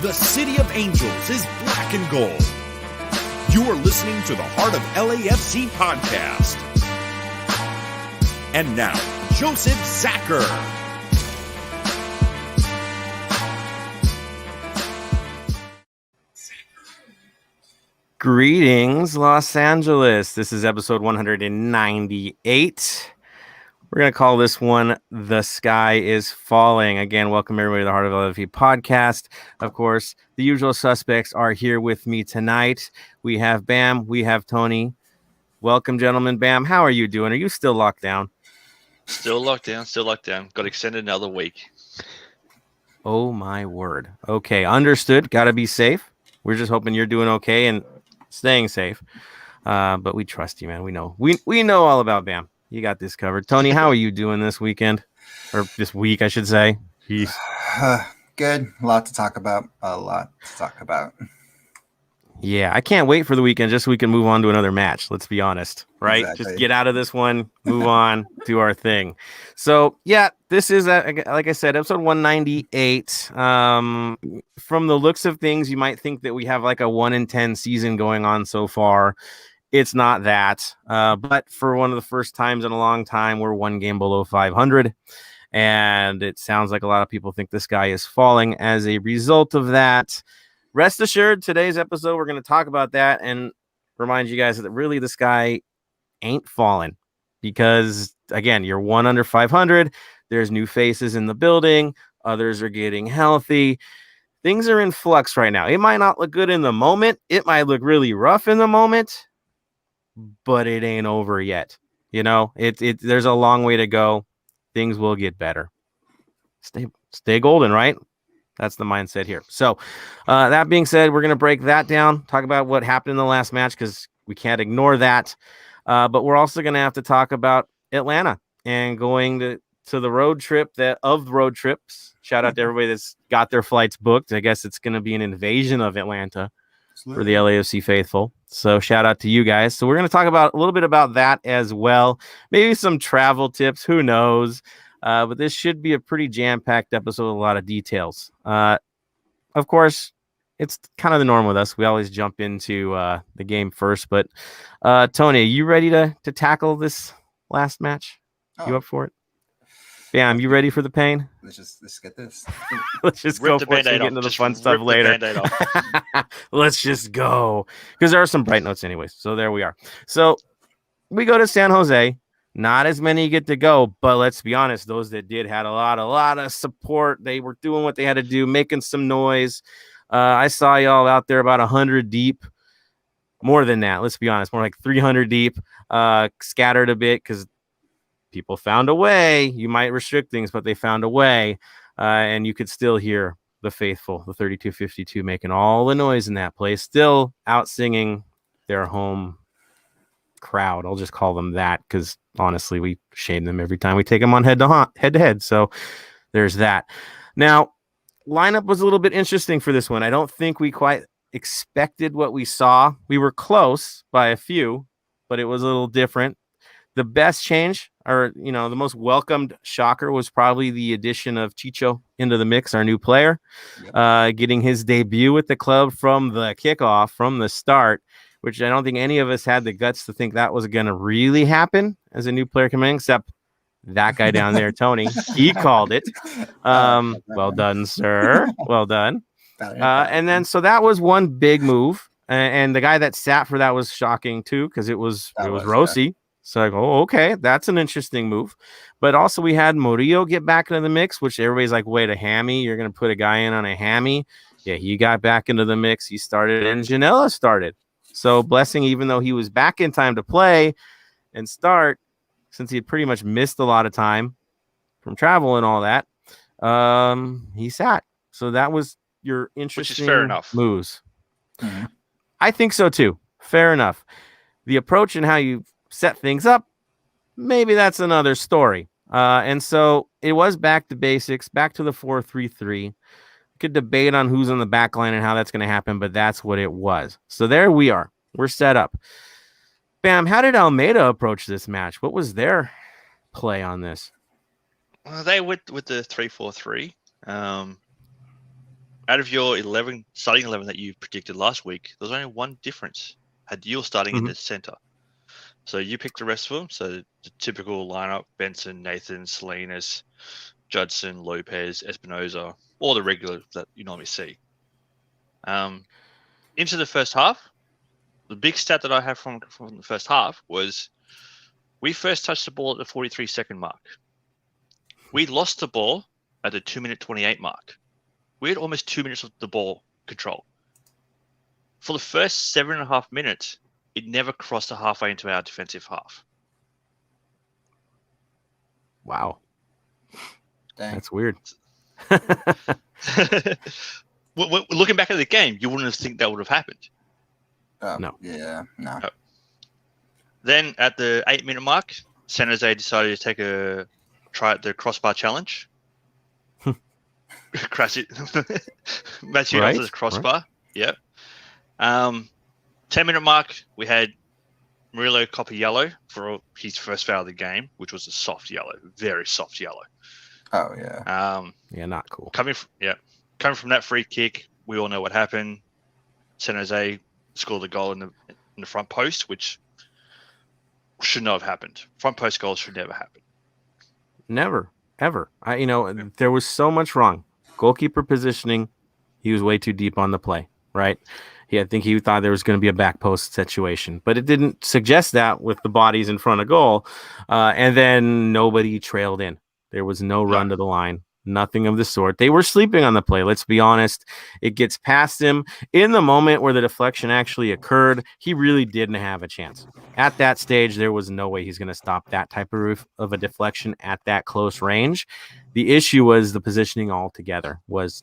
The City of Angels is black and gold. You are listening to the Heart of LAFC Podcast. And now, Joseph Zacher. Greetings, Los Angeles. This is episode 198. We're going to call this one The Sky is Falling. Again, welcome everybody to the Heart of LAFC Podcast. Of course, the usual suspects are here with me tonight. We have Bam, we have Tony. Welcome, gentlemen. Bam, how are you doing? Are you still locked down? Still locked down. Got extended another week. Oh, my word. Okay, understood. Got to be safe. We're just hoping you're doing okay and staying safe. But we trust you, man. We know. We know all about Bam. You got this covered. Tony, how are you doing this weekend? Or this week, I should say. Jeez. Good. A lot to talk about. Yeah, I can't wait for the weekend just so we can move on to another match. Let's be honest, right? Exactly. Just get out of this one, move on, do our thing. So, yeah, this is, like I said, episode 198. From the looks of things, you might think that we have like a 1-10 season going on so far. It's not that, but for one of the first times in a long time, we're one game below 500, and it sounds like a lot of people think the sky is falling as a result of that. Rest assured, today's episode, we're going to talk about that and remind you guys that really the sky ain't falling because, again, you're one under 500. There's new faces in the building. Others are getting healthy. Things are in flux right now. It might not look good in the moment. It might look really rough in the moment. But it ain't over yet. You know, there's a long way to go. Things will get better. Stay golden, right? That's the mindset here. So that being said, we're going to break that down, talk about what happened in the last match because we can't ignore that. But we're also going to have to talk about Atlanta and going to the road trip of road trips. Shout out to everybody that's got their flights booked. I guess it's going to be an invasion of Atlanta. Absolutely. For the LAFC faithful. So shout out to you guys. So we're going to talk about a little bit about that as well. Maybe some travel tips. Who knows? But this should be a pretty jam-packed episode with a lot of details. Of course, it's kind of the norm with us. We always jump into the game first. But Tony, are you ready to tackle this last match? Oh. You up for it? Bam, you ready for the pain? Let's get this. Let's just go for it. Get into the fun stuff later. Let's just go. Because there are some bright notes anyways. So there we are. So we go to San Jose. Not as many get to go, but let's be honest, those that did had a lot of support. They were doing what they had to do, making some noise. I saw y'all out there about 100 deep. More than that, let's be honest, more like 300 deep, scattered a bit because people found a way. You might restrict things, but they found a way. And you could still hear the faithful, the 3252, making all the noise in that place, still out singing their home crowd. I'll just call them that because honestly, we shame them every time we take them on head to head. So there's that. Now, lineup was a little bit interesting for this one. I don't think we quite expected what we saw. We were close by a few, but it was a little different. The best change, or the most welcomed shocker, was probably the addition of Chicho into the mix, our new player, getting his debut with the club from the kickoff, from the start, which I don't think any of us had the guts to think that was going to really happen as a new player coming in, except that guy down there, Tony. He called it. Well done, sir. Well done. And then, so that was one big move, and the guy that sat for that was shocking too, because it was Rossi. Yeah. So I go, okay, that's an interesting move. But also we had Murillo get back into the mix, which everybody's like, wait, a hammy? You're going to put a guy in on a hammy? Yeah, he got back into the mix. He started, and Janela started. So Blessing, even though he was back in time to play and start, since he had pretty much missed a lot of time from travel and all that, he sat. So that was your interesting fair enough. Moves. Mm-hmm. I think so too. Fair enough. The approach and how you set things up, maybe that's another story. And so it was back to basics, back to the 4-3-3. Could debate on who's on the back line and how that's going to happen, but that's what it was. So there we are. We're set up. Bam, how did Almeida approach this match? What was their play on this? They went with the 3-4-3. out of your starting 11 that you predicted last week, there was only one difference. Had you starting in the center. So you picked the rest of them. So the typical lineup: Benson, Nathan, Salinas, Judson, Lopez, Espinoza, all the regulars that you normally see. Into the first half, the big stat that I have from the first half was we first touched the ball at the 43-second mark. We lost the ball at the 2-minute 28 mark. We had almost 2 minutes of the ball control. For the first 7.5 minutes, it never crossed the halfway into our defensive half. Wow. Dang. That's weird. Looking back at the game, you wouldn't have think that would have happened. No. Yeah, no. Then at the 8-minute mark, San Jose decided to try at the crossbar challenge. Crash it. Matthew Right, the crossbar. right. Yep. 10-minute mark, we had Murillo copy yellow for his first foul of the game, which was a soft yellow, very soft yellow. Oh yeah. Yeah, not cool. Coming from that free kick, we all know what happened. San Jose scored the goal in the front post, which should not have happened. Front post goals should never happen. Never, ever. There was so much wrong. Goalkeeper positioning, he was way too deep on the play, right? I think he thought there was going to be a back post situation, but it didn't suggest that with the bodies in front of goal. And then nobody trailed in. There was no run to the line, nothing of the sort. They were sleeping on the play. Let's be honest. It gets past him in the moment where the deflection actually occurred. He really didn't have a chance. At that stage, there was no way he's going to stop that type of a deflection at that close range. The issue was the positioning altogether was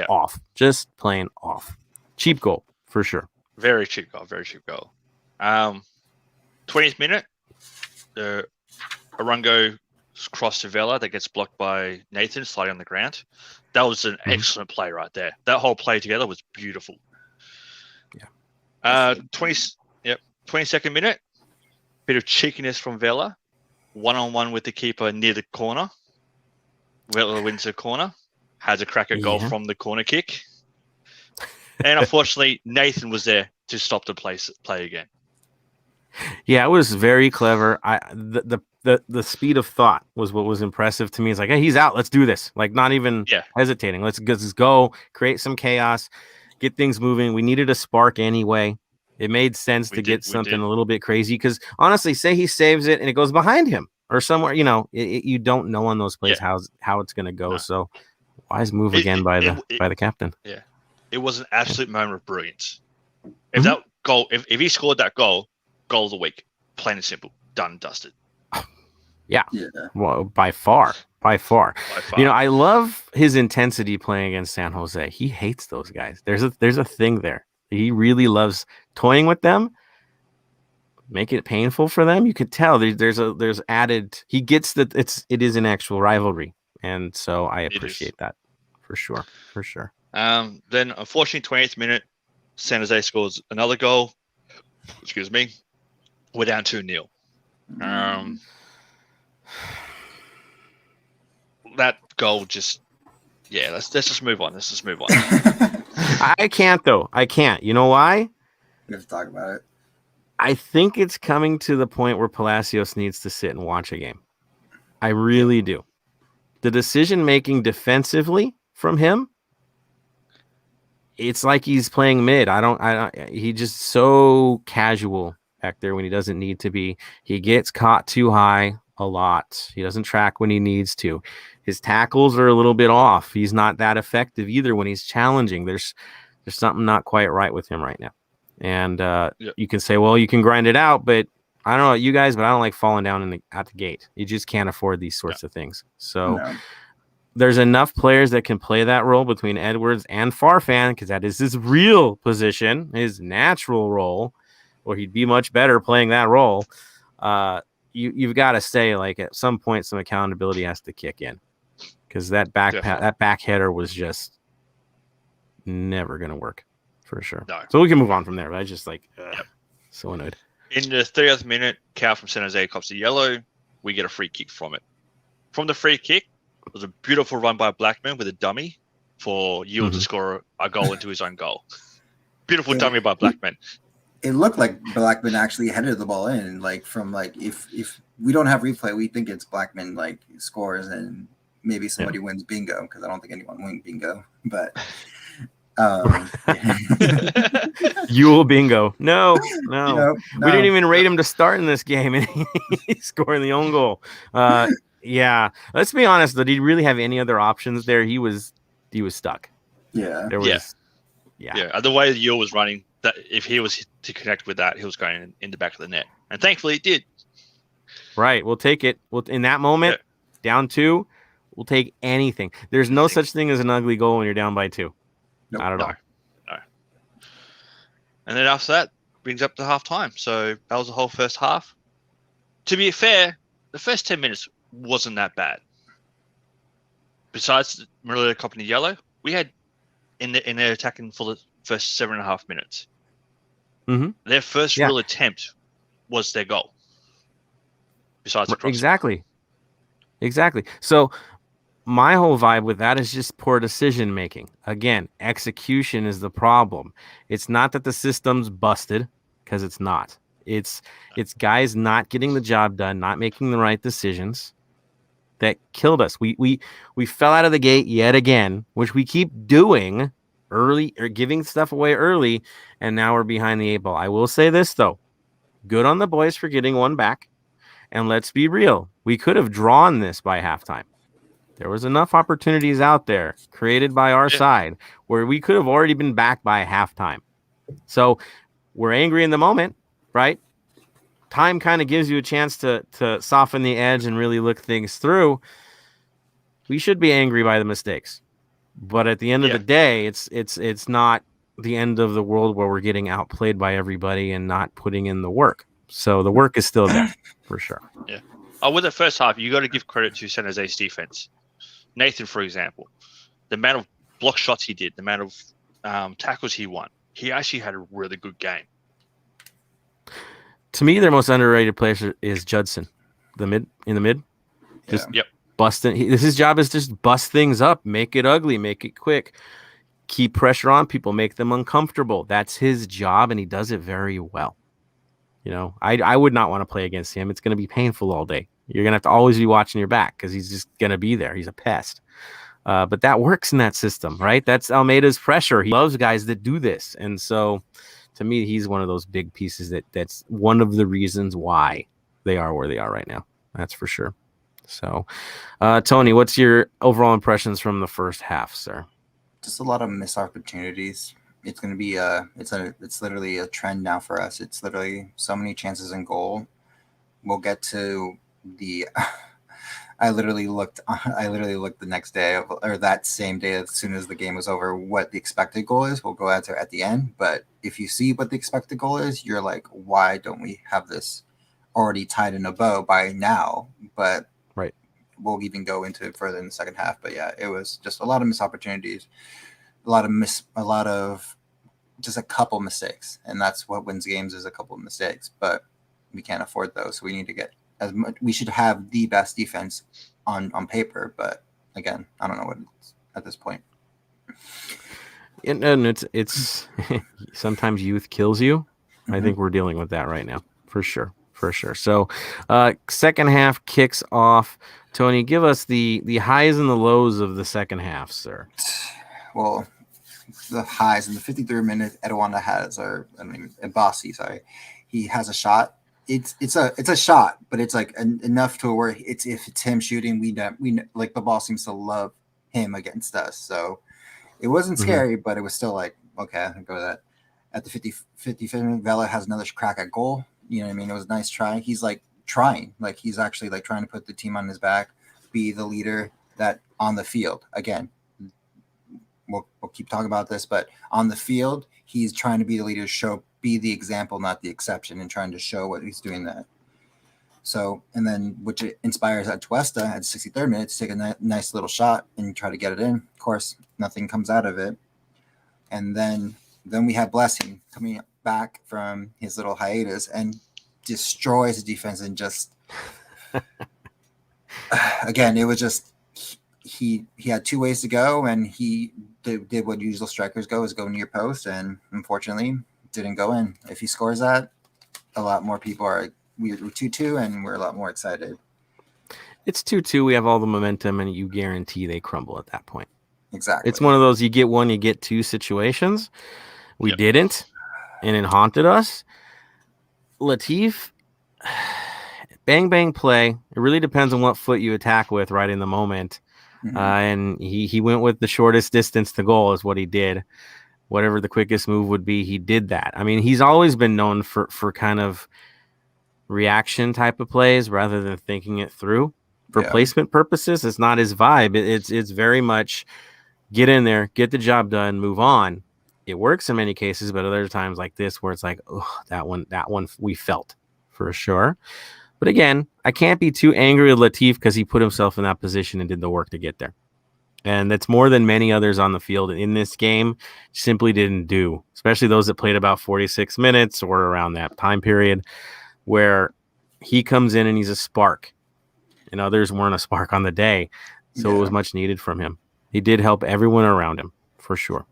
off, just plain off. Cheap goal for sure. Very cheap goal. Very cheap goal. 20th minute, the Arango cross to Vela that gets blocked by Nathan sliding on the ground. That was an excellent play right there. That whole play together was beautiful. Yeah. 22nd minute, bit of cheekiness from Vela, 1-on-1 with the keeper near the corner. Vela wins the corner, has a crack at goal from the corner kick, and unfortunately Nathan was there to stop the play again. Yeah, it was very clever. The speed of thought was what was impressive to me. It's like, hey, he's out. Let's do this. Like, not even hesitating. Let's just go, create some chaos, get things moving. We needed a spark anyway. It made sense to get something a little bit crazy because, honestly, say he saves it and it goes behind him or somewhere. You don't know on those plays how it's going to go. No. So, wise move again by the captain. Yeah, it was an absolute moment of brilliance. If that goal, if he scored that goal of the week, plain and simple, done and dusted. Yeah. Well, by far. I love his intensity playing against San Jose. He hates those guys. There's a thing there. He really loves toying with them, make it painful for them. You could tell there's added. He gets that it is an actual rivalry, and so I appreciate that for sure. Then, unfortunately, 20th minute, San Jose scores another goal. Excuse me. We're down 2-0. That goal just, let's just move on. I can't though. I can't. You know why? We have to talk about it. I think it's coming to the point where Palacios needs to sit and watch a game. I really do. The decision making defensively from him, it's like he's playing mid. He just so casual back there when he doesn't need to be. He gets caught too high a lot. He doesn't track when he needs to. His tackles are a little bit off. He's not that effective either when he's challenging. There's something not quite right with him right now. And you can say, well, you can grind it out, but I don't know about you guys, but I don't like falling down at the gate. You just can't afford these sorts of things. So there's enough players that can play that role between Edwards and Farfan, because that is his real position, his natural role, or he'd be much better playing that role. You've got to say, like, at some point, some accountability has to kick in, because that back header was just never going to work for sure. No. So we can move on from there. But I just so annoyed. In the 30th minute, Cal from San Jose cops a yellow. We get a free kick from it. From the free kick, it was a beautiful run by Blackman with a dummy. for Yule to score a goal into his own goal. Beautiful dummy by Blackman. It looked like Blackman actually headed the ball in. Like from like if we don't have replay, we think it's Blackman like scores and maybe somebody wins bingo because I don't think anyone wins bingo. But Yule bingo. No. We didn't even rate him to start in this game, and he's scoring the own goal. Yeah. Let's be honest, though. Did he really have any other options there? He was stuck. Yeah. Yeah. The way Yule was running, that if he was to connect with that, he was going in the back of the net, and thankfully it did. Right. We'll take it. In that moment, down 2, we'll take anything. There's no such thing as an ugly goal when you're down by 2. Nope. Not at all. No. And then after that, brings up to half time. So that was the whole first half. To be fair, the first 10 minutes wasn't that bad. Besides Murillo copping the yellow, we had in their attacking for the first 7.5 minutes. Mm-hmm. Their first real attempt was their goal. Besides the crossing. Exactly. So my whole vibe with that is just poor decision making. Again, execution is the problem. It's not that the system's busted, because it's not. It's guys not getting the job done, not making the right decisions that killed us. We fell out of the gate yet again, which we keep doing early or giving stuff away early, and now we're behind the 8 ball. I will say this though. Good on the boys for getting one back. And let's be real. We could have drawn this by halftime. There was enough opportunities out there created by our side where we could have already been back by halftime. So we're angry in the moment, right? Time kind of gives you a chance to soften the edge and really look things through. We should be angry by the mistakes. But at the end of the day, it's not the end of the world where we're getting outplayed by everybody and not putting in the work. So the work is still there for sure. Yeah. With the first half, you got to give credit to San Jose's defense. Nathan, for example, the amount of block shots he did, the amount of tackles he won, he actually had a really good game. To me, their most underrated player is Judson, in the mid. Just busting. His job is just bust things up, make it ugly, make it quick, keep pressure on people, make them uncomfortable. That's his job, and he does it very well. You know, I would not want to play against him. It's going to be painful all day. You're going to have to always be watching your back because he's just going to be there. He's a pest. But that works in that system, right? That's Almeida's pressure. He loves guys that do this. And so to me, he's one of those big pieces that's one of the reasons why they are where they are right now. That's for sure. So, Tony, what's your overall impressions from the first half, sir? Just a lot of missed opportunities. It's going to be it's literally a trend now for us. It's literally so many chances in goal. We'll get to the I literally looked the next day or that same day as soon as the game was over what the expected goal is. We'll go into at the end, but if you see what the expected goal is, you're like, why don't we have this already tied in a bow by now? But right, we'll even go into it further in the second half. But yeah, it was just a lot of missed opportunities, just a couple mistakes, and that's what wins games is a couple of mistakes. But we can't afford those, so we need to get as much. We should have the best defense on paper, but again, I don't know what it's at this point. And it's sometimes youth kills you. Mm-hmm. I think we're dealing with that right now, for sure. So, second half kicks off. Tony, give us the highs and the lows of the second half, sir. Well, the highs in the 53rd minute, Edwanda Ebasi, sorry, he has a shot. It's a shot, but it's like enough to where if it's him shooting, we like the ball seems to love him against us. So it wasn't scary, but it was still like, okay, I can go to that. At the 55th minute, Vela has another crack at goal. You know what I mean? It was a nice try. He's like trying, like he's actually like trying to put the team on his back, be the leader that on the field. Again, we'll keep talking about this, but on the field, he's trying to be the leader, be the example, not the exception, and trying to show what he's doing that. So, and then which inspires Atuesta at the 63rd minute to take a nice little shot and try to get it in. Of course, nothing comes out of it. And then we have Blessing coming back from his little hiatus and destroys the defense and just again, it was just he had two ways to go, and he did what usual strikers go, is go near post, and unfortunately didn't go in. If he scores that, a lot more people we're 2-2, and we're a lot more excited. It's 2-2. We have all the momentum, and you guarantee they crumble at that point. Exactly. It's one of those you get one, you get two situations. We didn't, and it haunted us. Latif, bang, bang play. It really depends on what foot you attack with right in the moment. Mm-hmm. And he went with the shortest distance to goal is what he did. Whatever the quickest move would be, he did that. I mean, he's always been known for kind of reaction type of plays rather than thinking it through. For placement purposes, it's not his vibe. It's very much get in there, get the job done, move on. It works in many cases, but other times like this where it's like, oh, that one we felt for sure. But again, I can't be too angry with Latif because he put himself in that position and did the work to get there. And that's more than many others on the field in this game simply didn't do, especially those that played about 46 minutes or around that time period where he comes in and he's a spark and others weren't a spark on the day. So it was much needed from him. He did help everyone around him for sure.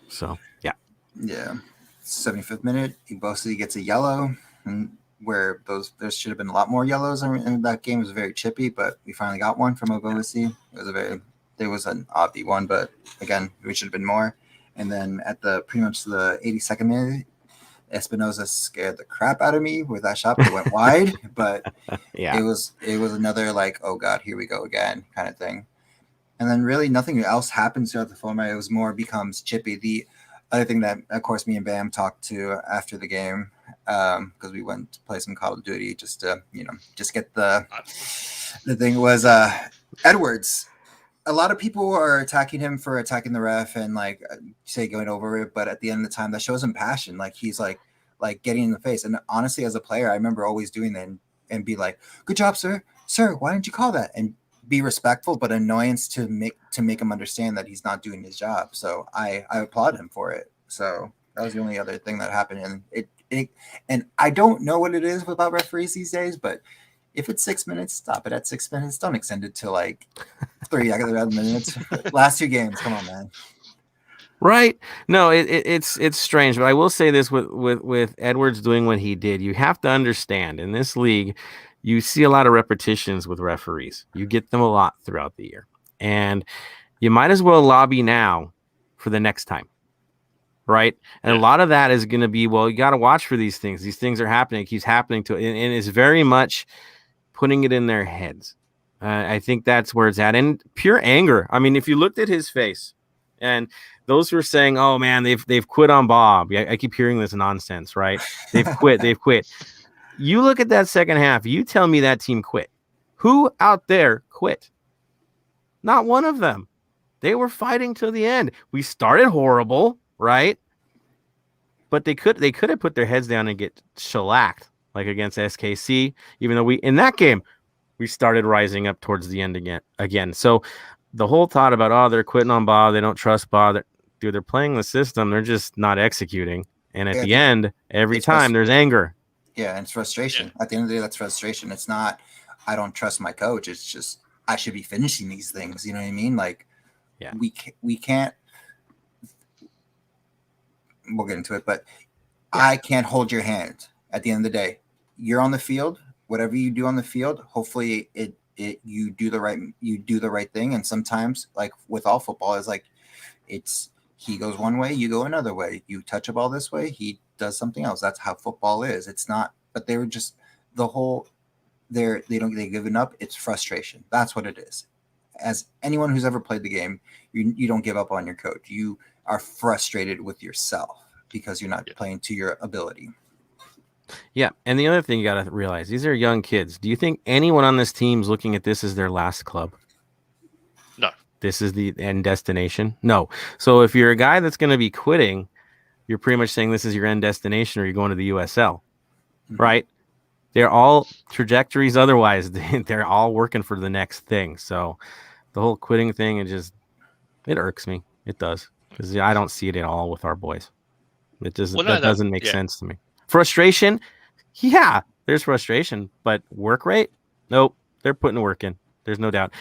So, yeah. Yeah. 75th minute, Ibosi gets a yellow, and where there should have been a lot more yellows in that game. It was very chippy, but we finally got one from Ibosi. There was an obvious one, but again, we should have been more. And then at pretty much the 82nd minute, Espinoza scared the crap out of me with that shot that went wide, but it was another like, oh God, here we go again kind of thing. And then really nothing else happens throughout the format. It was more becomes chippy. The other thing that, of course, me and Bam talked to after the game, because we went to play some Call of Duty just to, just get the thing was Edwards. A lot of people are attacking him for attacking the ref and like say going over it, but at the end of the time, that shows him passion. Like he's like getting in the face. And honestly, as a player, I remember always doing that and be like, "Good job, sir. Why didn't you call that?" And be respectful, but annoyance to make him understand that he's not doing his job. So I applaud him for it. So that was the only other thing that happened. And and I don't know what it is about referees these days, but if it's 6 minutes, stop it at 6 minutes. Don't extend it to like 3 other minutes. Last 2 games, come on, man. Right? No, it's strange, but I will say this with Edwards doing what he did. You have to understand in this league, you see a lot of repetitions with referees. You get them a lot throughout the year. And you might as well lobby now for the next time. Right? And a lot of that is going to be, well, you got to watch for these things. These things are happening. It keeps happening to it. And it's very much putting it in their heads. I think that's where it's at. And pure anger. I mean, if you looked at his face and those who are saying, oh, man, they've quit on Bob. I keep hearing this nonsense, right? They've quit. You look at that second half. You tell me that team quit. Who out there quit? Not one of them. They were fighting till the end. We started horrible, right? But they could have put their heads down and get shellacked, like against SKC. Even though in that game, we started rising up towards the end again. So the whole thought about, they're quitting on Bob. They don't trust Bob. They're playing the system. They're just not executing. And at the end, every time there's anger. Yeah, and it's frustration. At the end of the day, that's frustration. It's not, I don't trust my coach. It's just, I should be finishing these things. You know what I mean? Like, we can't, we'll get into it, but I can't hold your hand at the end of the day. You're on the field. Whatever you do on the field, hopefully you do the right thing. And sometimes, like with all football, is like, he goes one way, you go another way. You touch a ball this way, he does something else. That's how football is. It's not, but they were just they giving up. It's frustration. That's what it is. As anyone who's ever played the game, you don't give up on your coach. You are frustrated with yourself because you're not playing to your ability. Yeah. And the other thing you got to realize, these are young kids. Do you think anyone on this team is looking at this as their last club? No. This is the end destination? No. So if you're a guy that's going to be quitting, you're pretty much saying this is your end destination or you're going to the USL, right? They're all trajectories otherwise. They're all working for the next thing. So the whole quitting thing, it irks me. It does. Because I don't see it at all with our boys. It just doesn't make sense to me. Frustration? Yeah, there's frustration. But work rate? Nope. They're putting work in. There's no doubt.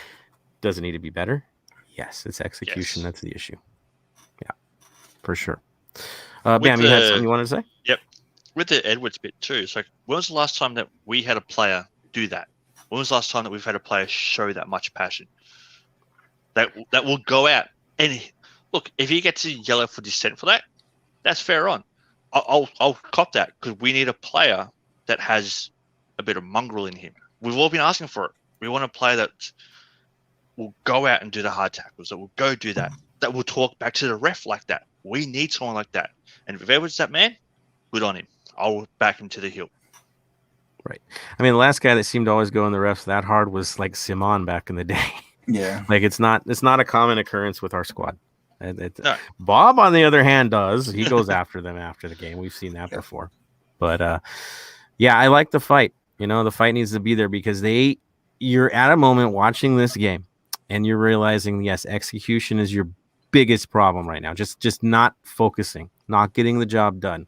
Does it need to be better? Yes, it's execution. Yes. That's the issue. Yeah, for sure. Bam, you had something you wanted to say? Yep. With the Edwards bit too, it's like, when was the last time that we had a player do that? When was the last time that we've had a player show that much passion? That will go out and look, if he gets a yellow for dissent for that, that's fair on. I'll cop that, because we need a player that has a bit of mongrel in him. We've all been asking for it. We want a player that will go out and do the hard tackles, that will go do that will talk back to the ref like that. We need someone like that. And if Edwards that man, good on him. I'll back him to the hill. Right. I mean, the last guy that seemed to always go in the refs that hard was like Simon back in the day. Yeah. Like it's not a common occurrence with our squad. No. Bob, on the other hand, does. He goes after them after the game. We've seen that before. But yeah, I like the fight. The fight needs to be there, because you're at a moment watching this game and you're realizing, yes, execution is your biggest problem right now. Just not focusing, not getting the job done.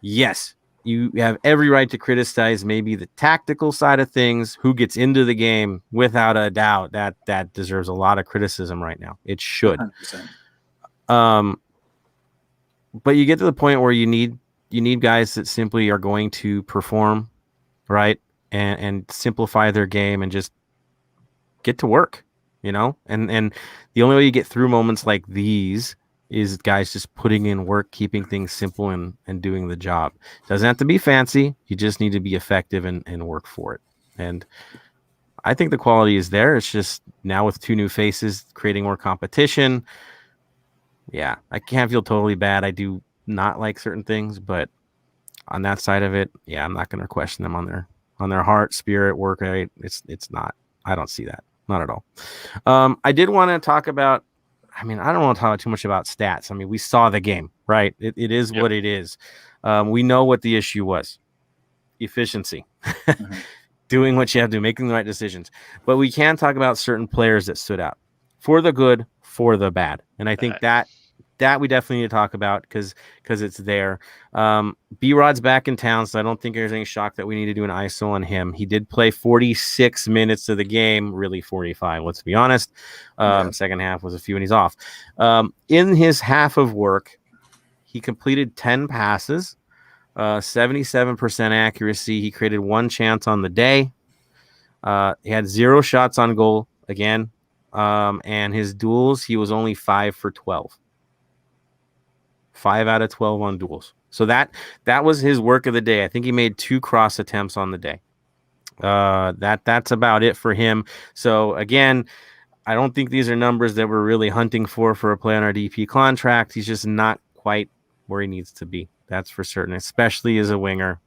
Yes, you have every right to criticize maybe the tactical side of things, who gets into the game. Without a doubt, that deserves a lot of criticism right now. It should. 100%. But you get to the point where you need guys that simply are going to perform, right, and simplify their game and just get to work, and the only way you get through moments like these is guys just putting in work, keeping things simple and doing the job. Doesn't have to be fancy. You just need to be effective and work for it. And I think the quality is there. It's just now with 2 new faces creating more competition. Yeah, I can't feel totally bad. I do not like certain things, but on that side of it, yeah, I'm not going to question them on their heart, spirit, work rate. It's not. I don't see that. Not at all. I did want to talk about, I don't want to talk too much about stats. We saw the game, right? It is what it is. We know what the issue was. Efficiency. Mm-hmm. Doing what you have to do, making the right decisions. But we can talk about certain players that stood out for the good, for the bad. And I think that we definitely need to talk about because it's there. B-Rod's back in town, so I don't think there's any shock that we need to do an ISO on him. He did play 46 minutes of the game, really 45, let's be honest. Second half was a few and he's off. In his half of work, he completed 10 passes, 77% accuracy. He created 1 chance on the day. He had 0 shots on goal again. And his duels, he was only 5 for 12. 5 out of 12 on duels. So that was his work of the day. I think he made 2 cross attempts on the day. That's about it for him. So again, I don't think these are numbers that we're really hunting for a player on our DP contract. He's just not quite where he needs to be. That's for certain, especially as a winger.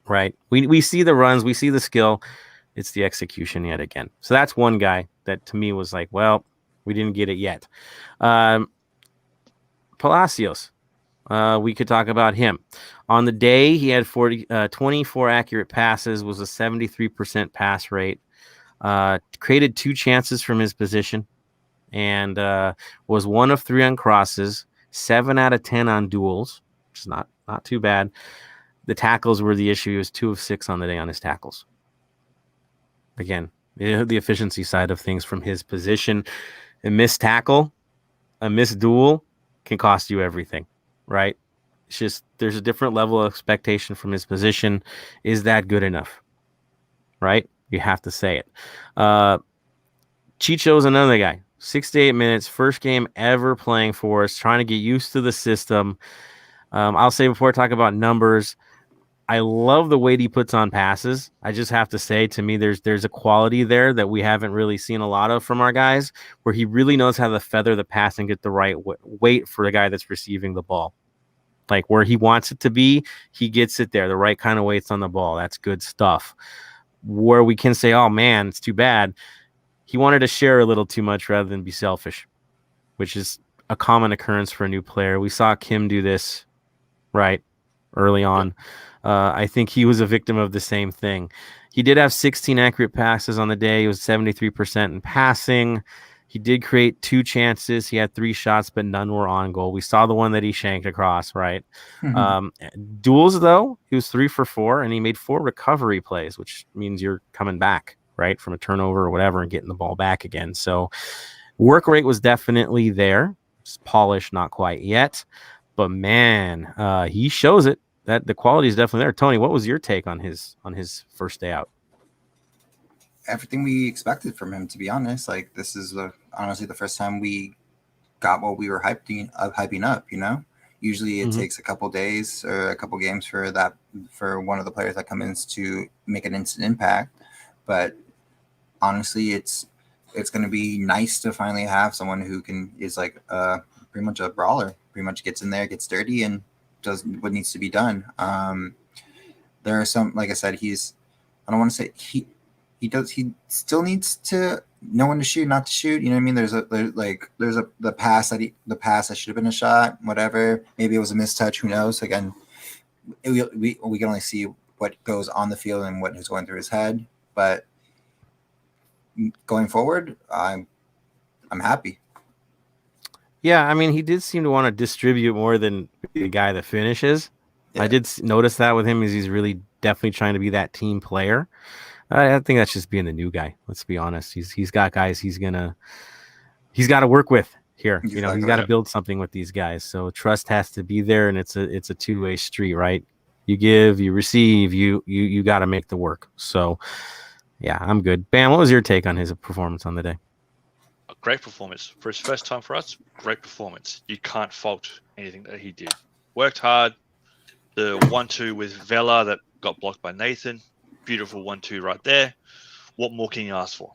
Right? We see the runs, we see the skill. It's the execution yet again. So that's one guy that to me was like, well, we didn't get it yet. Palacios. We could talk about him. On the day, he had 24 accurate passes, was a 73% pass rate, created 2 chances from his position, and was 1 of 3 on crosses, 7 out of 10 on duels, which is not too bad. The tackles were the issue. He was 2 of 6 on the day on his tackles. Again, the efficiency side of things from his position. A missed tackle, a missed duel can cost you everything, right? It's just there's a different level of expectation from his position. Is that good enough? Right? You have to say it. Chicho's another guy. 68 minutes, first game ever playing for us, trying to get used to the system. I'll say before I talk about numbers, I love the weight he puts on passes. I just have to say, to me, there's a quality there that we haven't really seen a lot of from our guys, where he really knows how to feather the pass and get the right weight for the guy that's receiving the ball. Like where he wants it to be, he gets it there. The right kind of weights on the ball. That's good stuff. Where we can say, oh man, it's too bad. He wanted to share a little too much rather than be selfish, which is a common occurrence for a new player. We saw Kim do this right early on. I think he was a victim of the same thing. He did have 16 accurate passes on the day. He was 73% in passing. He did create 2 chances. He had 3 shots, but none were on goal. We saw the one that he shanked across, right? Mm-hmm. Duels, though, he was 3 for 4, and he made 4 recovery plays, which means you're coming back, right, from a turnover or whatever, and getting the ball back again. So work rate was definitely there. It's polished, not quite yet, but man, he shows it. That the quality is definitely there. Tony, what was your take on his first day out? Everything we expected from him, to be honest. Like, this is honestly the first time we got what we were hyping up. Usually it takes a couple days or a couple games for one of the players that come in to make an instant impact. But honestly, it's going to be nice to finally have someone who is like pretty much a brawler. Pretty much gets in there, gets dirty, and does what needs to be done. There are some, like I said, I don't want to say he still needs to know when to shoot, not to shoot. You know what I mean? There's the pass that should have been a shot, whatever. Maybe it was a mistouch. Who knows? Again, we can only see what goes on the field and what is going through his head. But going forward, I'm happy. Yeah, I mean, he did seem to want to distribute more than the guy that finishes. Yeah. I did notice that with him, is he's really definitely trying to be that team player. I think that's just being the new guy. Let's be honest. He's got guys he's got to work with here. Exactly. He's got to build something with these guys. So trust has to be there, and it's a two-way street, right? You give, you receive, you got to make the work. So yeah, I'm good. Bam, what was your take on his performance on the day? A great performance for his first time for us. Great performance. You can't fault anything that he did. Worked hard. The 1-2 with Vela that got blocked by Nathan. Beautiful 1-2 right there. What more can you ask for?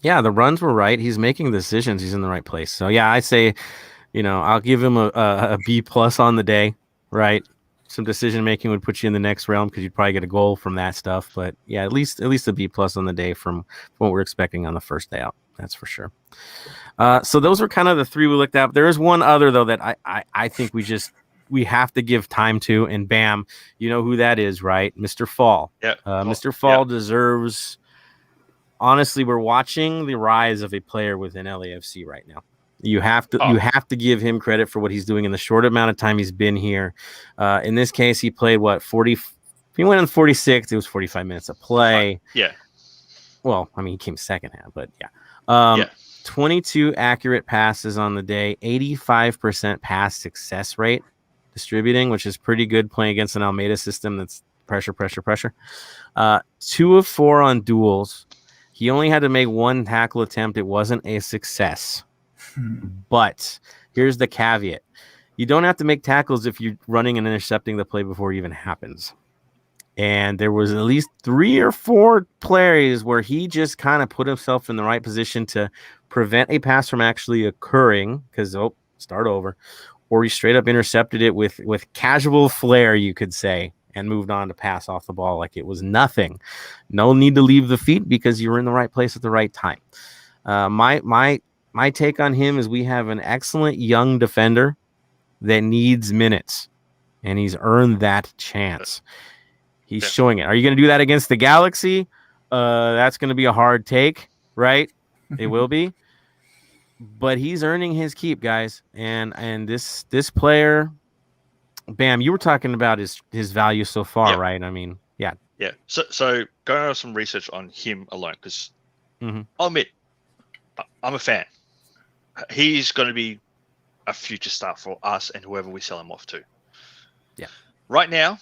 Yeah, the runs were right. He's making decisions. He's in the right place. So yeah, I say, I'll give him a B+ on the day. Right. Some decision making would put you in the next realm because you'd probably get a goal from that stuff. But yeah, at least a B+ on the day from what we're expecting on the first day out. That's for sure. So those were kind of the three we looked at. There is one other though that I think we have to give time to, and bam, you know who that is, right? Mr. Fall. Yeah. Mr. Fall deserves. Honestly, we're watching the rise of a player within LAFC right now. You have to give him credit for what he's doing in the short amount of time he's been here. In this case, he played 40. He went in 46. It was 45 minutes of play. Yeah. Well, I mean, he came second half, but yeah. 22 accurate passes on the day, 85% pass success rate distributing, which is pretty good playing against an Almeida system that's pressure. 2 of 4 on duels. He only had to make 1 tackle attempt. It wasn't a success. But here's the caveat. You don't have to make tackles if you're running and intercepting the play before it even happens. And there was at least 3 or 4 plays where he just kind of put himself in the right position to prevent a pass from actually occurring because, start over. Or he straight up intercepted it with casual flair, you could say, and moved on to pass off the ball like it was nothing. No need to leave the feet because you were in the right place at the right time. My take on him is we have an excellent young defender that needs minutes, and he's earned that chance. He's showing it. Are you going to do that against the Galaxy? That's going to be a hard take, right? It will be. But he's earning his keep, guys. And this player, Bam, you were talking about his value so far, right? I mean, yeah. Yeah. So going on some research on him alone, because I'll admit, I'm a fan. He's going to be a future star for us and whoever we sell him off to. Yeah. Right now,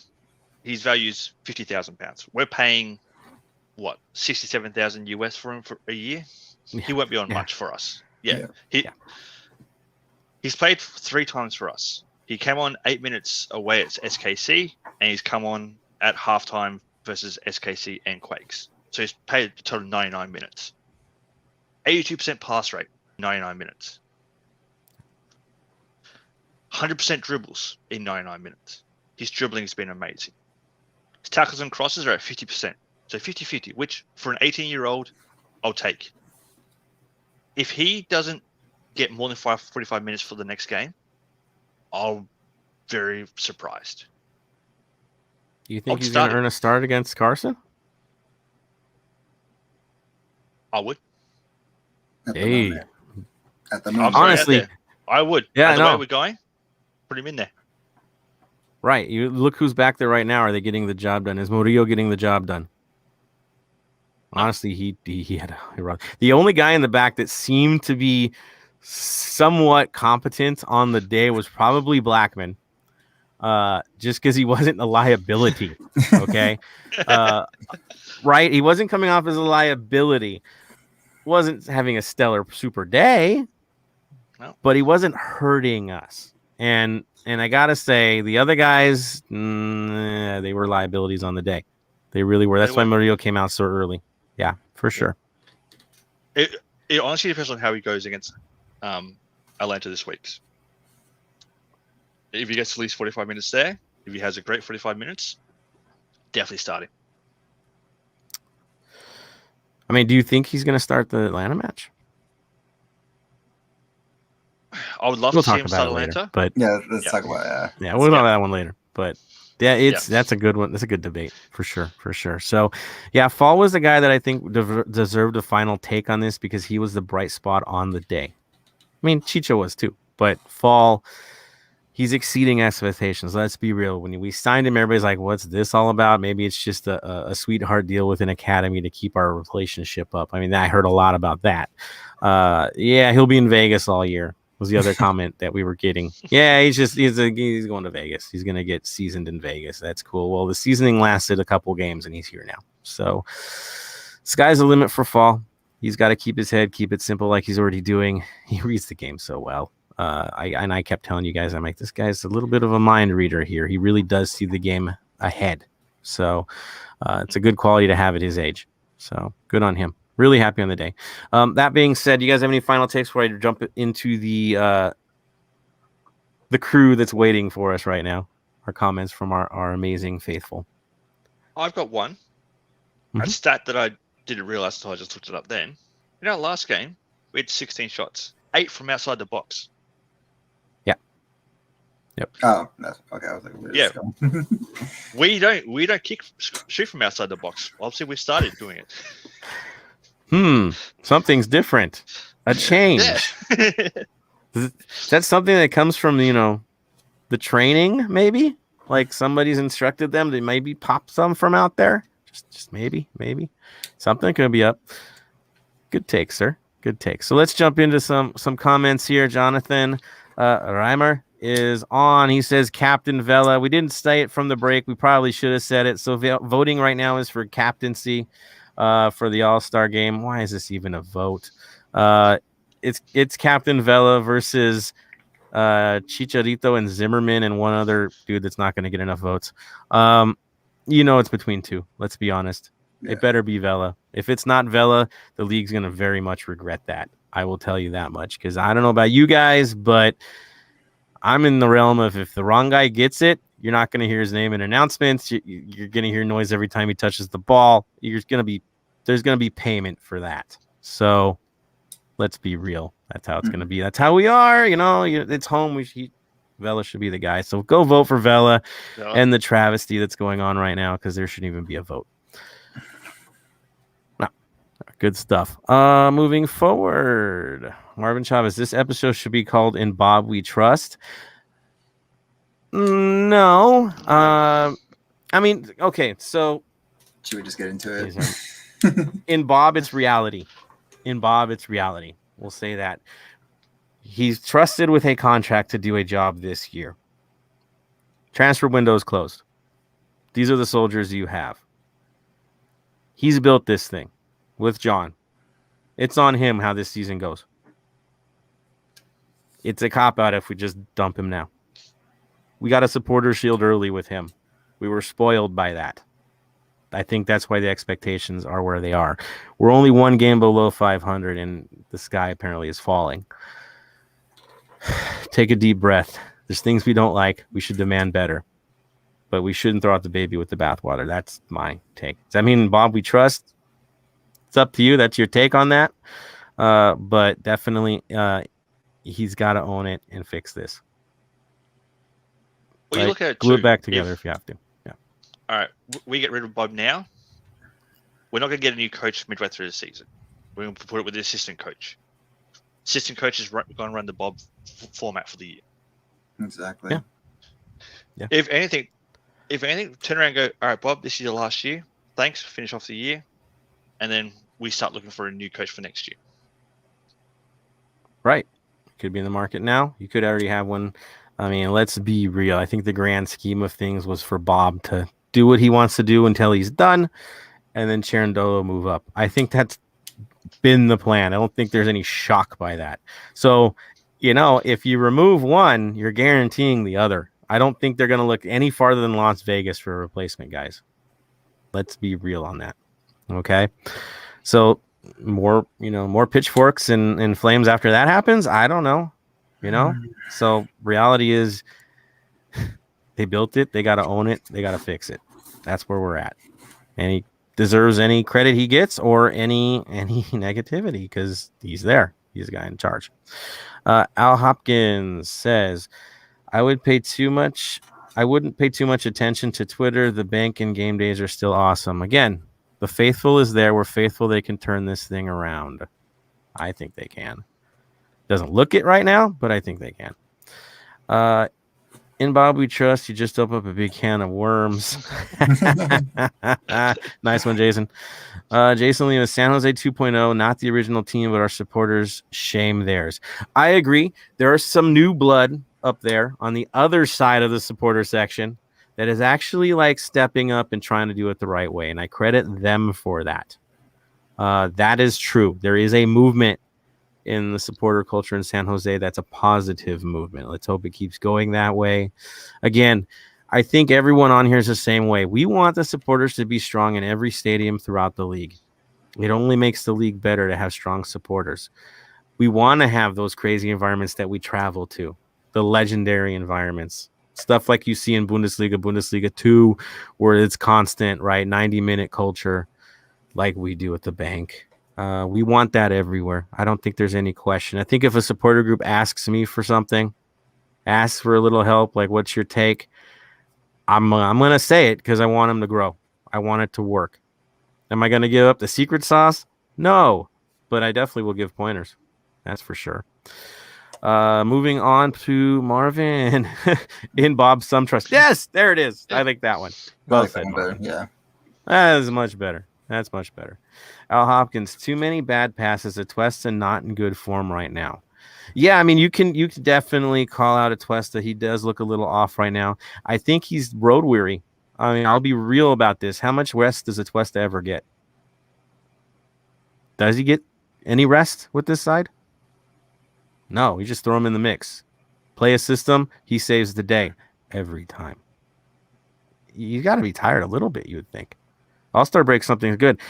his value is £50,000. We're paying what, $67,000 for him for a year. He won't be on much for us. He's played 3 times for us. He came on 8 minutes away at SKC, and he's come on at halftime versus SKC and Quakes. So he's played a total of 99 minutes. 82% pass rate, 99 minutes. 100% dribbles in 99 minutes. His dribbling has been amazing. His tackles and crosses are at 50%. So 50-50, which for an 18-year-old, I'll take. If he doesn't get more than 45 minutes for the next game, I'm very surprised. You think he's going to earn a start against Carson? I would. Hey. At the moment. Honestly, I would. Yeah, the way we're going, put him in there. Right. You look who's back there right now. Are they getting the job done? Is Murillo getting the job done? Honestly, he had a run. The only guy in the back that seemed to be somewhat competent on the day was probably Blackman. Just because he wasn't a liability. Okay. Right. He wasn't coming off as a liability. Wasn't having a stellar super day, but he wasn't hurting us. And I gotta say, the other guys, they were liabilities on the day. They really were. That's why Murillo came out so early. Yeah, for sure. It honestly depends on how he goes against Atlanta this week. If he gets at least 45 minutes there, if he has a great 45 minutes, definitely starting. I mean, do you think he's going to start the Atlanta match? I would love to see him start Atlanta. Later, but let's talk about it. Yeah, we'll talk about that one later. But yeah, that's a good one. That's a good debate for sure. So, yeah, Fall was the guy that I think deserved a final take on this because he was the bright spot on the day. I mean, Chicho was too, but Fall, he's exceeding expectations. Let's be real. When we signed him, everybody's like, what's this all about? Maybe it's just a sweetheart deal with an academy to keep our relationship up. I mean, I heard a lot about that. Yeah, he'll be in Vegas all year was the other comment that we were getting. Yeah, he's going to Vegas. He's going to get seasoned in Vegas. That's cool. Well, the seasoning lasted a couple games and he's here now. So sky's the limit for Fall. He's got to keep his head, keep it simple like he's already doing. He reads the game so well. I kept telling you guys, I'm like, this guy's a little bit of a mind reader here. He really does see the game ahead. So it's a good quality to have at his age. So good on him. Really happy on the day. That being said, you guys have any final takes before I jump into the crew that's waiting for us right now? Our comments from our amazing faithful. I've got one. Mm-hmm. A stat that I didn't realize until I just looked it up then. In our last game, we had 16 shots, 8 from outside the box. Yep. Oh, that's okay. I was like, we don't shoot from outside the box. Obviously, we started doing it. Something's different. A change. Yeah. That's something that comes from the training. Maybe like somebody's instructed them to maybe pop some from out there. Just maybe something could be up. Good take, sir. Good take. So let's jump into some comments here. Jonathan Reimer is on. He says Captain Vela. We didn't say it from the break. We probably should have said it. So voting right now is for captaincy for the All-Star game. Why is this even a vote? It's Captain Vela versus Chicharito and Zimmerman and one other dude that's not going to get enough votes. It's between two. Let's be honest. Yeah. It better be Vela. If it's not Vela, the league's going to very much regret that. I will tell you that much because I don't know about you guys, but I'm in the realm of if the wrong guy gets it, you're not going to hear his name in announcements. You're going to hear noise every time he touches the ball. There's going to be payment for that. So let's be real. That's how it's going to be. That's how we are. It's home. Vela should be the guy. So go vote for Vela and the travesty that's going on right now because there shouldn't even be a vote. No. Good stuff. Moving forward. Marvin Chavez, this episode should be called In Bob We Trust. No. Okay, so should we just get into it? In Bob, it's reality. We'll say that. He's trusted with a contract to do a job this year. Transfer window is closed. These are the soldiers you have. He's built this thing with John. It's on him how this season goes. It's a cop-out if we just dump him now. We got a supporter shield early with him. We were spoiled by that. I think that's why the expectations are where they are. We're only one game below 500, and the sky apparently is falling. Take a deep breath. There's things we don't like. We should demand better. But we shouldn't throw out the baby with the bathwater. That's my take. Does that mean Bob we trust? It's up to you. That's your take on that. But definitely he's got to own it and fix this. Well, you look at it glue it back together if you have to. Yeah. All right. We get rid of Bob now. We're not going to get a new coach midway through the season. We're going to put it with the assistant coach. Assistant coach is going to run the Bob format for the year. Exactly. Yeah. If anything, turn around and go, all right, Bob, this is your last year. Thanks. Finish off the year. and then we start looking for a new coach for next year. Right. Could be in the market now. You could already have one. I mean, let's be real. I think the grand scheme of things was for Bob to do what he wants to do until he's done, and then Cherundolo move up. I think that's been the plan. I don't think there's any shock by that. So, if you remove one, you're guaranteeing the other. I don't think they're going to look any farther than Las Vegas for a replacement, guys. Let's be real on that. Okay. So more pitchforks and flames after that happens. I don't know, So reality is they built it. They got to own it. They got to fix it. That's where we're at. And he deserves any credit he gets or any negativity because he's there. He's the guy in charge. Al Hopkins says, I wouldn't pay too much attention to Twitter. The bank and game days are still awesome. Again, the faithful is there. We're faithful they can turn this thing around. I think they can. Doesn't look it right now, but I think they can. In Bob we trust. You just open up a big can of worms. Nice one, Jason. Jason Lima, San Jose 2.0, not the original team, but our supporters, shame theirs. I agree. There are some new blood up there on the other side of the supporter section that is actually like stepping up and trying to do it the right way. And I credit them for that. That is true. There is a movement in the supporter culture in San Jose that's a positive movement. Let's hope it keeps going that way. Again, I think everyone on here is the same way. We want the supporters to be strong in every stadium throughout the league. It only makes the league better to have strong supporters. We want to have those crazy environments that we travel to, the legendary environments, stuff like you see in Bundesliga 2, where it's constant, right? 90-minute culture like we do at the bank. We want that everywhere. I don't think there's any question. I think if a supporter group asks me for something, asks for a little help, like what's your take, I'm going to say it because I want them to grow. I want it to work. Am I going to give up the secret sauce? No, but I definitely will give pointers. That's for sure. Moving on to Marvin in Bob's Some Trust. Yes, there it is. I like that one. Well said, Marvin. Yeah. That is much better. That's much better. Al Hopkins, too many bad passes. Atuesta not in good form right now. Yeah, I mean, you can definitely call out Atuesta. He does look a little off right now. I think he's road weary. I mean, I'll be real about this. How much rest does Atuesta ever get? Does he get any rest with this side? No, you just throw him in the mix. Play a system, he saves the day every time. You got to be tired a little bit, you would think. All-Star break, something's good.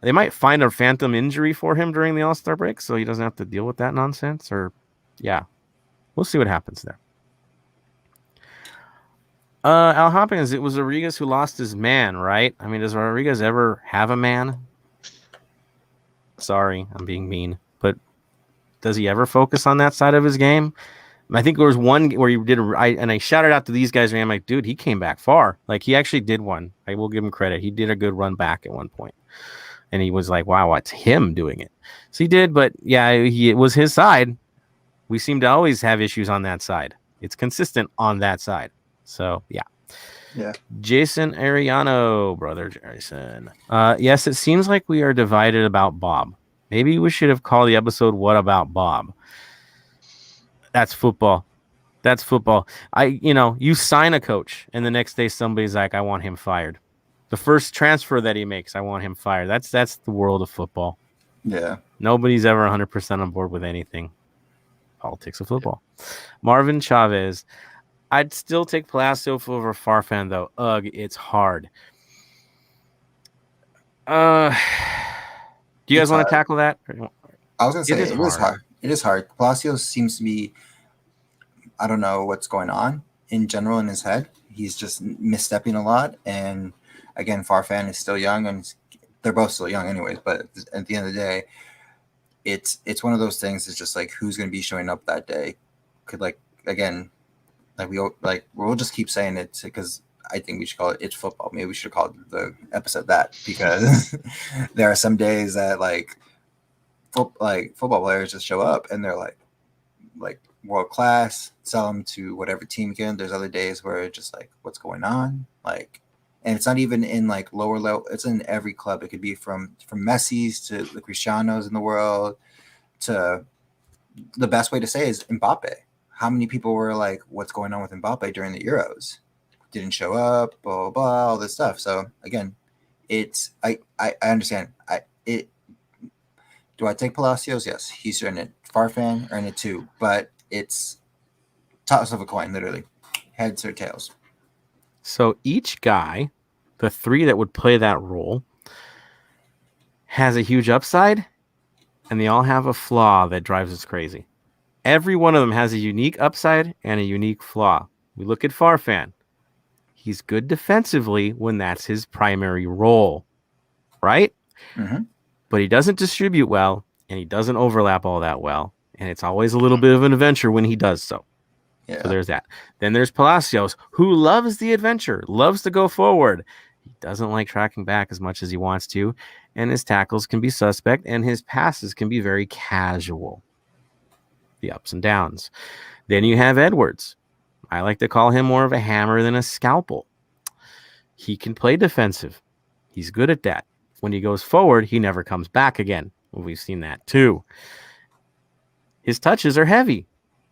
They might find a phantom injury for him during the All-Star break, so he doesn't have to deal with that nonsense. Or, yeah, we'll see what happens there. Al Hopkins, it was Rodriguez who lost his man, right? I mean, does Rodriguez ever have a man? Sorry, I'm being mean, but does he ever focus on that side of his game? I think there was one where he did, and I shouted out to these guys, and I'm like, dude, he came back far. Like, he actually did one. I will give him credit. He did a good run back at one point. And he was like, wow, it's him doing it. So he did, but yeah, it was his side. We seem to always have issues on that side. It's consistent on that side. So, yeah. Yeah. Jason Ariano, brother Jason. Yes, it seems like we are divided about Bob. Maybe we should have called the episode What About Bob? That's football. That's football. You sign a coach and the next day somebody's like, I want him fired. The first transfer that he makes, I want him fired. That's the world of football. Yeah. Nobody's ever 100% on board with anything. Politics of football. Marvin Chavez. I'd still take Palacio over Farfan, though. Ugh, it's hard. Do you guys want to tackle that? I was going to say, it is hard. It is hard. Palacio seems to be, I don't know what's going on in general in his head. He's just misstepping a lot. And again, Farfan is still young, and they're both still young anyways. But at the end of the day, it's one of those things. It's just like, who's going to be showing up that day? We'll just keep saying it because I think we should call it It's Football. Maybe we should call the episode that, because there are some days that football players just show up and they're like world class, sell them to whatever team again. There's other days where it's just like, what's going on? Like, And it's not even in like lower level. It's in every club. It could be from Messi's to the Cristianos in the world to the best way to say is Mbappe. How many people were like, what's going on with Mbappe during the Euros? Didn't show up, blah, blah, blah, all this stuff. So again, it's, I understand. Do I take Palacios? Yes. He's earned it. Farfan earned it too, but it's toss of a coin, literally. Heads or tails. So each guy, the three that would play that role, has a huge upside, and they all have a flaw that drives us crazy. Every one of them has a unique upside and a unique flaw. We look at Farfan. He's good defensively when that's his primary role, right? Mm-hmm. But he doesn't distribute well, and he doesn't overlap all that well, and it's always a little bit of an adventure when he does so. Yeah. So there's that. Then there's Palacios, who loves the adventure, loves to go forward. He doesn't like tracking back as much as he wants to, and his tackles can be suspect, and his passes can be very casual. The ups and downs. Then you have Edwards. I like to call him more of a hammer than a scalpel. He can play defensive. He's good at that. When he goes forward, he never comes back again. We've seen that too. His touches are heavy.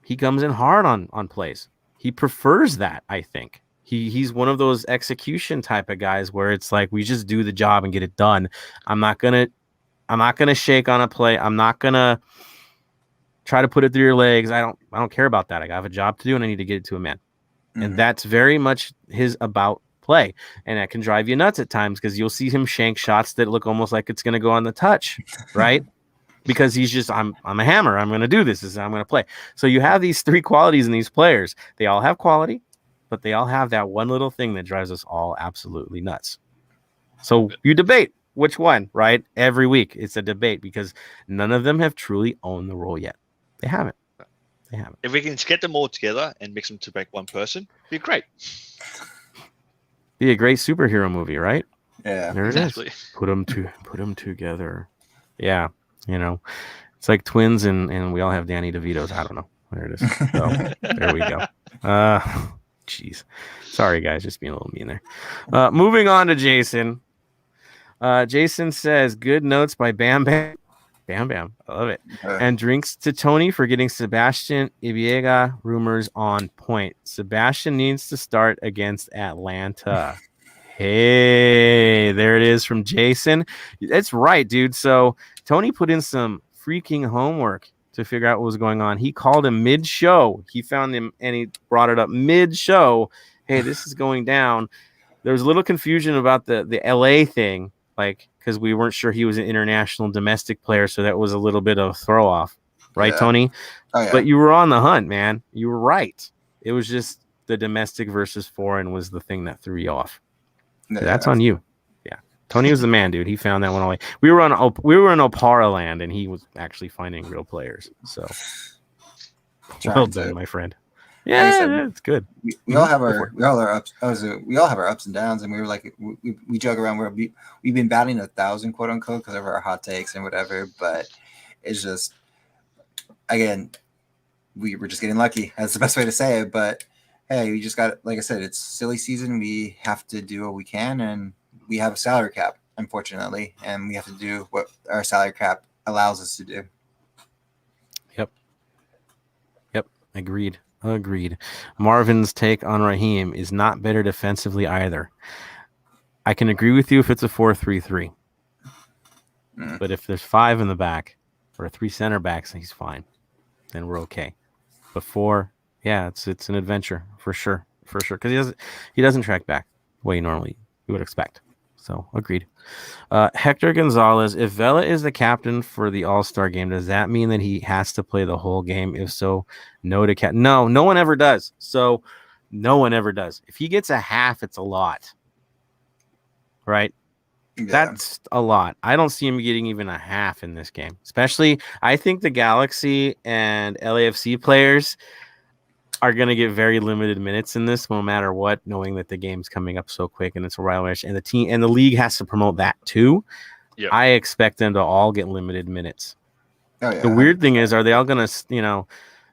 He comes in hard on plays. He prefers that, I think. He's one of those execution type of guys where it's like we just do the job and get it done. I'm not gonna shake on a play. I'm not gonna try to put it through your legs. I don't care about that. I have a job to do and I need to get it to a man. Mm-hmm. And that's very much his about play. And that can drive you nuts at times because you'll see him shank shots that look almost like it's gonna go on the touch, right? Because he's just, I'm a hammer. I'm going to do this. I'm going to play. So you have these three qualities in these players. They all have quality, but they all have that one little thing that drives us all absolutely nuts. So you debate which one, right? Every week it's a debate because none of them have truly owned the role yet. They haven't. If we can get them all together and mix them to make one person, it'd be great. Be a great superhero movie, right? Yeah, there exactly. It is. Put them together. Yeah. You know, it's like twins and we all have Danny DeVito's. I don't know. There it is. So there we go. Jeez. Sorry, guys. Just being a little mean there. Moving on to Jason. Jason says, good notes by Bam Bam. Bam Bam. I love it. And drinks to Tony for getting Sebastian Ibiega rumors on point. Sebastian needs to start against Atlanta. Hey, there it is from Jason. That's right, dude. So Tony put in some freaking homework to figure out what was going on. He called him mid-show. He found him and he brought it up mid-show. Hey, this is going down. There was a little confusion about the LA thing, like because we weren't sure he was an international domestic player, so that was a little bit of throw off, right, yeah. Tony? Oh, yeah. But you were on the hunt, man. You were right. It was just the domestic versus foreign was the thing that threw you off. Yeah, that's on you. Yeah, Tony was the man, dude. He found that one away. We were in Opara land, and he was actually finding real players. So, well done, my friend. Yeah, it's good. We all have our ups. We all have our ups and downs, and we were like, we joke around. We've been batting 1,000, quote unquote, because of our hot takes and whatever. But it's just, again, we were just getting lucky. That's the best way to say it. But hey, we just got, like I said, it's silly season. We have to do what we can, and we have a salary cap, unfortunately, and we have to do what our salary cap allows us to do. Yep. Agreed. Marvin's take on Raheem is not better defensively either. I can agree with you if it's a 4-3-3. But if there's 5 in the back or 3 center backs, he's fine. Then we're okay. But 4, yeah, it's an adventure for sure. Because he doesn't track back the way you would expect. So agreed. Hector Gonzalez, if Vela is the captain for the All-Star game, does that mean that he has to play the whole game? If so, no to cap. No one ever does. So no one ever does. If he gets a half, it's a lot. Right? Yeah. That's a lot. I don't see him getting even a half in this game. Especially, I think the Galaxy and LAFC players are going to get very limited minutes in this, no matter what, knowing that the game's coming up so quick and it's a rivalry, and the team and the league has to promote that too. Yep. I expect them to all get limited minutes. Oh, yeah. The weird thing is, are they all going to,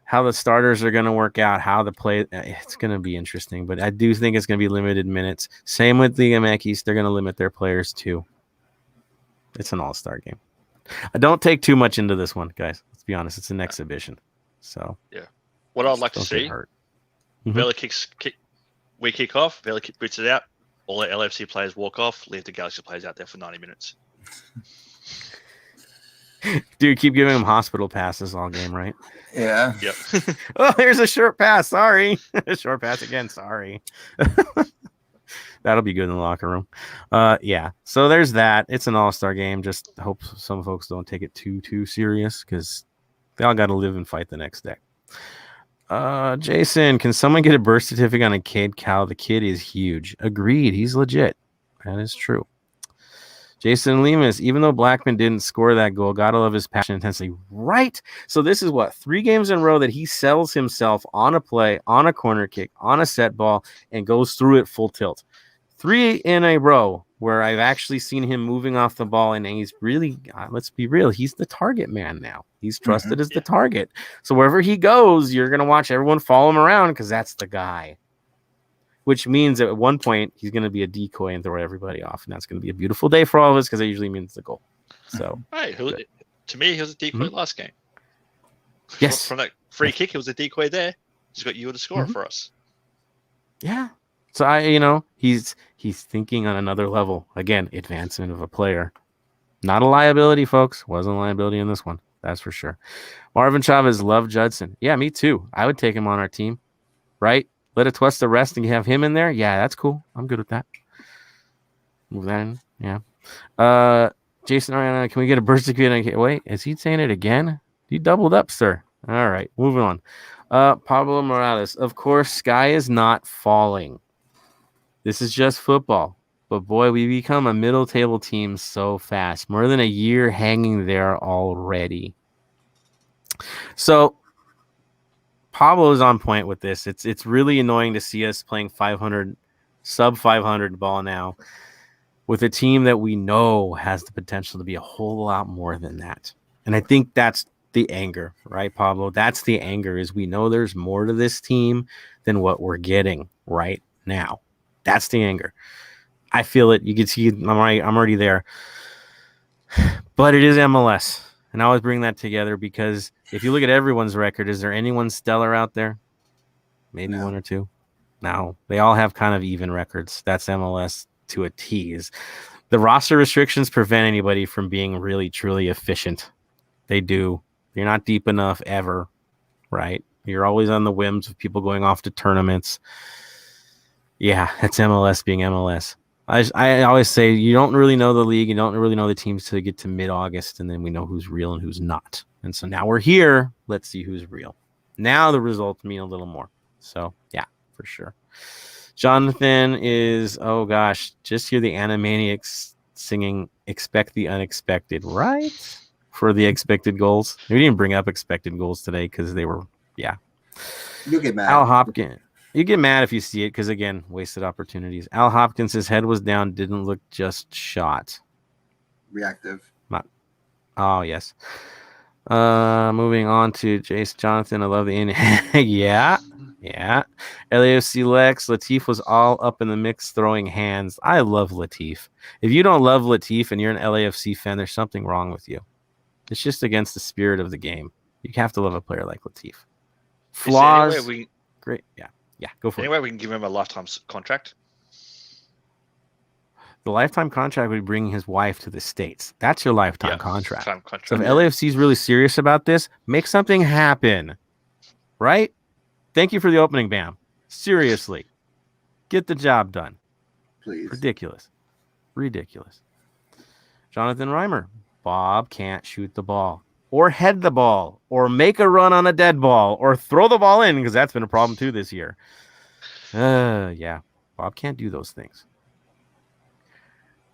how the starters are going to work out, how the play. It's going to be interesting, but I do think it's going to be limited minutes. Same with the Amekis. They're going to limit their players too. It's an all-star game. I don't take too much into this one, guys. Let's be honest. It's an exhibition. So yeah. What I'd like to see, Vela we kick off, Vela boots it out, all the LFC players walk off, leave the Galaxy players out there for 90 minutes. Dude, keep giving them hospital passes all game, right? Yeah. Yep. Oh, here's a short pass. Sorry. Short pass again. Sorry. That'll be good in the locker room. Yeah. So there's that. It's an all-star game. Just hope some folks don't take it too serious because they all got to live and fight the next day. Jason, can someone get a birth certificate on a Cade Cowell? The kid is huge. Agreed. He's legit. That is true. Jason Lemus, even though Blackman didn't score that goal, gotta love his passion and intensity. Right. So this is 3 games in a row that he sells himself on a play, on a corner kick, on a set ball, and goes through it full tilt. 3 in a row where I've actually seen him moving off the ball, and he's really, let's be real, he's the target man now. He's trusted as the target. So wherever he goes, you're going to watch everyone follow him around because that's the guy. Which means at one point he's going to be a decoy and throw everybody off, and that's going to be a beautiful day for all of us because it usually means the goal. So, to me, he was a decoy last game. Yes, from that free kick, he was a decoy there. He's got you to score for us. Yeah. So he's thinking on another level. Again, advancement of a player, not a liability, folks. Wasn't a liability in this one, that's for sure. Marvin Chavez, love Judson. Yeah, me too. I would take him on our team, right? Let Atuesta rest and you have him in there. Yeah, that's cool. I'm good with that. Move that in. Yeah. Jason, can we get a birth certificate? Wait, is he saying it again? You doubled up, sir. All right, moving on. Pablo Morales. Of course, sky is not falling. This is just football. But boy, we become a middle table team so fast. More than a year hanging there already. So Pablo is on point with this. It's really annoying to see us playing 500, sub 500 ball now with a team that we know has the potential to be a whole lot more than that. And I think that's the anger, right, Pablo? That's the anger, is we know there's more to this team than what we're getting right now. That's the anger. I feel it. You can see I'm already there. But it is MLS. And I always bring that together because if you look at everyone's record, is there anyone stellar out there? Maybe one or two. No, they all have kind of even records. That's MLS to a T. The roster restrictions prevent anybody from being really, truly efficient. They do. You're not deep enough ever, right? You're always on the whims of people going off to tournaments. Yeah, that's MLS being MLS. I always say you don't really know the league. You don't really know the teams till you get to mid-August, and then we know who's real and who's not. And so now we're here. Let's see who's real. Now the results mean a little more. So, yeah, for sure. Jonathan is, oh, gosh, just hear the Animaniacs singing Expect the Unexpected, right? For the expected goals. We didn't bring up expected goals today because they were, yeah. You'll get mad. Al Hopkins. You get mad if you see it because, again, wasted opportunities. Al Hopkins, his head was down, didn't look just shot. Reactive. Oh, yes. Moving on to Jace Jonathan. I love the yeah. LAFC Lex. Latif was all up in the mix throwing hands. I love Latif. If you don't love Latif and you're an LAFC fan, there's something wrong with you. It's just against the spirit of the game. You have to love a player like Latif. Flaws. Great. Yeah, go for it. Anyway, we can give him a lifetime contract. The lifetime contract would bring his wife to the States. That's your lifetime contract. contract. So if LAFC is really serious about this, make something happen. Right? Thank you for the opening, Bam. Seriously. Get the job done. Please. Ridiculous. Jonathan Reimer. Bob can't shoot the ball or head the ball or make a run on a dead ball or throw the ball in because that's been a problem too this year. Yeah. Bob can't do those things.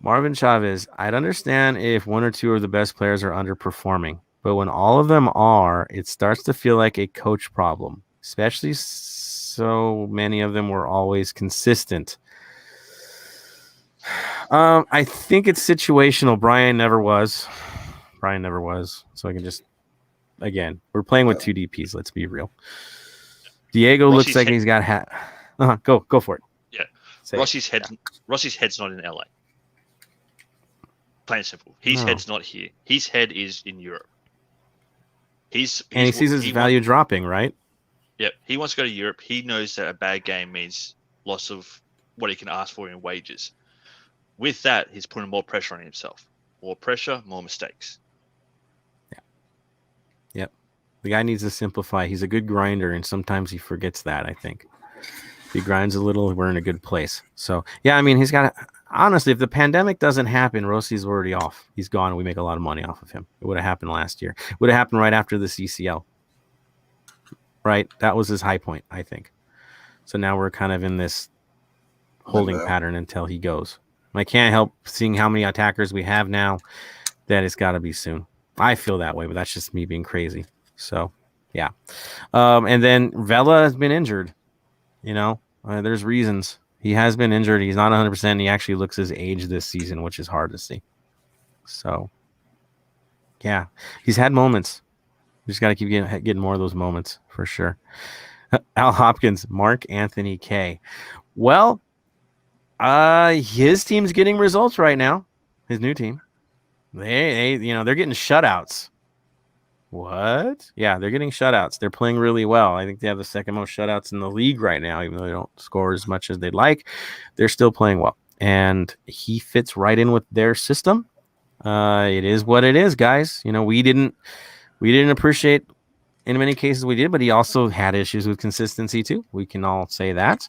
Marvin Chavez, I'd understand if one or two of the best players are underperforming, but when all of them are, it starts to feel like a coach problem, especially so many of them were always consistent. I think it's situational. Brian never was. So I can just again. We're playing with 2 DPs. Let's be real. Diego looks like he's got hat. Go for it. Yeah, Rossi's head's not in LA. Plain and simple. His head's not here. His head is in Europe. He sees his value dropping, right? Yep. He wants to go to Europe. He knows that a bad game means loss of what he can ask for in wages. With that, he's putting more pressure on himself. More pressure, more mistakes. Yeah. Yep. The guy needs to simplify. He's a good grinder, and sometimes he forgets that, I think. If he grinds a little, we're in a good place. So, yeah, I mean, he's got to... Honestly, if the pandemic doesn't happen, Rossi's already off. He's gone, and we make a lot of money off of him. It would have happened last year. It would have happened right after the CCL. Right? That was his high point, I think. So now we're kind of in this holding pattern until he goes. I can't help seeing how many attackers we have now that it's got to be soon. I feel that way, but that's just me being crazy. So, yeah. And then Vela has been injured. There's reasons. He has been injured. He's not 100%. He actually looks his age this season, which is hard to see. So, yeah. He's had moments. We just got to keep getting more of those moments for sure. Al Hopkins, Mark Anthony K. Well, his team's getting results right now. His new team. They're getting shutouts. What? Yeah, they're getting shutouts. They're playing really well. I think they have the second most shutouts in the league right now, even though they don't score as much as they'd like. They're still playing well. And he fits right in with their system. It is what it is, guys. We didn't appreciate in many cases we did, but he also had issues with consistency too. We can all say that.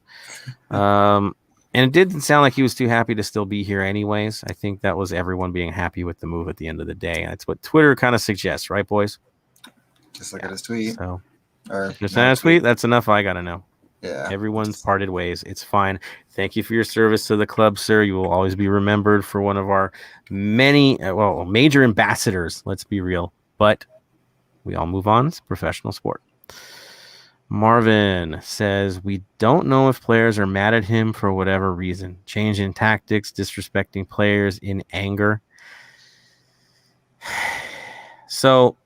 And it didn't sound like he was too happy to still be here anyways. I think that was everyone being happy with the move at the end of the day. That's what Twitter kind of suggests, right, boys? Just look at his tweet. So, just at his tweet. That's enough. I got to know. Yeah. Everyone's parted ways. It's fine. Thank you for your service to the club, sir. You will always be remembered for one of our many, major ambassadors. Let's be real. But we all move on. It's professional sport. Marvin says, we don't know if players are mad at him for whatever reason. Change in tactics, disrespecting players in anger. So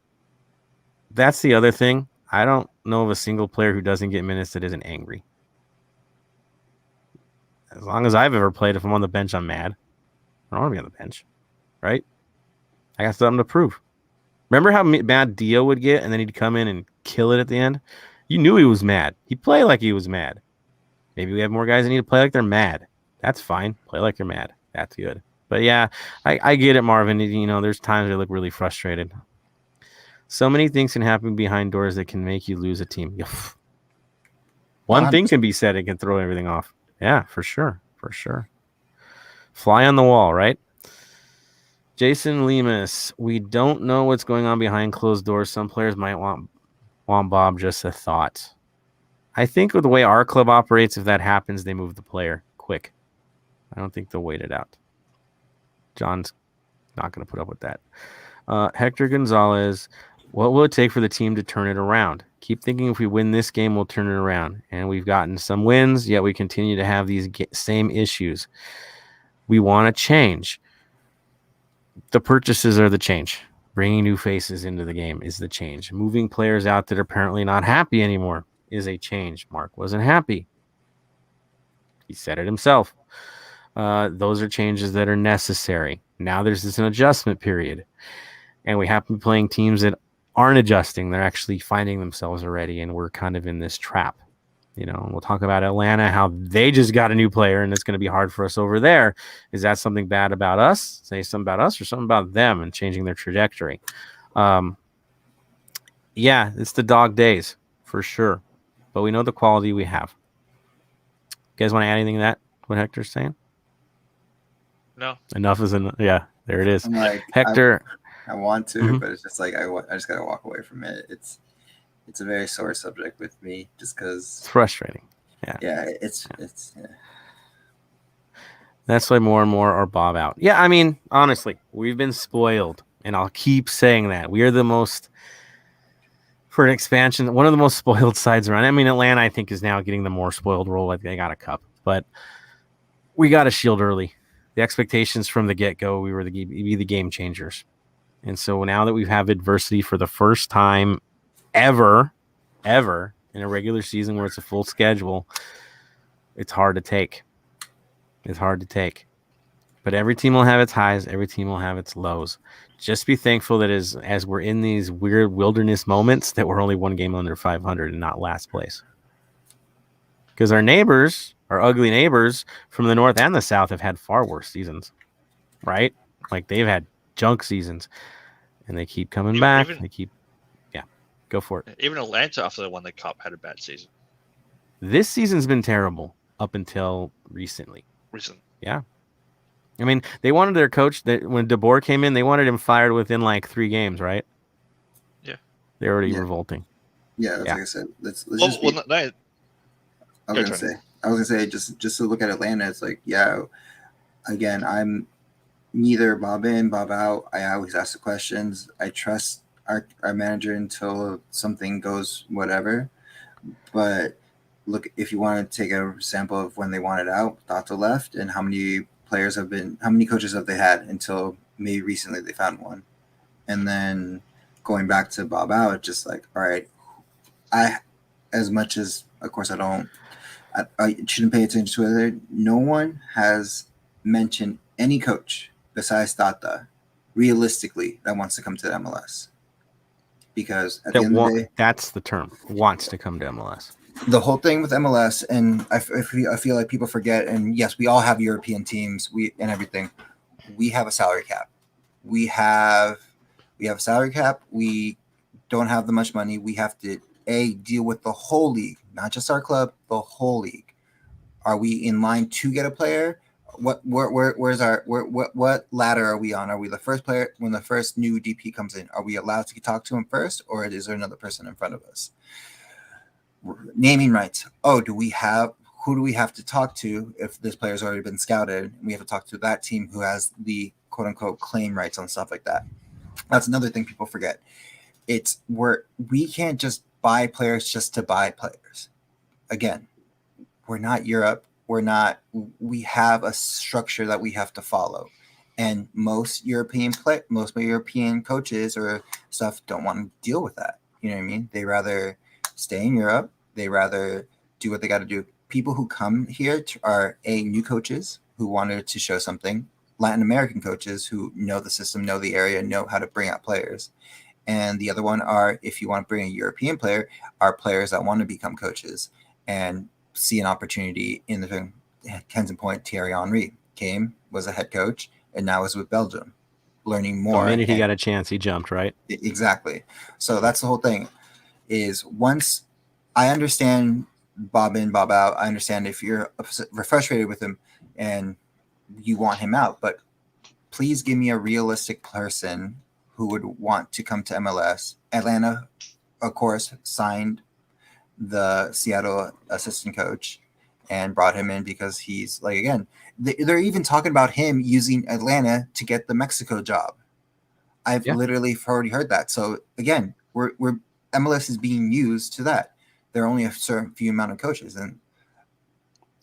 that's the other thing. I don't know of a single player who doesn't get minutes that isn't angry. As long as I've ever played, if I'm on the bench, I'm mad. I don't want to be on the bench, right? I got something to prove. Remember how mad Dio would get, and then he'd come in and kill it at the end? You knew he was mad. He'd play like he was mad. Maybe we have more guys that need to play like they're mad. That's fine. Play like you're mad. That's good. But yeah, I get it, Marvin. There's times I look really frustrated. So many things can happen behind doors that can make you lose a team. One thing can be said, it can throw everything off. Yeah, for sure. For sure. Fly on the wall, right? Jason Lemus, we don't know what's going on behind closed doors. Some players might want Bob, just a thought. I think with the way our club operates, if that happens, they move the player quick. I don't think they'll wait it out. John's not going to put up with that. Hector Gonzalez, what will it take for the team to turn it around? Keep thinking if we win this game, we'll turn it around. And we've gotten some wins, yet we continue to have these same issues. We want to change. The purchases are the change. Bringing new faces into the game is the change. Moving players out that are apparently not happy anymore is a change. Mark wasn't happy. He said it himself. Those are changes that are necessary. Now there's an adjustment period. And we happen to be playing teams that aren't adjusting. They're actually finding themselves already, and we're kind of in this trap. We'll talk about Atlanta, how they just got a new player, and it's going to be hard for us over there. Is that something bad about us? Say something about us or something about them and changing their trajectory? Yeah, it's the dog days for sure, but we know the quality we have. You guys want to add anything to that, what Hector's saying? No. Enough is enough. Yeah, there it is. I'm like, Hector. I want to, but it's just like I just got to walk away from it. It's a very sore subject with me, just because it's frustrating. Yeah, it's. That's why more and more are Bob out. Yeah, I mean, honestly, we've been spoiled, and I'll keep saying that we are the most for an expansion. One of the most spoiled sides around. I mean, Atlanta, I think, is now getting the more spoiled role. Like they got a cup, but we got a shield early. The expectations from the get-go, we were the game changers. And so now that we have adversity for the first time ever in a regular season where it's a full schedule, it's hard to take. But every team will have its highs. Every team will have its lows. Just be thankful that as we're in these weird wilderness moments that we're only one game under 500 and not last place. Because our neighbors, our ugly neighbors from the north and the south have had far worse seasons, right? Like they've had junk seasons, and they keep coming back. Go for it. Even Atlanta, after they won the cup, had a bad season. This season's been terrible up until recently. Yeah. I mean, they wanted their coach when DeBoer came in, they wanted him fired within like 3 games, right? Yeah. They're already revolting. Yeah, like I said, let's I was gonna say just to look at Atlanta, it's like, yeah, again, I'm neither Bob in, Bob out. I always ask the questions. I trust our manager until something goes whatever. But look, if you want to take a sample of when they wanted out, Dotto left, and how many coaches have they had until maybe recently they found one. And then going back to Bob out, just like, all right, as much as, of course, I shouldn't pay attention to it. No one has mentioned any coach besides Tata realistically that wants to come to the MLS. Because at the end of the day, that's the term, wants to come to MLS. The whole thing with MLS, and I feel like people forget, and yes, we all have European teams, and everything. We have a salary cap. We have a salary cap. We don't have that much money. We have to deal with the whole league, not just our club, the whole league. Are we in line to get a player? What ladder are we on? Are we the first player when the first new DP comes in? Are we allowed to talk to him first, or is there another person in front of us? Naming rights. Who do we have to talk to if this player's already been scouted? We have to talk to that team who has the quote unquote claim rights on stuff like that. That's another thing people forget. We can't just buy players just to buy players. Again, we're not Europe. We have a structure that we have to follow. And most European coaches or stuff don't want to deal with that. You know what I mean? They rather stay in Europe. They rather do what they got to do. People who come here are new coaches who wanted to show something, Latin American coaches who know the system, know the area, know how to bring out players. And the other one are, if you want to bring a European player, are players that want to become coaches and see an opportunity in the Kensington Point. Thierry Henry was a head coach, and now is with Belgium, learning more. The minute he got a chance, he jumped, right? Exactly. So that's the whole thing. Is once I understand Bob in, Bob out. I understand if you're frustrated with him and you want him out, but please give me a realistic person who would want to come to MLS. Atlanta, of course, signed the Seattle assistant coach and brought him in because he's like, again, they're even talking about him using Atlanta to get the Mexico job. I've literally already heard that. So again, we're MLS is being used to that. There are only a certain few amount of coaches, and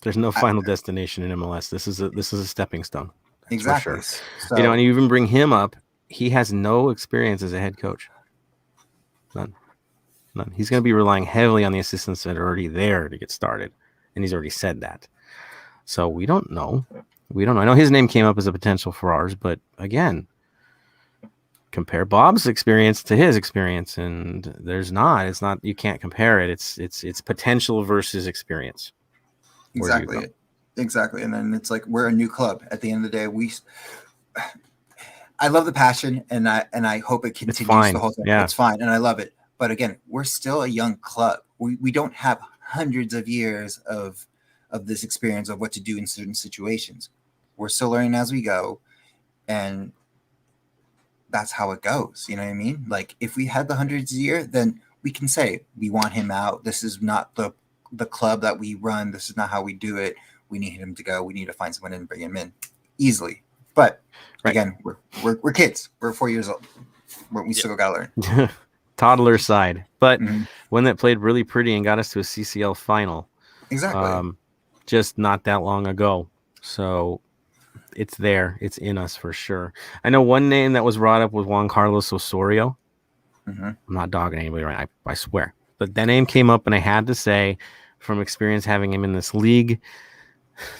there's no final destination in MLS. This is a stepping stone. Exactly. Sure. So, and you even bring him up. He has no experience as a head coach. None. He's going to be relying heavily on the assistants that are already there to get started, and he's already said that. So we don't know. I know his name came up as a potential for ours, but again, compare Bob's experience to his experience, and it's not. You can't compare it. It's potential versus experience. Exactly. And then it's like we're a new club. At the end of the day, I love the passion, and I hope it continues the whole time. Yeah. It's fine, and I love it. But again, we're still a young club. We don't have hundreds of years of this experience of what to do in certain situations. We're still learning as we go, and that's how it goes. You know what I mean? Like if we had the hundreds a year, then we can say we want him out. This is not the club that we run. This is not how we do it. We need him to go. We need to find someone and bring him in easily. But again, we're kids. We're 4 years old. We still got to learn. Toddler side, but one that played really pretty and got us to a CCL final. Exactly. Just not that long ago. So it's there. It's in us for sure. I know one name that was brought up was Juan Carlos Osorio. Mm-hmm. I'm not dogging anybody right. I swear. But that name came up, and I had to say, from experience having him in this league,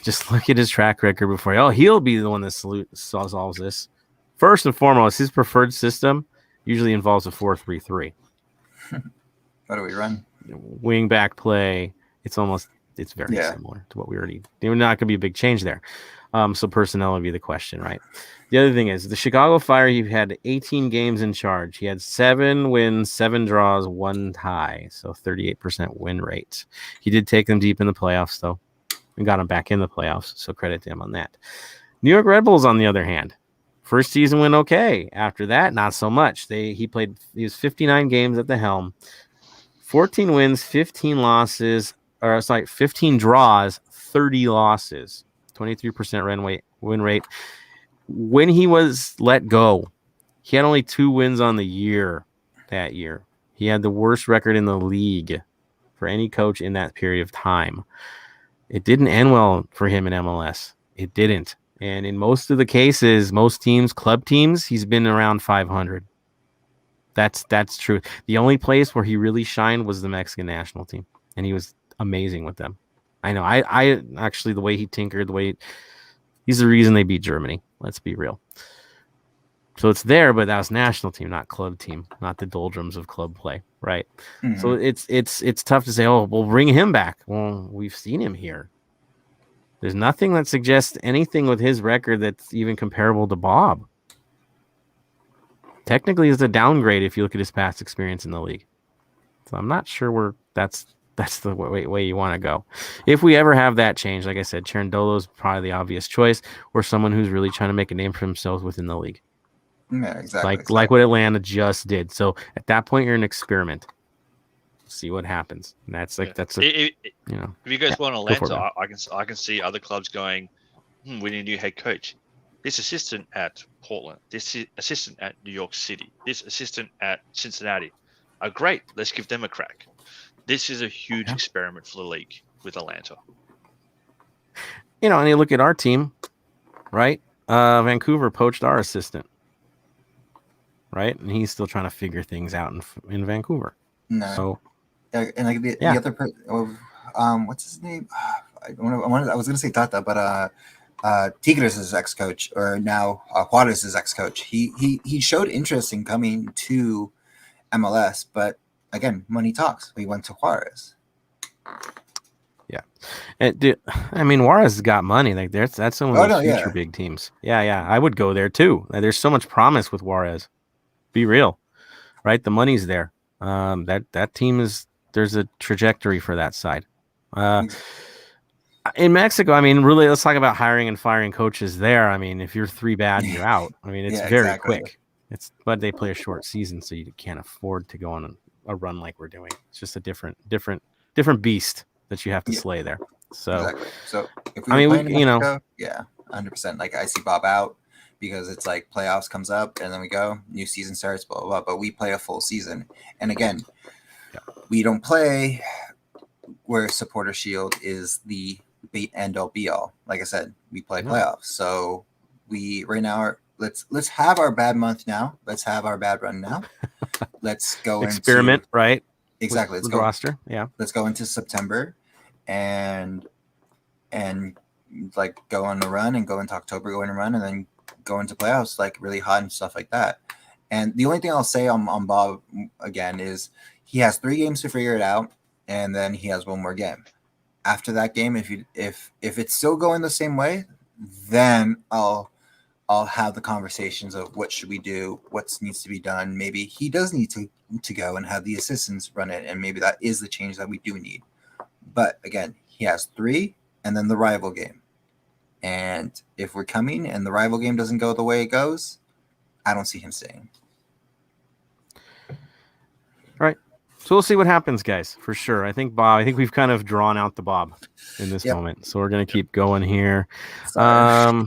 just look at his track record before. He'll be the one that solves this. First and foremost, his preferred system usually involves a 4-3-3. What do we run? Wing back play. It's very similar to what we already. There's not going to be a big change there. So personnel would be the question, right? The other thing is the Chicago Fire. He had 18 games in charge. He had 7 wins, 7 draws, 1 tie. So 38% win rate. He did take them deep in the playoffs, though, and got them back in the playoffs. So credit to him on that. New York Red Bulls, on the other hand, first season went okay. After that, not so much. He was 59 games at the helm, 14 wins, 15 losses. 15 draws, 30 losses, 23% win rate. When he was let go, he had only 2 wins on the year that year. He had the worst record in the league for any coach in that period of time. It didn't end well for him in MLS. It didn't. And in most of the cases, most teams, club teams, he's been around 500. That's true. The only place where he really shined was the Mexican national team, and he was amazing with them. I know. I actually, the way he tinkered, he's the reason they beat Germany. Let's be real. So it's there, but that was national team, not club team, not the doldrums of club play, right? Mm-hmm. So it's tough to say, we'll bring him back. Well, we've seen him here. There's nothing that suggests anything with his record that's even comparable to Bob. Technically, it's a downgrade if you look at his past experience in the league. So I'm not sure that's the way you want to go. If we ever have that change, like I said, Cherundolo is probably the obvious choice, or someone who's really trying to make a name for themselves within the league. Yeah, exactly. Like what Atlanta just did. So at that point, you're an experiment. See what happens. And that's like if you guys want Atlanta, I can see other clubs going, we need a new head coach. This assistant at Portland, this assistant at New York City, this assistant at Cincinnati are great. Let's give them a crack. This is a huge experiment for the league with Atlanta. And you look at our team, right? Vancouver poached our assistant, right? And he's still trying to figure things out in Vancouver. No. So, and like the other person, what's his name? I was going to say Tata, but Tigres' ex-coach, or now Juarez' ex-coach. He showed interest in coming to MLS, but again, money talks. We went to Juarez. Yeah, Juarez has got money. Like that's some of those future big teams. Yeah, I would go there too. There's so much promise with Juarez. Be real, right? The money's there. That team there's a trajectory for that side. In Mexico, really, let's talk about hiring and firing coaches there. If you're 3 bad, you're out. It's very quick. But they play a short season, so you can't afford to go on a run like we're doing. It's just a different beast that you have to slay there. So, exactly. So if we Mexico, 100%. Like I see Bob out because it's like playoffs comes up and then we go, new season starts, blah, blah, blah. But we play a full season. And again, we don't play where Supporter Shield is the end all be all. Like I said, we play playoffs. So we right now are let's have our bad month now. Let's have our bad run now. Let's go experiment, right? Exactly. Let's go roster. Yeah. Let's go into September and like go on a run and go into October, go on a run, and then go into playoffs like really hot and stuff like that. And the only thing I'll say on Bob again is he has 3 games to figure it out, and then he has 1 more game. After that game, if it's still going the same way, then I'll have the conversations of what should we do, what needs to be done. Maybe he does need to go and have the assistants run it, and maybe that is the change that we do need. But again, he has 3 and then the rival game. And if we're coming and the rival game doesn't go the way it goes, I don't see him staying. All right. So we'll see what happens, guys, for sure. I think we've kind of drawn out the Bob in this moment. So we're going to keep going here. Marvin,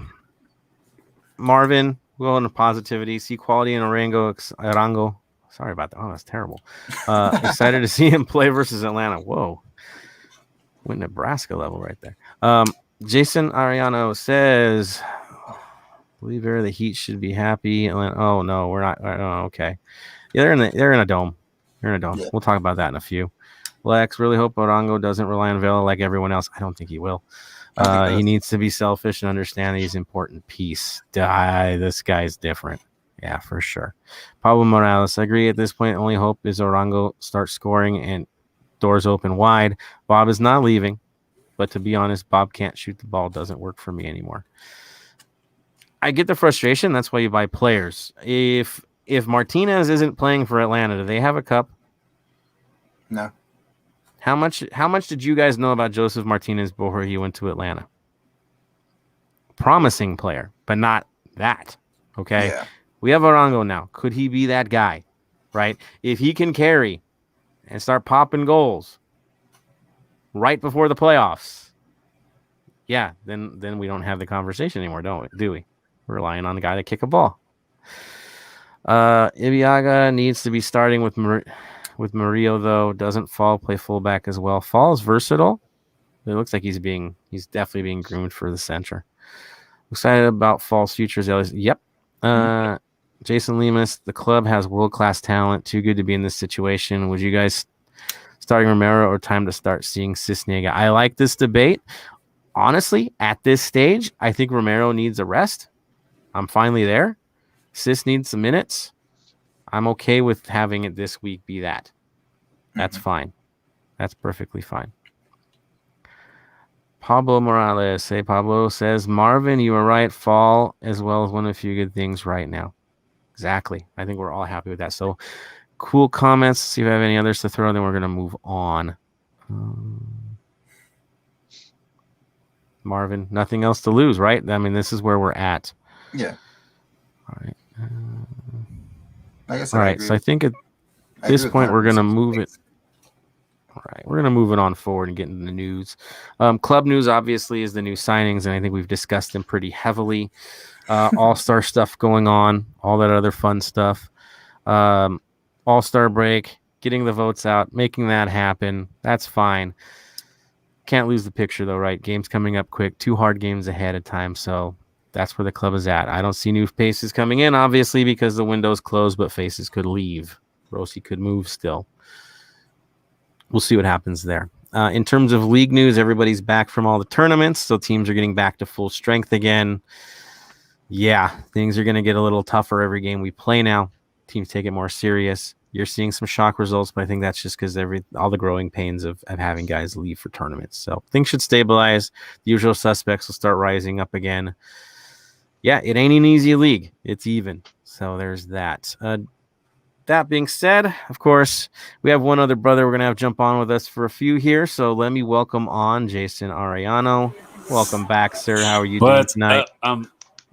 we'll go into positivity. See quality in Arango. Sorry about that. Oh, that's terrible. Excited to see him play versus Atlanta. Whoa. Went Nebraska level right there. Jason Ariano says, Believer, the Heat should be happy. Oh no, we're not. Oh, okay. Yeah, they're in a dome. They're in a dome. Yeah. We'll talk about that in a few. Lex, really hope Orango doesn't rely on Vela like everyone else. I don't think he will. He needs to be selfish and understand that he's an important piece. This guy's different. Yeah, for sure. Pablo Morales, I agree. At this point, only hope is Orango starts scoring and doors open wide. Bob is not leaving, but to be honest, Bob can't shoot the ball. Doesn't work for me anymore. I get the frustration. That's why you buy players. If Martinez isn't playing for Atlanta, do they have a cup? No. How much did you guys know about Joseph Martinez before he went to Atlanta? Promising player, but not that. Okay. Yeah. We have Orango now. Could he be that guy? Right? If he can carry and start popping goals right before the playoffs, yeah, then we don't have the conversation anymore, do we? We're relying on the guy to kick a ball. Ibiaga needs to be starting with Murillo, though. Doesn't Fall play fullback as well? Fall is versatile. It looks like he's definitely being groomed for the center. Excited about Fall's futures. Yep. Jason Lemus, the club has world-class talent. Too good to be in this situation. Would you guys starting Romero or time to start seeing Cisnega? I like this debate. Honestly, at this stage, I think Romero needs a rest. I'm finally there. Cis needs some minutes. I'm okay with having it this week be that. That's fine. That's perfectly fine. Pablo Morales. Hey, Pablo says, Marvin, you were right. Fall as well as one of a few good things right now. Exactly. I think we're all happy with that. So cool comments. See if I have any others to throw. Then we're going to move on. Marvin, nothing else to lose, right? I mean, this is where we're at. Yeah. All right. Like I said, all right. So I think at this point, we're going to move it. All right. We're going to move it on forward and get into the news. Club news, obviously, is the new signings, and I think we've discussed them pretty heavily. All-star stuff going on, all that other fun stuff. All-star break, getting the votes out, making that happen. That's fine. Can't lose the picture, though, right? Games coming up quick, 2 hard games ahead of time, so that's where the club is at. I don't see new faces coming in, obviously, because the window's closed, but faces could leave. Rossi could move still. We'll see what happens there. In terms of league news, everybody's back from all the tournaments, so teams are getting back to full strength again. Yeah, things are going to get a little tougher every game we play now. Teams take it more serious. You're seeing some shock results, but I think that's just because all the growing pains of having guys leave for tournaments. So things should stabilize. The usual suspects will start rising up again. Yeah, it ain't an easy league. It's even. So there's that. That being said, of course, we have one other brother we're going to have jump on with us for a few here. So let me welcome on Jason Arellano. Welcome back, sir. How are you doing tonight? I'm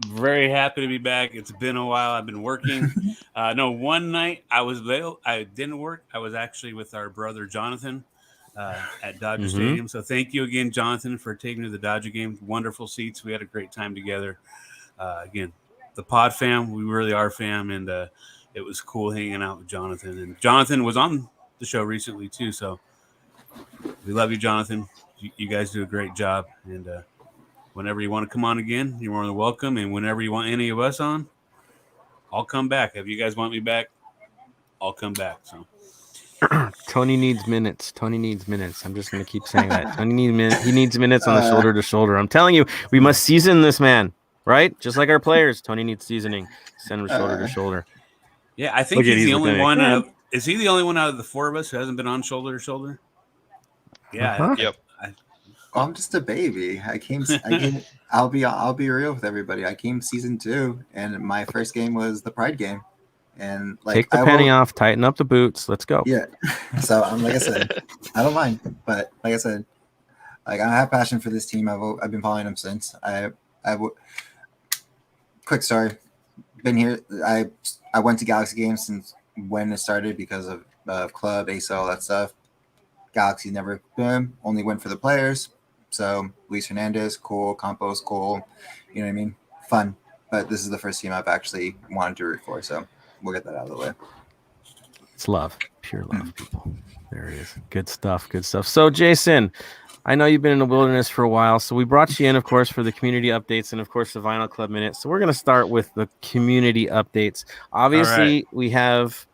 very happy to be back. It's been a while. I've been working. One night I didn't work. I was actually with our brother Jonathan at Dodger Stadium. So thank you again, Jonathan, for taking me to the Dodger game. Wonderful seats. We had a great time together. Again, the pod fam, we really are fam, and it was cool hanging out with Jonathan. And Jonathan was on the show recently too. So we love you, Jonathan. You guys do a great job. And whenever you want to come on again, you're more than welcome. And whenever you want any of us on, I'll come back. If you guys want me back, I'll come back. So Tony needs minutes. I'm just going to keep saying that. Tony needs minutes. He needs minutes on the shoulder to shoulder. I'm telling you, we must season this man, right? Just like our players. Tony needs seasoning. Send him shoulder to shoulder. Yeah, I think he's the only one. Is he the only one out of the 4 of us who hasn't been on shoulder to shoulder? Yeah. Yep. I'm just a baby. I'll be real with everybody. I came season 2, and my first game was the Pride game. And take the penny off, tighten up the boots. Let's go. Yeah. So like I said, I don't mind. But like I said, I have passion for this team. I've been following them since. Quick story. Been here. I went to Galaxy games since when it started because of club, ASO, all that stuff. Galaxy never only went for the players. So Luis Hernandez, cool. Campos, cool. You know what I mean? Fun. But this is the first team I've actually wanted to root for. So we'll get that out of the way. It's love. Pure love, people. There it is. Good stuff. So, Jason, I know you've been in the wilderness for a while, so we brought you in, of course, for the community updates and, of course, the Vinyl Club Minute. So we're going to start with the community updates. Obviously, we have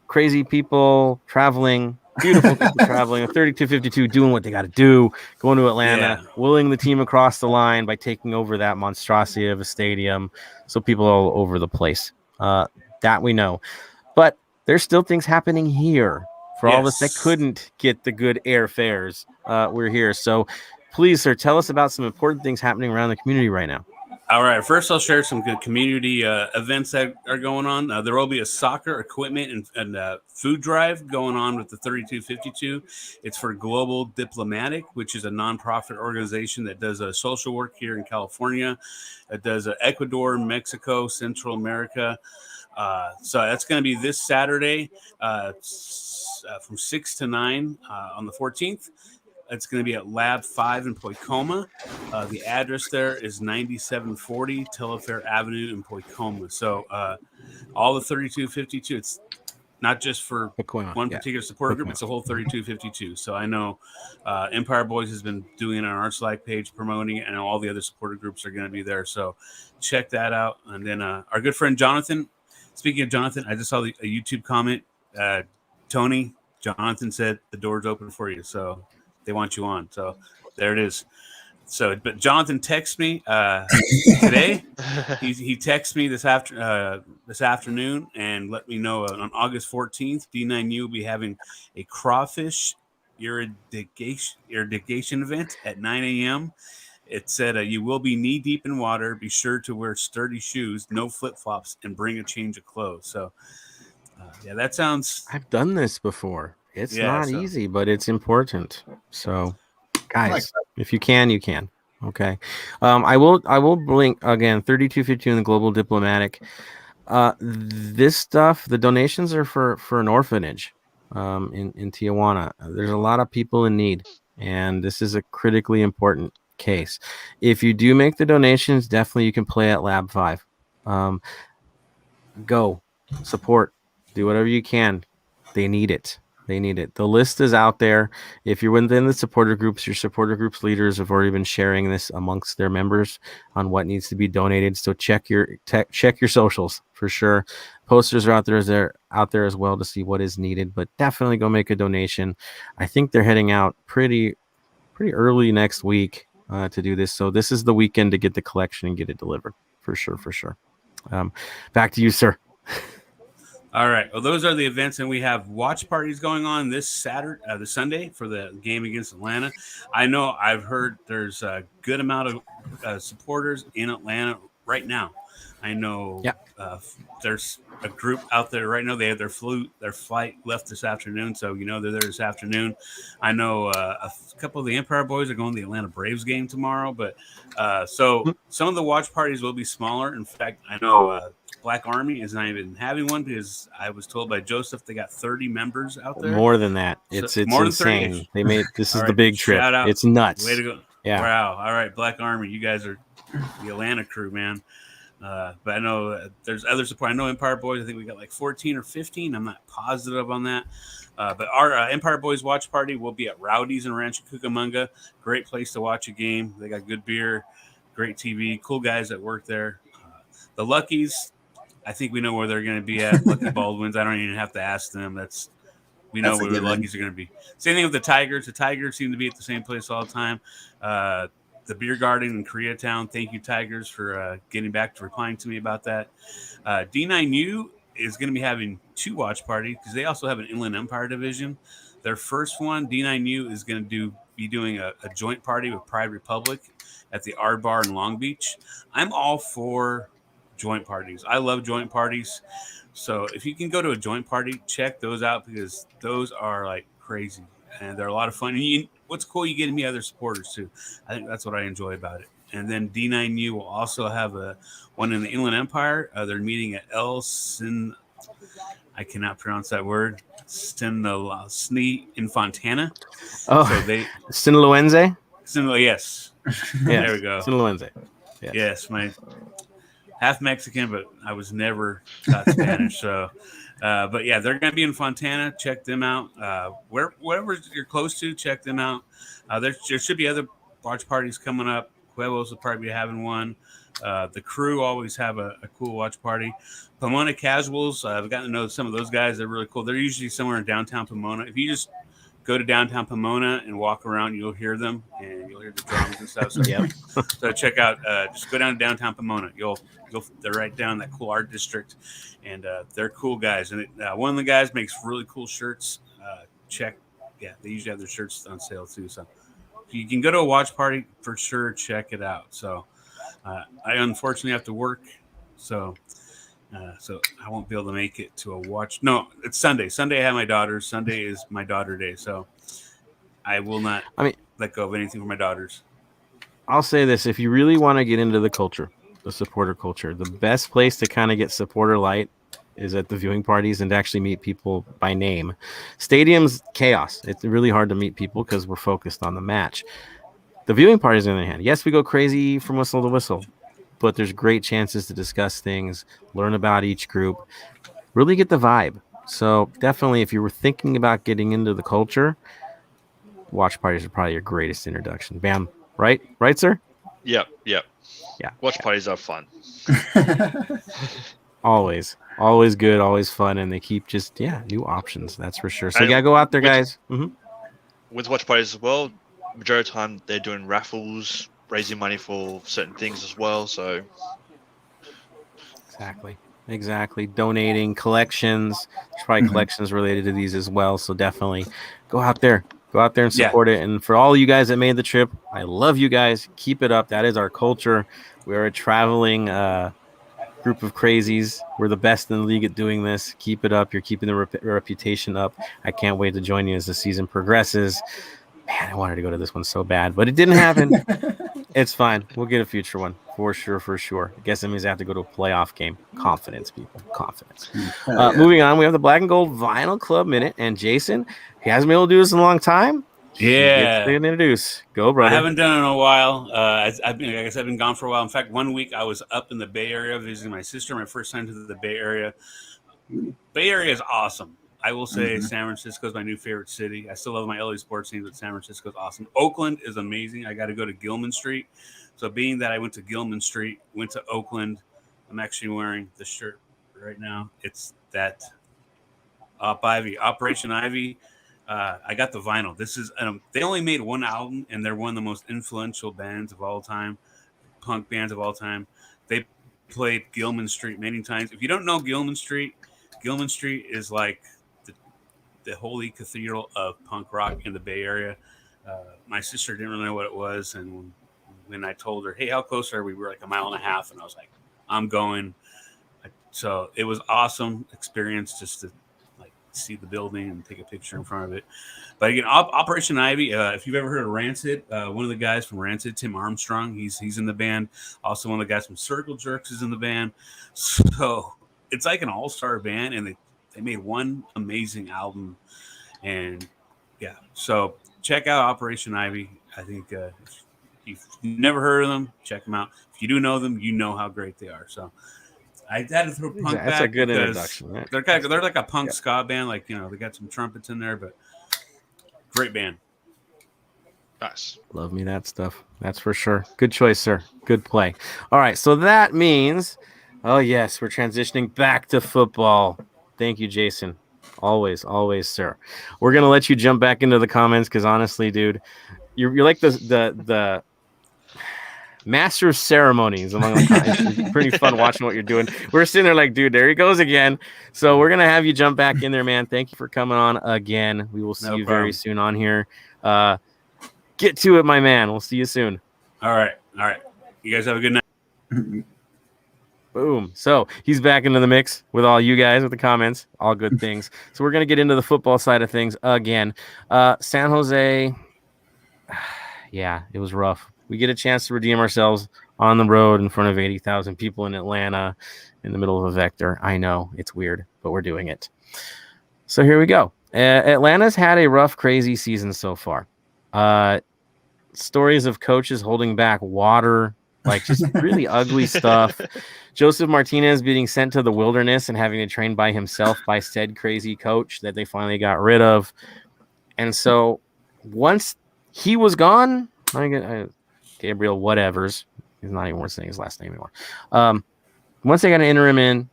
crazy people traveling, beautiful people traveling, 3252 doing what they got to do, going to Atlanta, willing the team across the line by taking over that monstrosity of a stadium. So people all over the place. That we know. But there's still things happening here. For all of us that couldn't get the good airfares, we're here. So please, sir, tell us about some important things happening around the community right now. All right. First, I'll share some good community events that are going on. There will be a soccer equipment and food drive going on with the 3252. It's for Global Diplomatic, which is a nonprofit organization that does social work here in California. It does Ecuador, Mexico, Central America. So that's going to be this Saturday from 6 to 9 on the 14th. It's going to be at Lab 5 in Poicoma. The address there is 9740 Telefair Avenue in Poicoma. So all the 3252, it's not just for one particular support group, it's the whole 3252. So I know Empire Boys has been doing it on our Slack page, promoting it, and all the other supporter groups are going to be there. So check that out. And then our good friend Jonathan, speaking of Jonathan, I just saw a YouTube comment. Tony, Jonathan said the door's open for you. So they want you on. So there it is. So, but Jonathan texted me today. He texted me this afternoon and let me know on August 14th, D9U will be having a crawfish irrigation event at 9 a.m. It said you will be knee deep in water. Be sure to wear sturdy shoes, no flip flops, and bring a change of clothes. So, that sounds. I've done this before. It's not easy, but it's important. So, guys, if you can, you can. Okay. I will blink again. 3252 in the Global Diplomatic. This stuff, the donations are for an orphanage in Tijuana. There's a lot of people in need, and this is a critically important case. If you do make the donations, definitely you can play at Lab 5. Go support, do whatever you can. They need it. The list is out there. If you're within the supporter groups, your supporter groups leaders have already been sharing this amongst their members on what needs to be donated. So check your socials for sure. Posters are out there as well to see what is needed, but definitely go make a donation. I think they're heading out pretty early next week to do this. So this is the weekend to get the collection and get it delivered for sure. Back to you, sir. All right. Well, those are the events, and we have watch parties going on this Sunday for the game against Atlanta. I know I've heard there's a good amount of supporters in Atlanta right now. I know there's a group out there right now. They have their flight left this afternoon, so they're there this afternoon. I know a couple of the Empire Boys are going to the Atlanta Braves game tomorrow, but so some of the watch parties will be smaller. In fact, I know Black Army is not even having one because I was told by Joseph they got 30 members out there. More than that. It's more insane. Than they made this is the big trip. Shout out. It's nuts. Way to go. Yeah. Wow. All right, Black Army, you guys are the Atlanta crew, man. But I know there's other support. I know Empire Boys, I think we got like 14 or 15. I'm not positive on that. But our Empire Boys watch party will be at Rowdy's in Rancho Cucamonga. Great place to watch a game. They got good beer, great TV, cool guys that work there. The Luckies, I think we know where they're going to be at. Lucky Baldwins. I don't even have to ask them. We know where the Luckies are going to be. Same thing with the Tigers. The Tigers seem to be at the same place all the time. The Beer Garden in Koreatown. Thank you, Tigers, for getting back to replying to me about that. D9U is going to be having 2 watch parties because they also have an Inland Empire division. Their first one, D9U, is going to be doing a joint party with Pride Republic at the Art Bar in Long Beach. I'm all for joint parties. I love joint parties. So if you can go to a joint party, check those out because those are like crazy and they're a lot of fun. And what's cool, you get to meet other supporters too. I think that's what I enjoy about it. And then D9U will also have one in the Inland Empire. They're meeting at I cannot pronounce that word. Sni in Fontana. Oh, so Sinaloense? Yes. Yeah, there we go. Sinaloense. Yes, half Mexican, but I was never taught Spanish. So, but yeah, they're going to be in Fontana. Check them out. Wherever you're close to, check them out. There should be other watch parties coming up. Huevos will probably be having one. The crew always have a cool watch party. Pomona Casuals, I've gotten to know some of those guys. They're really cool. They're usually somewhere in downtown Pomona. If you just go to downtown Pomona and walk around, you'll hear them and you'll hear the drums and stuff. So, so check out. Just go down to downtown Pomona. They're right down in that cool art district, and they're cool guys. And one of the guys makes really cool shirts. They usually have their shirts on sale too. So if you can go to a watch party for sure, check it out. So I unfortunately have to work, so I won't be able to make it to a watch. No, it's Sunday. Sunday I have my daughters. Sunday is my daughter day, so I will not let go of anything for my daughters. I'll say this. If you really want to get into the culture, the supporter culture, the best place to kind of get supporter light is at the viewing parties and to actually meet people by name. Stadium's chaos. It's really hard to meet people because we're focused on the match. The viewing parties, on the other hand, yes, we go crazy from whistle to whistle, but there's great chances to discuss things, learn about each group, really get the vibe. So definitely, if you were thinking about getting into the culture, watch parties are probably your greatest introduction. Bam, right, sir? Yep. Yeah. Watch parties are fun. Always good, always fun, and they keep just new options. That's for sure. So go out there, guys. With watch parties as well, majority of the time they're doing raffles, raising money for certain things as well. So exactly, donating, collections. There's probably collections related to these as well. So definitely go out there and support it. And for all you guys that made the trip, I love you guys. Keep it up. That is our culture. We're a traveling group of crazies. We're the best in the league at doing this. Keep it up. You're keeping the reputation up. I can't wait to join you as the season progresses. Man, I wanted to go to this one so bad, but it didn't happen. It's fine. We'll get a future one for sure. I guess that means I have to go to a playoff game. Confidence, people. Confidence. Moving on, we have the Black and Gold Vinyl Club Minute, and Jason, he hasn't been able to do this in a long time. Yeah. Introduce. Go, brother. I haven't done it in a While. I've been gone for a while. In fact, one week I was up in the Bay Area visiting my sister, my first time to the Bay Area. Bay Area is awesome. I will say San Francisco is my new favorite city. I still love my LA sports teams, but San Francisco is awesome. Oakland is amazing. I got to go to Gilman Street. So being that I went to Gilman Street, went to Oakland, I'm actually wearing the shirt right now. It's that Operation Ivy. I got the vinyl. This is they only made one album, and they're one of the most influential bands of all time, punk bands of all time. They played Gilman Street many times. If you don't know Gilman Street is like the holy cathedral of punk rock in the Bay Area. My sister didn't really know what it was, and when I told her, hey, how close are we? We were like a mile and a half, and I was like, I'm going. So it was awesome experience just to see the building and take a picture in front of it. But again, Operation Ivy, if you've ever heard of Rancid, one of the guys from Rancid, Tim Armstrong, he's in the band. Also one of the guys from Circle Jerks is in the band. So it's like an all-star band, and they made one amazing album. And so check out Operation Ivy. I think if you've never heard of them, check them out. If you do know them, you know how great they are. So I had to throw punk back. That's a good introduction. Right? They're like a punk ska band, they got some trumpets in there, but great band. Nice. Love me that stuff. That's for sure. Good choice, sir. Good play. All right, so that means, we're transitioning back to football. Thank you, Jason. Always, sir. We're gonna let you jump back into the comments because honestly, dude, you're like the master of ceremonies among the it's pretty fun watching what you're doing. We're sitting there like, dude, there he goes again. So we're gonna have you jump back in there, man. Thank you for coming on again. We will see you very soon on here. Get to it, my man. We'll see you soon. All right. You guys have a good night. Boom. So he's back into the mix with all you guys with the comments, all good things. So we're gonna get into the football side of things again. San Jose, it was rough. We get a chance to redeem ourselves on the road in front of 80,000 people in Atlanta in the middle of a vector. I know it's weird, but we're doing it. So here we go. Atlanta's had a rough, crazy season so far. Stories of coaches holding back water Like just really ugly stuff. Joseph Martinez being sent to the wilderness and having to train by himself by said crazy coach that they finally got rid of. And so once he was gone, Gabriel whatevers, he's not even worth saying his last name anymore. Once they got an interim in,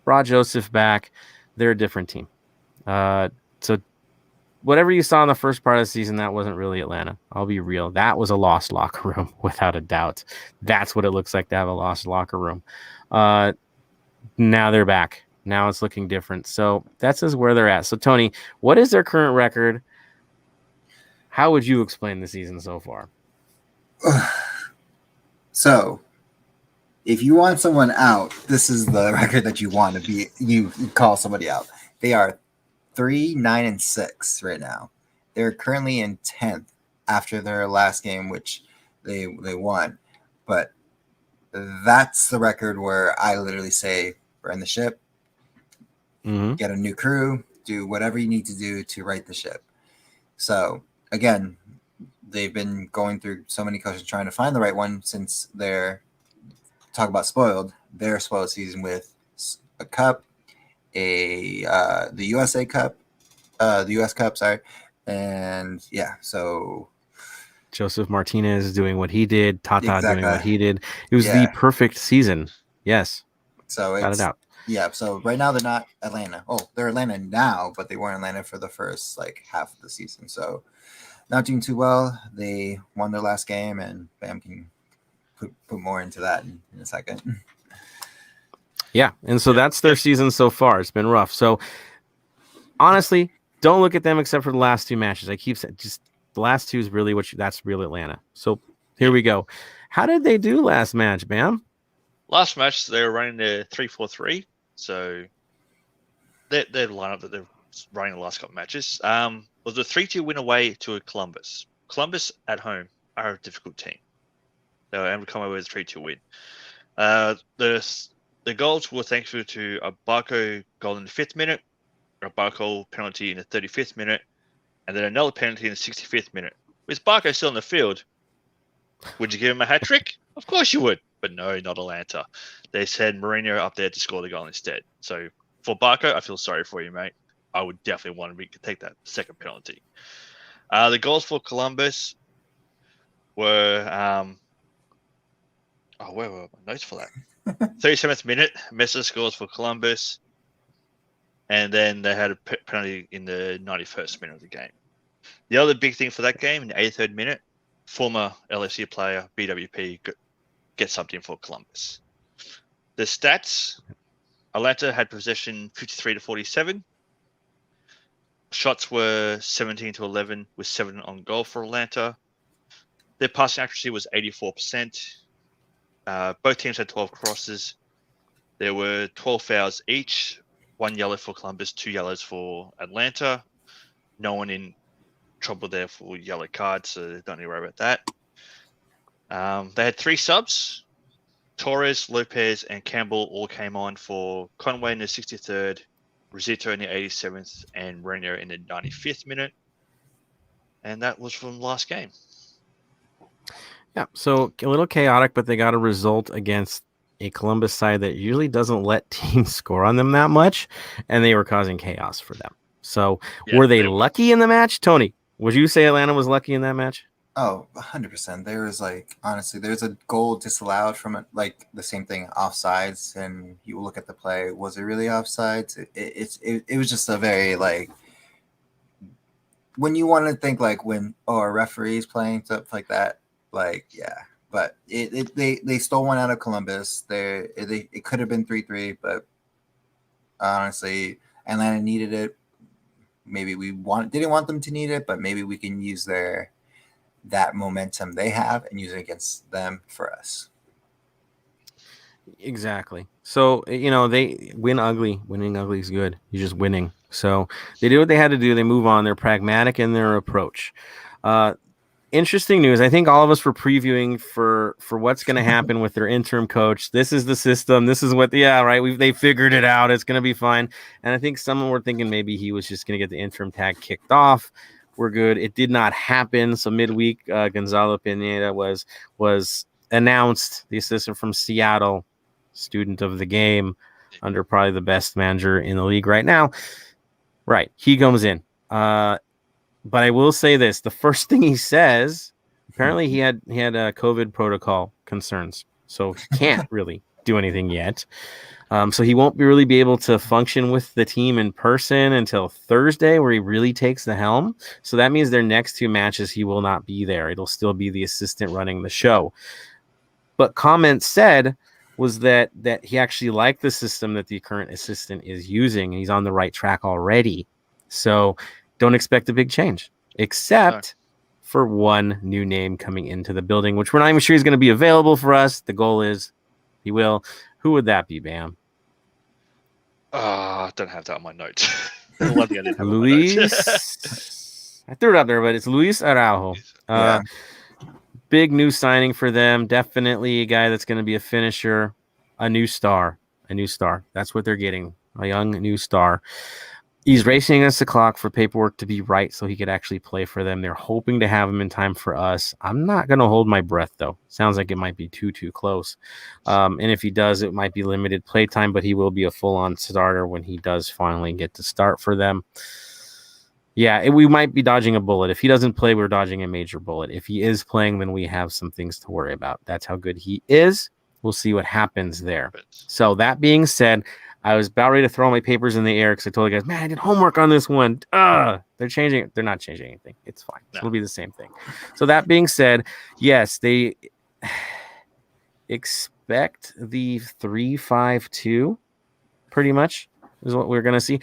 brought Joseph back, they're a different team. So whatever you saw in the first part of the season, that wasn't really Atlanta. I'll be real. That was a lost locker room, without a doubt. That's what it looks like to have a lost locker room. Now they're back. Now it's looking different. So that's just where they're at. So, Tony, what is their current record? How would you explain the season so far? So, if you want someone out, this is the record that you want to be. You call somebody out. They are 3-9-6 right now. They're currently in 10th after their last game, which they won. But that's the record where I literally say burn the ship, get a new crew, do whatever you need to do to right the ship. So again, they've been going through so many coaches trying to find the right one since they're talk about spoiled. Their spoiled season with a cup, the USA Cup, the US Cup, sorry. And yeah, so Joseph Martinez doing what he did, Tata doing what he did. It was the perfect season. Yes. So got it out. Yeah, so right now they're not Atlanta. Oh, they're Atlanta now, but they weren't Atlanta for the first half of the season. So not doing too well. They won their last game, and Bam can put more into that in a second. Yeah, and so that's their season so far. It's been rough. So honestly, don't look at them except for the last two matches. I keep saying just the last two is really that's real Atlanta. So here we go. How did they do last match, Bam? Last match, they were running their 3-4-3. So their lineup that they're running the last couple of matches was a 3-2 win away to Columbus. Columbus at home are a difficult team. They were able to come away with a 3-2 win. The goals were thanks to a Barco goal in the 5th minute, a Barco penalty in the 35th minute, and then another penalty in the 65th minute. With Barco still in the field, would you give him a hat trick? Of course you would. But no, not Atlanta. They said Mourinho up there to score the goal instead. So for Barco, I feel sorry for you, mate. I would definitely want to take that second penalty. The goals for Columbus were where were my notes for that? 37th minute, Messer scores for Columbus, and then they had a penalty in the 91st minute of the game. The other big thing for that game, in the 83rd minute, former LFC player BWP gets something for Columbus. The stats: Atlanta had possession 53-47. Shots were 17-11 with 7 on goal for Atlanta. Their passing accuracy was 84%. Both teams had 12 crosses. There were 12 fouls each, 1 yellow for Columbus, 2 yellows for Atlanta. No one in trouble there for yellow cards, so don't need to worry about that. They had 3 subs. Torres, Lopez, and Campbell all came on for Conway in the 63rd, Rosito in the 87th, and Renier in the 95th minute. And that was from last game. Yeah, so a little chaotic, but they got a result against a Columbus side that usually doesn't let teams score on them that much, and they were causing chaos for them. So were they lucky in the match? Tony, would you say Atlanta was lucky in that match? Oh, 100%. There was honestly, there's a goal disallowed from the same thing, offsides, and you look at the play. Was it really offsides? It was just a very when you want to think when a referee is playing stuff like that, yeah. But they stole one out of Columbus. It could have been 3-3, but honestly, Atlanta needed it. Maybe didn't want them to need it, but maybe we can use that momentum they have and use it against them for us. Exactly. So, they win ugly. Winning ugly is good. You're just winning. So they did what they had to do. They move on. They're pragmatic in their approach. Interesting news. I think all of us were previewing for what's going to happen with their interim coach. This is the system. This is what, right. They figured it out. It's going to be fine. And I think some were thinking maybe he was just going to get the interim tag kicked off. We're good. It did not happen. So midweek, Gonzalo Pineda was announced, the assistant from Seattle, student of the game, under probably the best manager in the league right now. Right. He comes in. But I will say this. The first thing he says, apparently he had COVID protocol concerns. So he can't really do anything yet. So he won't really be able to function with the team in person until Thursday, where he really takes the helm. So that means their next 2 matches, he will not be there. It'll still be the assistant running the show. But comments said was that he actually liked the system that the current assistant is using, and he's on the right track already. So don't expect a big change, except for one new name coming into the building, which we're not even sure he's going to be available for us. The goal is he will. Who would that be, Bam? I don't have that on my notes. One thing I didn't have Luis. on my notes. I threw it out there, but it's Luis Araujo. Big new signing for them. Definitely a guy that's going to be a finisher, a new star. That's what they're getting, a young new star. He's racing against the clock for paperwork to be right so he could actually play for them. They're hoping to have him in time for us. I'm not going to hold my breath, though. Sounds like it might be too close. And if he does, it might be limited play time, but he will be a full-on starter when he does finally get to start for them. Yeah, we might be dodging a bullet. If he doesn't play, we're dodging a major bullet. If he is playing, then we have some things to worry about. That's how good he is. We'll see what happens there. So that being said, I was about ready to throw my papers in the air because I told you guys, man, I did homework on this one. They're changing it. They're not changing anything. It's fine. No. It'll be the same thing. So that being said, yes, they expect the 3-5-2 pretty much is what we're going to see.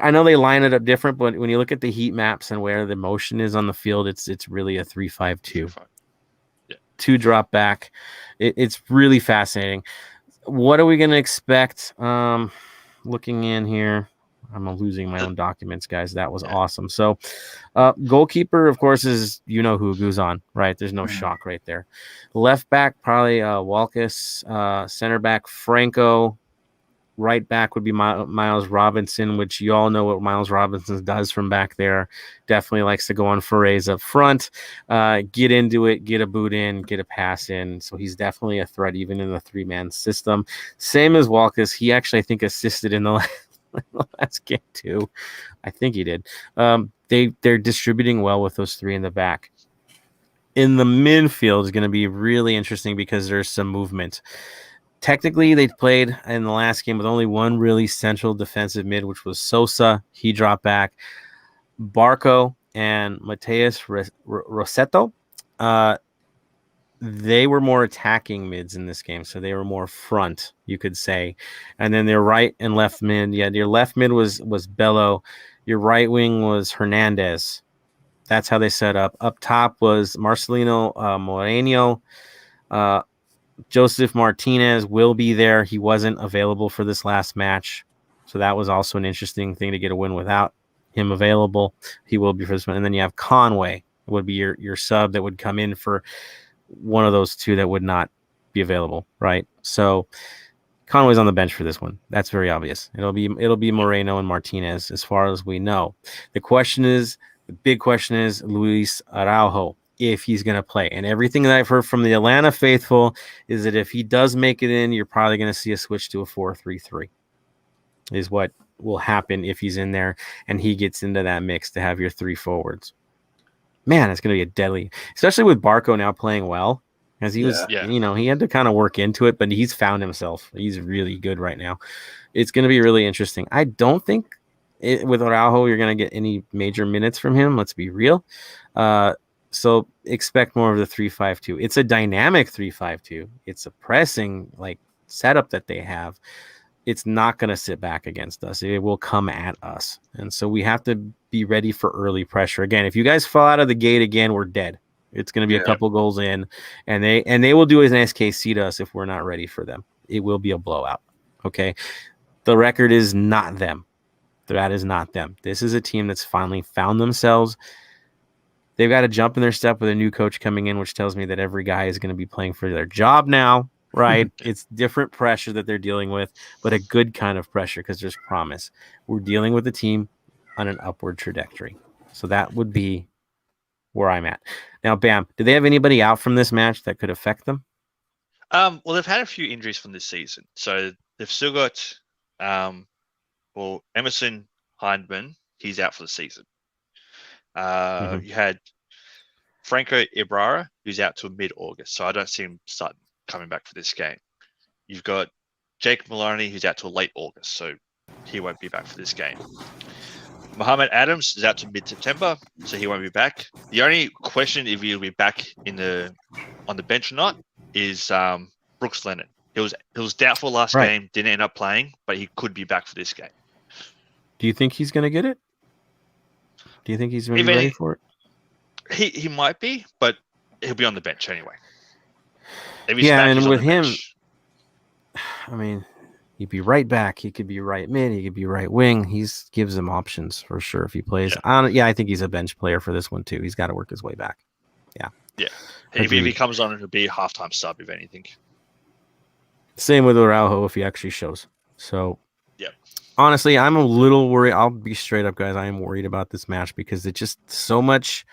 I know they line it up different, but when you look at the heat maps and where the motion is on the field, it's really a 3-5-2. 2 drop back. It's really fascinating. What are we going to expect? Looking in here, I'm losing my own documents, guys. That was awesome. So, goalkeeper, of course, is who Guzan, right? There's no shock right there. Left back, probably Walkus. Center back, Franco. Right back would be Miles Robinson, which you all know what Miles Robinson does from back there. Definitely likes to go on forays up front, get into it, get a boot in, get a pass in. So he's definitely a threat even in the 3-man system. Same as Walkus. He actually, I think, assisted in the last game too. I think he did. They're distributing well with those 3 in the back. In the midfield is going to be really interesting because there's some movement. Technically, they played in the last game with only one really central defensive mid, which was Sosa. He dropped back. Barco and Mateus Rossetto, they were more attacking mids in this game, so they were more front, you could say. And then their right and left mid, your left mid was Bello. Your right wing was Hernandez. That's how they set up. Up top was Marcelino Moreno. Joseph Martinez will be there. He wasn't available for this last match, so that was also an interesting thing to get a win without him available. He will be for this one. And then you have Conway, would be your sub that would come in for one of those 2 that would not be available, right? So Conway's on the bench for this one. That's very obvious. It'll be Moreno and Martinez as far as we know. The big question is Luis Araujo, if he's going to play. And everything that I've heard from the Atlanta faithful is that if he does make it in, you're probably going to see a switch to a 4-3-3 is what will happen if he's in there and he gets into that mix to have your 3 forwards. Man, it's going to be a deadly, especially with Barco now playing well, as he was, he had to kind of work into it, but he's found himself. He's really good right now. It's going to be really interesting. I don't think with Araujo, you're going to get any major minutes from him. Let's be real. So expect more of the 3-5-2. It's a dynamic 3-5-2. It's a pressing setup that they have. It's not going to sit back against us. It will come at us. And so we have to be ready for early pressure. Again, if you guys fall out of the gate again, we're dead. It's going to be a couple goals in, and they will do as an SKC to us if we're not ready for them. It will be a blowout. Okay. The record is not them. That is not them. This is a team that's finally found themselves. They've got to jump in their step with a new coach coming in, which tells me that every guy is going to be playing for their job now, right? It's different pressure that they're dealing with, but a good kind of pressure because there's promise. We're dealing with a team on an upward trajectory. So that would be where I'm at. Now, Bam, do they have anybody out from this match that could affect them? Well, they've had a few injuries from this season, so they've still got Emerson Hindman. He's out for the season. You had Franco Ibarra, who's out till mid-August, so I don't see him coming back for this game. You've got Jake Maloney, who's out till late August, so he won't be back for this game. Mohamed Adams is out to mid-September, so he won't be back. The only question if he'll be back on the bench or not is Brooks Lennon. He was doubtful last game, didn't end up playing, but he could be back for this game. Do you think he's going to get it? Do you think he's going to be ready for it? He might be, but he'll be on the bench anyway. And with him, I mean, he'd be right back. He could be right mid. He could be right wing. He gives him options for sure if he plays. Yeah. I think he's a bench player for this one too. He's got to work his way back. Yeah. Yeah. If he comes on, it'll be a halftime sub, if anything. Same with Araujo if he actually shows. So, yeah. Honestly, I'm a little worried. I'll be straight up, guys. I am worried about this match because it's just so much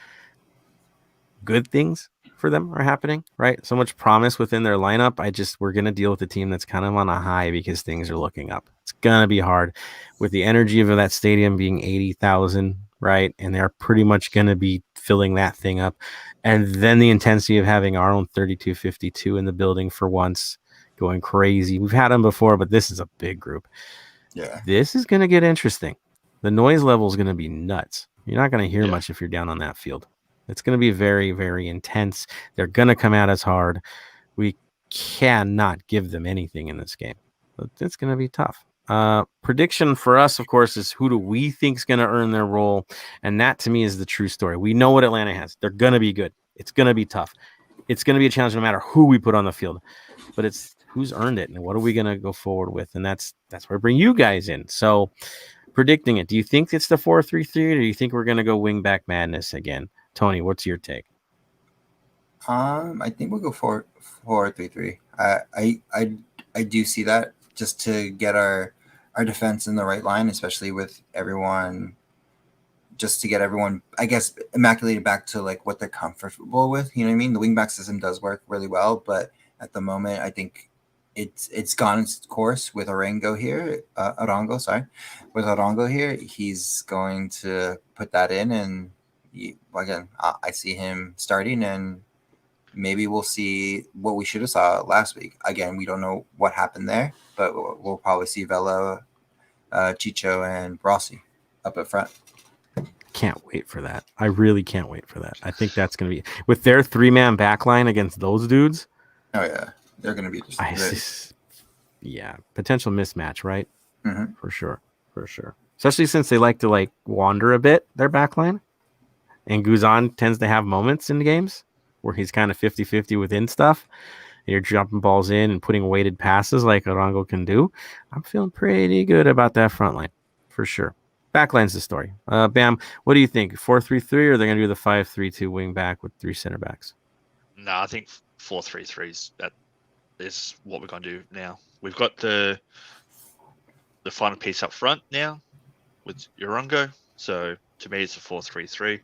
good things for them are happening, right? So much promise within their lineup. We're going to deal with a team that's kind of on a high because things are looking up. It's going to be hard with the energy of that stadium being 80,000, right? And they're pretty much going to be filling that thing up. And then the intensity of having our own 3252 in the building for once going crazy. We've had them before, but this is a big group. Yeah. This is going to get interesting. The noise level is going to be nuts. You're not going to hear much if you're down on that field. It's going to be very, very intense. They're going to come at us hard. We cannot give them anything in this game. It's going to be tough. Prediction for us, of course, is who do we think is going to earn their role? And that, to me, is the true story. We know what Atlanta has. They're going to be good. It's going to be tough. It's going to be a challenge no matter who we put on the field. But it's who's earned it and what are we going to go forward with? And that's where I bring you guys in. So predicting it, do you think it's the 4-3-3 or do you think we're going to go wing back madness again? Tony, what's your take? I think we'll go 4-3-3. I do see that just to get our defense in the right line, especially with everyone, just to get everyone, I guess, immaculated back to like what they're comfortable with. You know what I mean? The wingback system does work really well, but at the moment, I think it's gone its course with Arango here. With Arango here, he's going to put that in and. Again, I see him starting, and maybe we'll see what we should have saw last week. Again, we don't know what happened there, but we'll probably see Vela, Chicho, and Rossi up at front. Can't wait for that. I really can't wait for that. I think that's going to be with their 3-man backline against those dudes. Oh yeah, they're going to be potential mismatch, right? Mm-hmm. For sure. Especially since they like to wander a bit their backline. And Guzan tends to have moments in the games where he's kind of 50-50 within stuff. You're dropping balls in and putting weighted passes like Arango can do. I'm feeling pretty good about that front line, for sure. Backline's the story. Bam, what do you think? 4-3-3 or are they going to do the 5-3-2 wing back with 3 center backs? No, I think 4-3-3 is what we're going to do now. We've got the final piece up front now with Arango. So to me, it's a 4-3-3.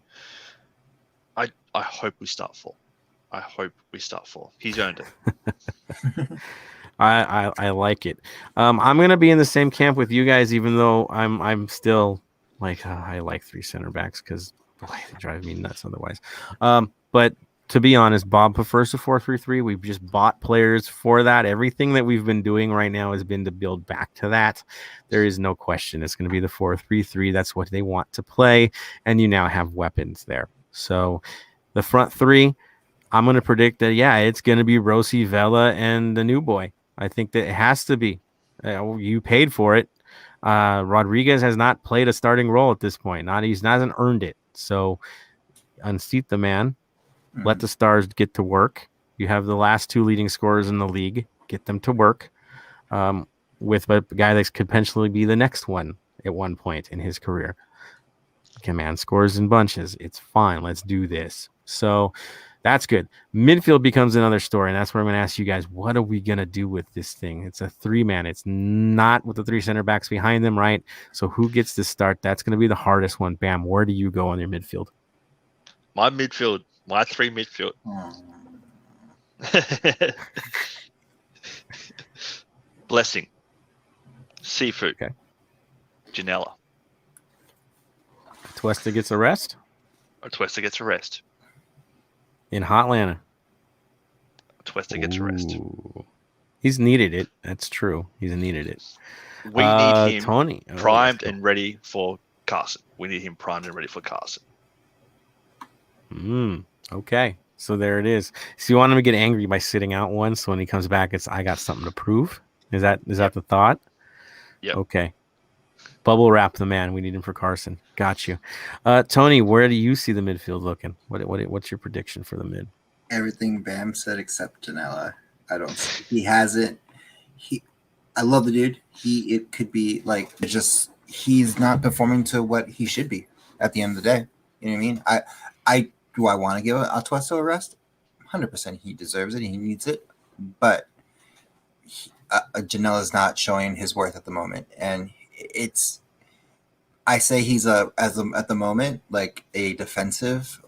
I hope we start 4. He's earned it. I like it. I'm gonna be in the same camp with you guys, even though I'm still like I like 3 center backs because they drive me nuts otherwise. But to be honest, Bob prefers a 4-3-3. We've just bought players for that. Everything that we've been doing right now has been to build back to that. There is no question. It's going to be the 4-3-3. That's what they want to play. And you now have weapons there. So the front 3, I'm going to predict that, it's going to be Rossi, Vela, and the new boy. I think that it has to be. You paid for it. Rodriguez has not played a starting role at this point. He hasn't earned it. So unseat the man. Let the stars get to work. You have the last 2 leading scorers in the league. Get them to work with a guy that could potentially be the next one at one point in his career. Command scores in bunches. It's fine. Let's do this. So that's good. Midfield becomes another story, and that's where I'm going to ask you guys, what are we going to do with this thing? It's a 3-man. It's not with the 3 center backs behind them, right? So who gets to start? That's going to be the hardest one. Bam, where do you go on your midfield? My 3 midfield. Blessing. Seafood. Okay. Janela. Atuesta gets a rest. Atuesta gets a rest. In Hotlanta. Atuesta gets a rest. He's needed it. That's true. He's needed it. We need him Tony. primed and ready for Carson. We need him primed and ready for Carson. Okay. So there it is. So you want him to get angry by sitting out one, so when he comes back, it's I got something to prove. Is that the thought? Yep. Okay. Bubble wrap the man. We need him for Carson. Got you. Tony, where do you see the midfield looking? What's your prediction for the mid? Everything Bam said except Janela. I don't. He hasn't. I love the dude. It could be like just he's not performing to what he should be at the end of the day. You know what I mean? I want to give Atuesta a rest. 100%, he deserves it. He needs it, but Janela's not showing his worth at the moment, and I say he's at the moment like a defensive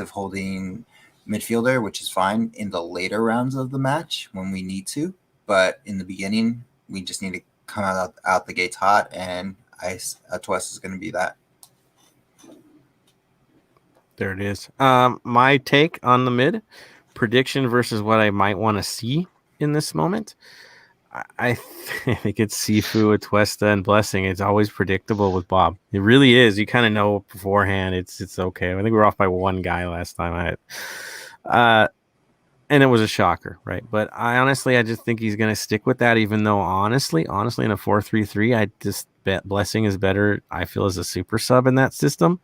holding midfielder, which is fine in the later rounds of the match when we need to, but in the beginning we just need to come out the gates hot, and Atuesta is going to be that. There it is. My take on the mid prediction versus what I might want to see in this moment. I think it's Sifu, Atuesta, and Blessing. It's always predictable with Bob. It really is. You kind of know beforehand. It's okay. I think we were off by one guy last time. And it was a shocker, right? But I just think he's going to stick with that. Even though honestly, in a 4-3-3, I just bet Blessing is better. I feel as a super sub in that system.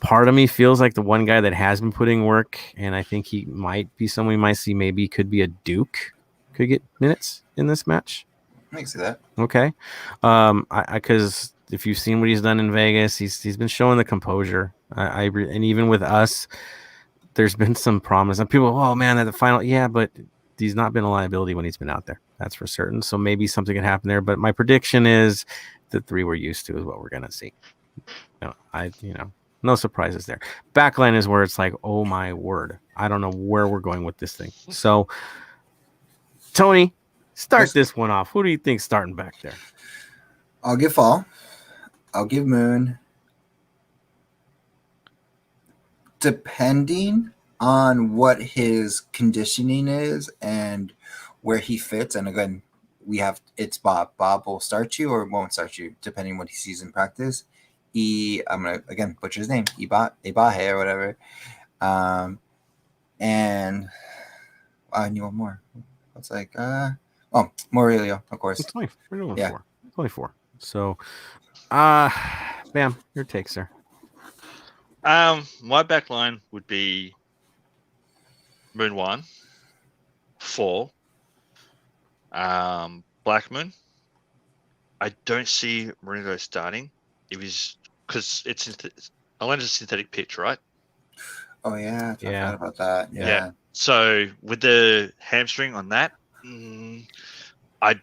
Part of me feels like the one guy that has been putting work, and I think he might be someone we might see. Maybe could be a Duke. Could get minutes in this match. I can see that. Okay, because if you've seen what he's done in Vegas, he's been showing the composure. And even with us, there's been some promise. And people, oh man, at the final, yeah, but he's not been a liability when he's been out there. That's for certain. So maybe something can happen there. But my prediction is the 3 we're used to is what we're gonna see. No surprises there. Backline is where it's like, oh my word, I don't know where we're going with this thing. So, Tony, start this one off. Who do you think starting back there? I'll give Fall. I'll give Moon. Depending on what his conditioning is and where he fits, and again, it's Bob. Bob will start you or won't start you, depending on what he sees in practice. I'm gonna again butcher his name, Ibahe or whatever. And I knew one more. It's like Murillo, of course. It's only, we're doing 4. It's only 4. So Bam, your take, sir. My back line would be Moon 1, 4, Black Moon. I don't see Murillo starting. If he's because Atlanta's a synthetic pitch, right? Oh yeah, I forgot about that. Yeah. So with the hamstring on that, I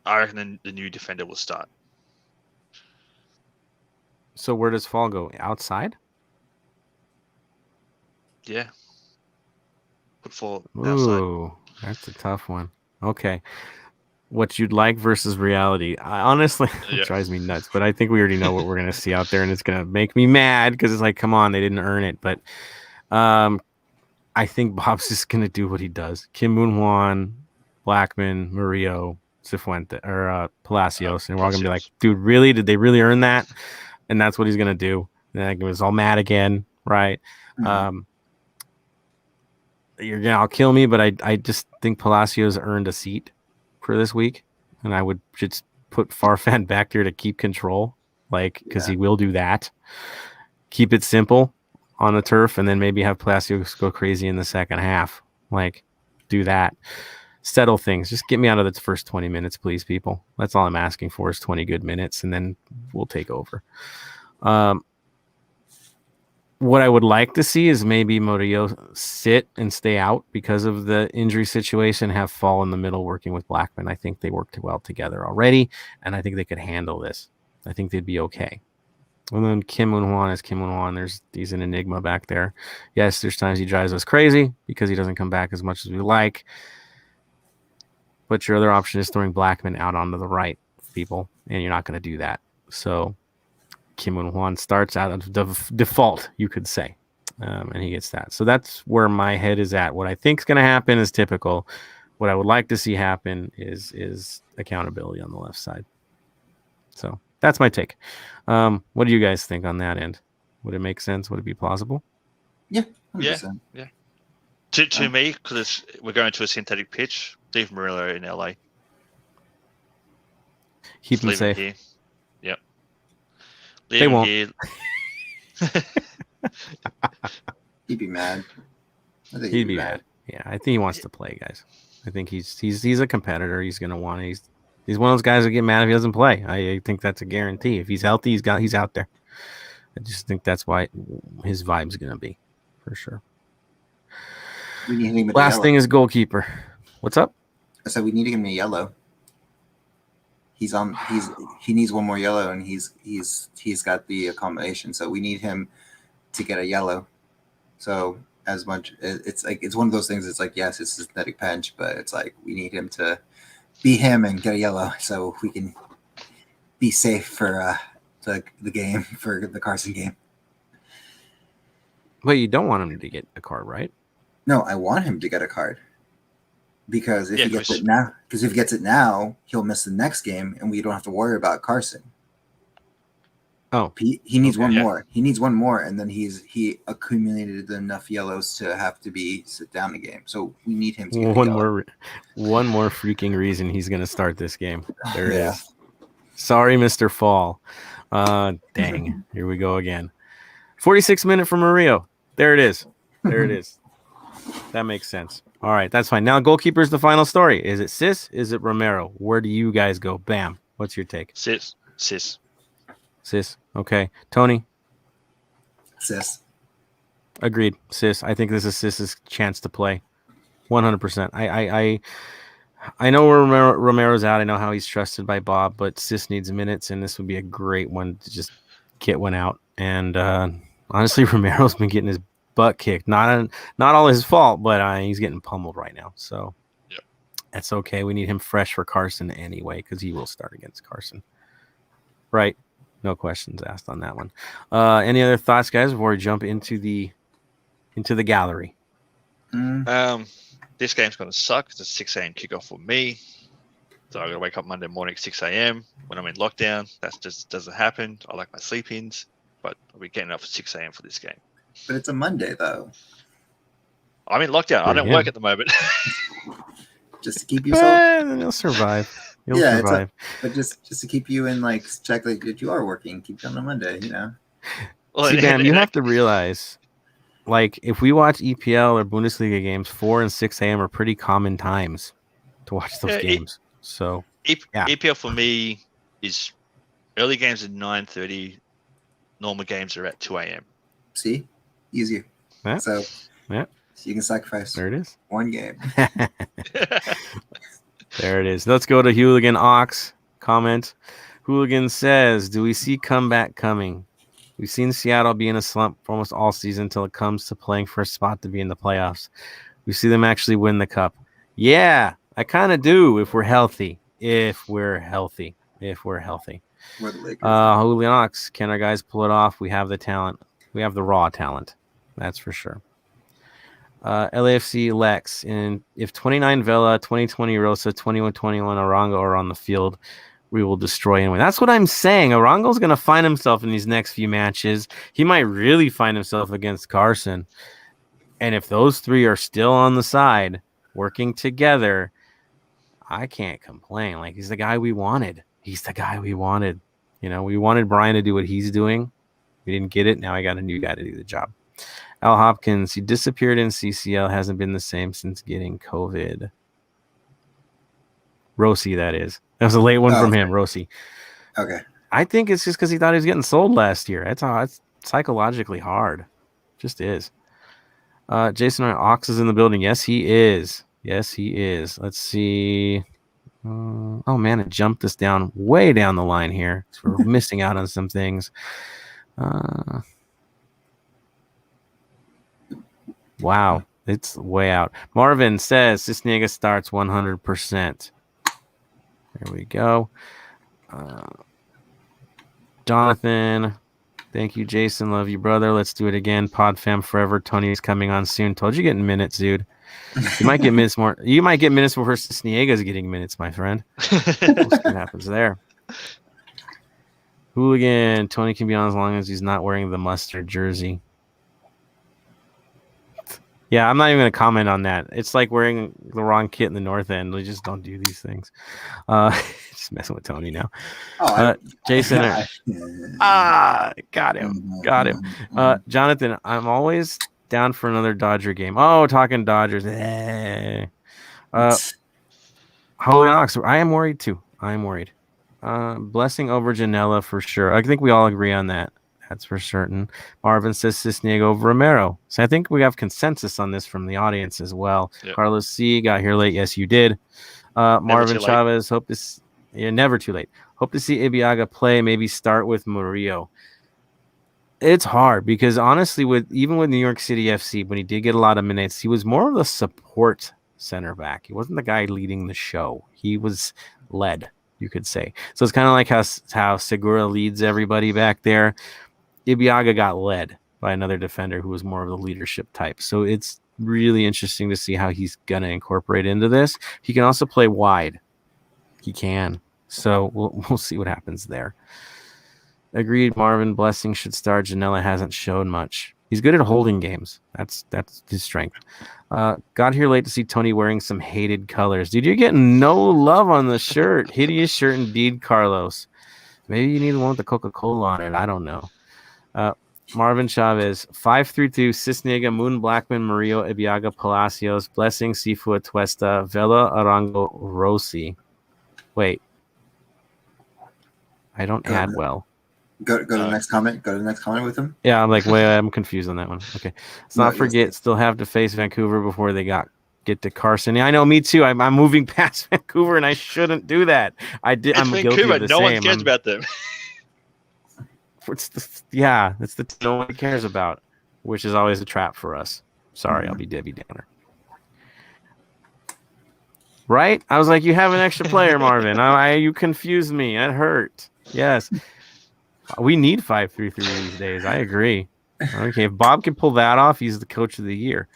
reckon the new defender will start. So where does Fall go? Outside? Yeah. Put Fall outside. Ooh, that's a tough one. Okay. What you'd like versus reality. I honestly, it drives me nuts, but I think we already know what we're going to see out there, and it's going to make me mad because it's like, come on, they didn't earn it. But I think Bob's just going to do what he does. Kim Moon-Hwan, Blackman, Murillo, Cifuentes, or Palacios, and we're all going to be like, dude, really? Did they really earn that? And that's what he's going to do. And I was all mad again, right? Mm-hmm. You're going to all kill me, but I just think Palacios earned a seat for this week, and I would just put Farfan back there to keep control, because he will do that. Keep it simple on the turf, and then maybe have Palacios go crazy in the second half. Do that. Settle things. Just get me out of the first 20 minutes, please, people. That's all I'm asking for is 20 good minutes, and then we'll take over. What I would like to see is maybe Murillo sit and stay out because of the injury situation, have Fall in the middle working with Blackman. I think they worked well together already, and I think they could handle this. I think they'd be okay. And then Kim Moon-Hwan is Kim Moon-Hwan. He's an enigma back there. Yes, there's times he drives us crazy because he doesn't come back as much as we like. But your other option is throwing Blackman out onto the right, people, and you're not going to do that. So Kim Won starts out of the default, you could say, and he gets that. So that's where my head is at. What I think is going to happen is typical. What I would like to see happen is accountability on the left side. So that's my take. What do you guys think on that end? Would it make sense? Would it be plausible? Yeah, 100%. Yeah. To me, because we're going to a synthetic pitch, leave Murillo in LA. Keep him safe. Here. Yep. They won't. Here. He'd be mad. He'd be mad. Yeah, I think he wants to play, guys. I think he's a competitor. He's gonna want it. He's one of those guys that get mad if he doesn't play. I think that's a guarantee. If he's healthy, he's out there. I just think that's why his vibe's gonna be, for sure. We need him Last thing is goalkeeper. What's up? I said we need him in yellow. He needs one more yellow, and he's got the accommodation. So we need him to get a yellow. So as much it's one of those things. It's like, yes, it's a synthetic bench, but it's like we need him to be him and get a yellow, so we can be safe for the game, for the Carson game. Well, you don't want him to get a card, right? No, I want him to get a card. Because if he gets it now, he'll miss the next game, and we don't have to worry about Carson. Oh, he needs one more. He needs one more, and then he accumulated enough yellows to have to sit down a game. So we need him to get one more freaking reason he's going to start this game. There it is. Sorry, Mr. Fall. Dang, here we go again. 46 minute for Murillo. There it is. There it is. That makes sense. All right, that's fine. Now, goalkeeper's the final story. Is it Sis? Is it Romero? Where do you guys go? Bam. What's your take? Sis. Okay. Tony? Sis. Agreed. Sis. I think this is Sis's chance to play. 100%. I know where Romero's out. I know how he's trusted by Bob, but Sis needs minutes, and this would be a great one to just get one out. And honestly, Romero's been getting his butt kicked. Not all his fault, but he's getting pummeled right now. So that's okay. We need him fresh for Carson anyway, because he will start against Carson. Right? No questions asked on that one. Any other thoughts, guys, before we jump into the gallery? This game's going to suck. It's a 6 a.m. kickoff for me. So I got to wake up Monday morning at 6 a.m. when I'm in lockdown. That just doesn't happen. I like my sleep-ins, but I'll be getting up at 6 a.m. for this game. But it's a Monday, though. I'm in lockdown. I don't work at the moment. Just to keep yourself. You'll survive. You'll survive. But just to keep you in, check that you are working. Keep you on a Monday, Well, see, Dan, you have to realize, if we watch EPL or Bundesliga games, 4 and 6 a.m. are pretty common times to watch those games. So EPL for me is early games at 9:30. Normal games are at 2 a.m. See? Easier. Yeah. So you can sacrifice there it is. One game. There it is. Let's go to Hooligan Ox comment. Hooligan says, do we see comeback coming? We've seen Seattle be in a slump for almost all season until it comes to playing for a spot to be in the playoffs. We see them actually win the cup. Yeah, I kind of do if we're healthy. If we're healthy. We're the Lakers. Hooligan Ox, can our guys pull it off? We have the talent. We have the raw talent. That's for sure. LAFC Lex, and if 29 Vela, 2020 Rosa, 21 Arango are on the field, we will destroy him. That's what I'm saying. Arango's going to find himself in these next few matches. He might really find himself against Carson. And if those three are still on the side, working together, I can't complain. He's the guy we wanted. We wanted Brian to do what he's doing. We didn't get it. Now I got a new guy to do the job. Al Hopkins, he disappeared in CCL, hasn't been the same since getting COVID. Rossi, that is. That was a late one from him, Rossi. Okay. I think it's just because he thought he was getting sold last year. It's psychologically hard. Just is. Jason Ox is in the building. Yes, he is. Let's see. Oh, man, it jumped us down way down the line here. So we're missing out on some things. Wow, it's way out. Marvin says Cisniega starts 100%. There we go. Jonathan, thank you, Jason. Love you, brother. Let's do it again. Pod fam forever. Tony's coming on soon. Told you getting minutes, dude. You might get minutes more. You might get minutes before Sniega's getting minutes, my friend. We'll see what happens there. Hooligan. Tony can be on as long as he's not wearing the mustard jersey. Yeah, I'm not even going to comment on that. It's like wearing the wrong kit in the North End. We just don't do these things. Just messing with Tony now. Jason. Got him. Jonathan, I'm always down for another Dodger game. Oh, talking Dodgers. Holy Ox, I am worried too. Blessing over Janela for sure. I think we all agree on that. That's for certain. Marvin says Cisniega over Romero. So I think we have consensus on this from the audience as well. Yep. Carlos C. got here late. Yes, you did. Marvin Chavez, never too late. Hope to see Ibeagha play, maybe start with Murillo. It's hard because honestly, even with New York City FC, when he did get a lot of minutes, he was more of a support center back. He wasn't the guy leading the show. He was led, you could say. So it's kind of like how Segura leads everybody back there. Ibeagha got led by another defender who was more of the leadership type. So it's really interesting to see how he's going to incorporate into this. He can also play wide. He can. So we'll see what happens there. Agreed. Marvin Blessing should start. Janela hasn't shown much. He's good at holding games. That's his strength. Got here late to see Tony wearing some hated colors. Dude, you're getting no love on the shirt. Hideous shirt indeed, Carlos. Maybe you need one with the Coca-Cola on it. I don't know. Marvin Chavez, 5-3-2, Cisniega, Moon Blackman, Murillo, Ibeagha, Palacios, Blessing, Sifu, Atuesta, Vela, Arango, Rossi. Wait. I don't add well. Go to the next comment. Go to the next comment with him. Yeah, I'm confused on that one. Okay. Let's not forget, still have to face Vancouver before they get to Carson. Yeah, I know, me too. I'm moving past Vancouver, and I shouldn't do that. I'm Vancouver. Guilty of the no same. one cares about them. It's the no one cares about, which is always a trap for us. Sorry, I'll be Debbie Downer. Right? I was like, you have an extra player, Marvin. You confused me. That hurt. Yes. We need 5-3-3 these days. I agree. Okay, if Bob can pull that off, he's the coach of the year.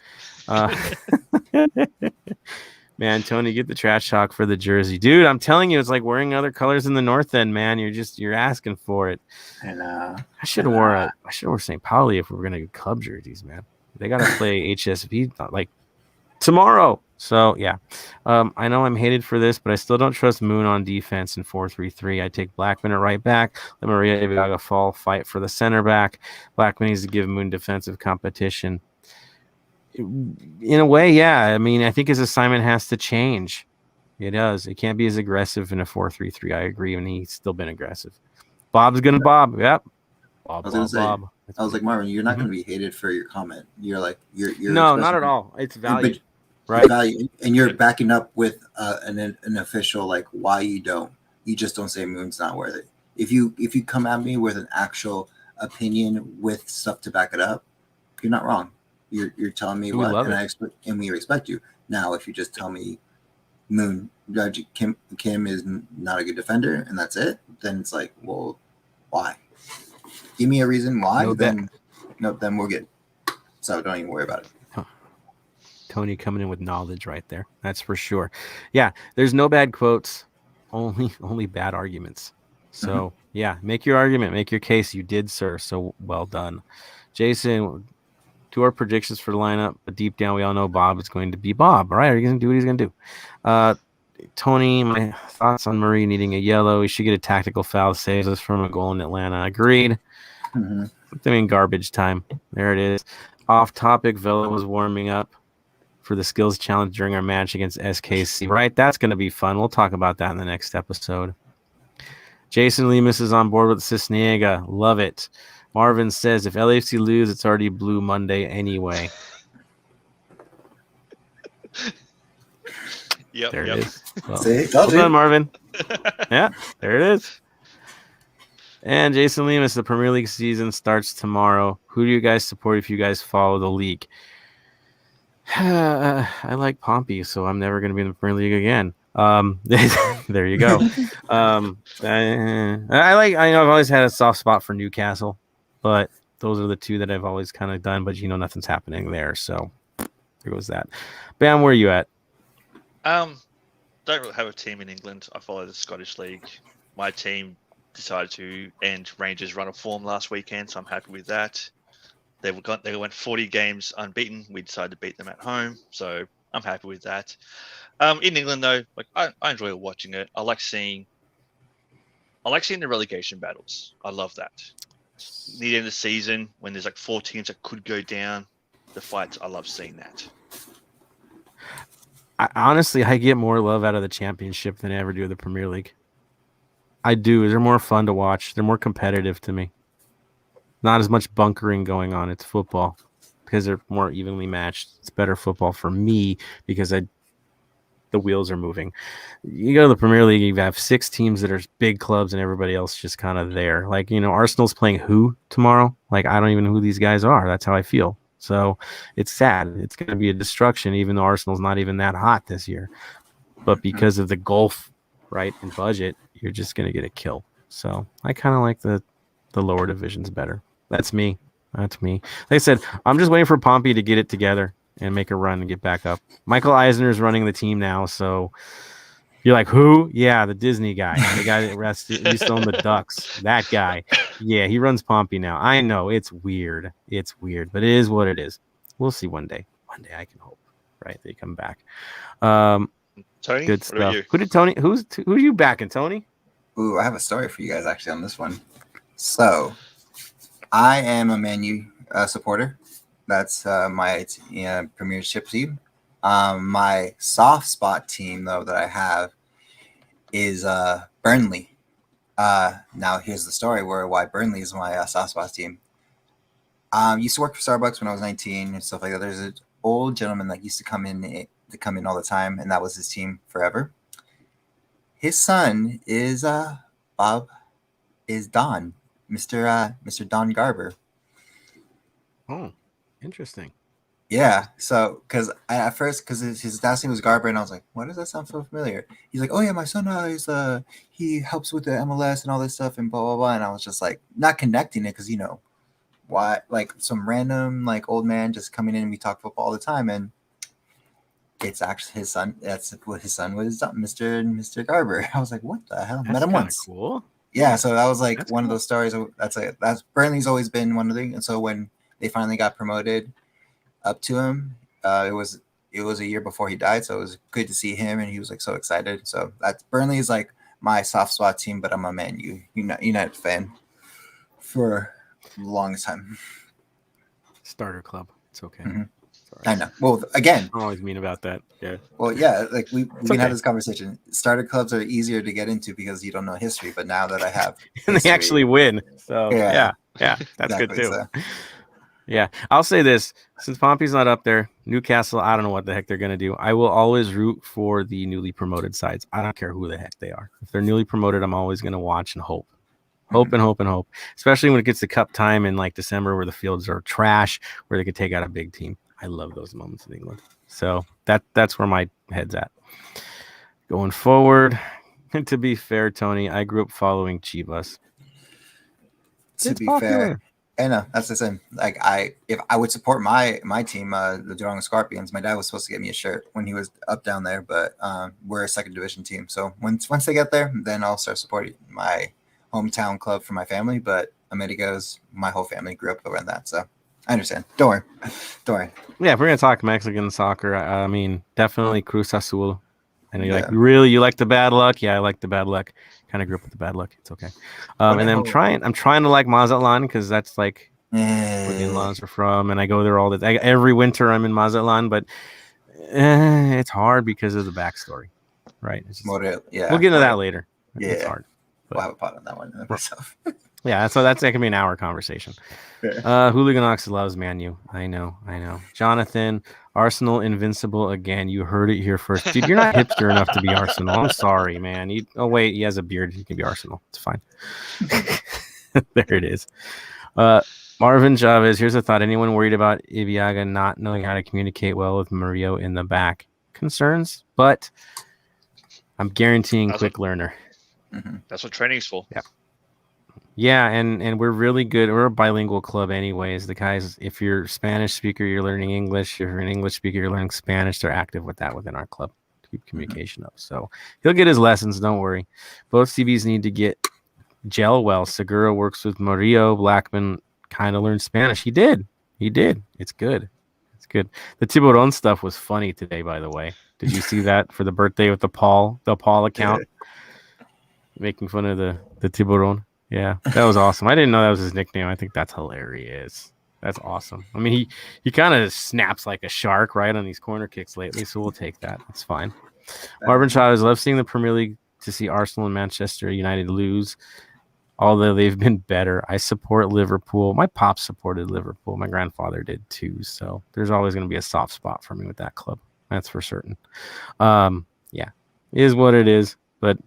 Man, Tony, get the trash talk for the jersey. Dude, I'm telling you, it's like wearing other colors in the North End, man. You're asking for it. And I should have wore St. Pauli if we were gonna get club jerseys, man. They gotta play HSV like tomorrow. So yeah. I know I'm hated for this, but I still don't trust Moon on defense in 4-3-3. I take Blackman at right back, let Maria Ibeagha fight for the center back. Blackman needs to give Moon defensive competition. In a way, yeah. I mean, I think his assignment has to change. It does. It can't be as aggressive in a 4-3-3. I agree, and he's still been aggressive. Bob's gonna bob. Yep. Bob. I was like, Marvin, you're not gonna be hated for your comment. You're like, you're no, not at all. It's value, right? Value, and you're backing up with an official like why you don't. You just don't say Moon's not worth it. If you come at me with an actual opinion with stuff to back it up, you're not wrong. You're telling me what, and we respect you. Now, if you just tell me Moon Kim is not a good defender, and that's it, then it's like, well, why? Give me a reason why. Then we're good. So don't even worry about it. Huh. Tony coming in with knowledge right there. That's for sure. Yeah, there's no bad quotes, only bad arguments. So yeah, make your argument, make your case. You did, sir. So well done, Jason. To our predictions for the lineup, but deep down we all know Bob is going to be Bob. All right, he's going to do what he's going to do. Tony, my thoughts on Murray needing a yellow. He should get a tactical foul that saves us from a goal in Atlanta. Agreed. I mean, garbage time. There it is. Off topic, Vela was warming up for the skills challenge during our match against SKC. Right, that's going to be fun. We'll talk about that in the next episode. Jason Lemus is on board with Cisniega. Love it. Marvin says, if LAFC lose, it's already Blue Monday anyway. Yep. There it is. Well, well done, Marvin. Yeah, there it is. And Jason Lemus, the Premier League season starts tomorrow. Who do you guys support if you guys follow the league? I like Pompey, so I'm never going to be in the Premier League again. There you go. I've always had a soft spot for Newcastle, but those are the two that I've always kind of done, but nothing's happening there. So there goes that. Bam, where are you at? Don't really have a team in England. I follow the Scottish League. My team decided to end Rangers' run of form last weekend, so I'm happy with that. They went 40 games unbeaten. We decided to beat them at home, so I'm happy with that. In England, though, I enjoy watching it. I like seeing the relegation battles. I love that. Near the end of the season, when there's 4 teams that could go down, the fights. I love seeing that. Honestly, I get more love out of the Championship than I ever do the Premier League. I do. They're more fun to watch. They're more competitive to me. Not as much bunkering going on. It's football because they're more evenly matched. It's better football for me because the wheels are moving. You go to the Premier League, you have 6 teams that are big clubs and everybody else just kind of there. Arsenal's playing who tomorrow? I don't even know who these guys are. That's how I feel. So it's sad. It's going to be a destruction, even though Arsenal's not even that hot this year. But because of the gulf, right, and budget, you're just going to get a kill. So I kind of like the lower divisions better. That's me. Like I said, I'm just waiting for Pompey to get it together and make a run and get back up. Michael Eisner's running the team now, so you're like, who? Yeah, the Disney guy. The guy that used to own the Ducks. That guy. Yeah, he runs Pompey now. I know, it's weird. But it is what it is. We'll see one day. One day I can hope, right? They come back. Tony, good stuff. Who did Tony? Who are you backing, Tony? Ooh, I have a story for you guys actually on this one. So, I am a Man U supporter. That's my Premiership team. My soft spot team, though, that I have is Burnley. Now, here's the story why Burnley is my soft spot team. Used to work for Starbucks when I was 19 and stuff like that. There's an old gentleman that used to come in all the time, and that was his team forever. His son is Don, Mr. Don Garber. Oh, interesting. Yeah, so because his last name was Garber, and I was like, why does that sound so familiar? He's like, oh yeah, my son he helps with the MLS and all this stuff and blah blah blah, and I was just like not connecting it because why, some random old man just coming in and we talk football all the time, and it's actually his son. That's what his son was, Mr. Garber. I was like, what the hell? That's met him once. Cool. Yeah, so that was That's one of those stories. That's Burnley's always been one of the. And so when they finally got promoted up to him, it was a year before he died, so it was good to see him, and he was so excited. So that's Burnley is my soft spot team, but I'm a Man U United fan for the longest time. Starter club. It's okay. Mm-hmm. I know. Well, again, I'm always mean about that. Yeah. Well, yeah, we can have this conversation. Starter clubs are easier to get into because you don't know history, but now that I have and they actually win. So yeah, that's exactly, good too. So. Yeah, I'll say this: since Pompey's not up there, Newcastle, I don't know what the heck they're gonna do. I will always root for the newly promoted sides. I don't care who the heck they are. If they're newly promoted, I'm always gonna watch and hope. Hope. Especially when it gets to cup time in December where the fields are trash, where they could take out a big team. I love those moments in England. So that's where my head's at. Going forward, and to be fair, Tony, I grew up following Chivas. To be fair, I know that's the same. If I would support my team, the Durango Scorpions, my dad was supposed to get me a shirt when he was up down there, but we're a second division team. So once they get there, then I'll start supporting my hometown club for my family. But America's my whole family grew up around that, so. I understand. Don't worry. Yeah, if we're gonna talk Mexican soccer, I mean, definitely Cruz Azul. I know you're you like the bad luck? Yeah, I like the bad luck. Kind of grew up with the bad luck. It's okay. And then I'm trying to like Mazatlan because that's where the in-laws are from, and I go there all every winter. I'm in Mazatlan, but it's hard because of the backstory, right? We'll get into that later. Yeah, it's hard. We'll have a pot on that one myself. Yeah, so that can be an hour conversation. Hooligan Ox loves Man U. I know. Jonathan, Arsenal invincible again. You heard it here first. Dude, you're not hipster enough to be Arsenal. I'm sorry, man. Wait, he has a beard. He can be Arsenal. It's fine. There it is. Marvin Chavez, here's a thought. Anyone worried about Ibiaga not knowing how to communicate well with Murillo in the back? Concerns, but I'm guaranteeing quick learner. That's what training is for. Yeah. Yeah, and we're really good. We're a bilingual club anyways. The guys, if you're a Spanish speaker, you're learning English. If you're an English speaker, you're learning Spanish. They're active with that within our club to keep communication up. So he'll get his lessons, don't worry. Both CBs need to get gel well. Segura works with Murillo. Blackman kind of learned Spanish. He did. It's good. The Tiburon stuff was funny today, by the way. Did you see that for the birthday with the Paul account? Making fun of the Tiburon. Yeah, that was awesome. I didn't know that was his nickname. I think that's hilarious. That's awesome. I mean, he kind of snaps like a shark right on these corner kicks lately, so we'll take that. That's fine. Marvin Chavez, love seeing the Premier League to see Arsenal and Manchester United lose, although they've been better. I support Liverpool. My pop supported Liverpool. My grandfather did too, so there's always going to be a soft spot for me with that club. That's for certain. Yeah, it is what it is, but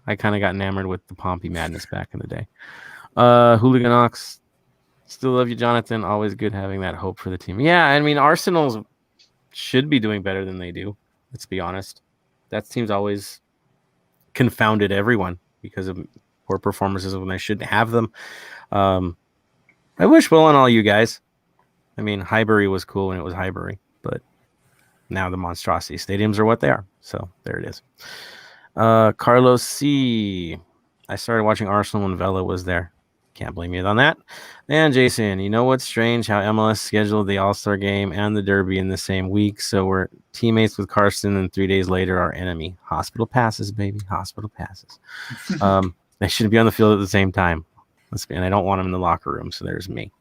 I kind of got enamored with the Pompey madness back in the day. Hooligan Ox, still love you, Jonathan. Always good having that hope for the team. Yeah, I mean, Arsenal should be doing better than they do. Let's be honest. That team's always confounded everyone because of poor performances when they shouldn't have them. I wish well on all you guys. I mean, Highbury was cool when it was Highbury, but now the monstrosity stadiums are what they are. So there it is. Carlos C. I started watching Arsenal when Vela was there. Can't blame you on that. And Jason, you know what's strange? How MLS scheduled the All-Star game and the Derby in the same week. So we're teammates with Carson, and 3 days later, our enemy. Hospital passes, baby. Hospital passes. They shouldn't be on the field at the same time. And I don't want them in the locker room. So there's me.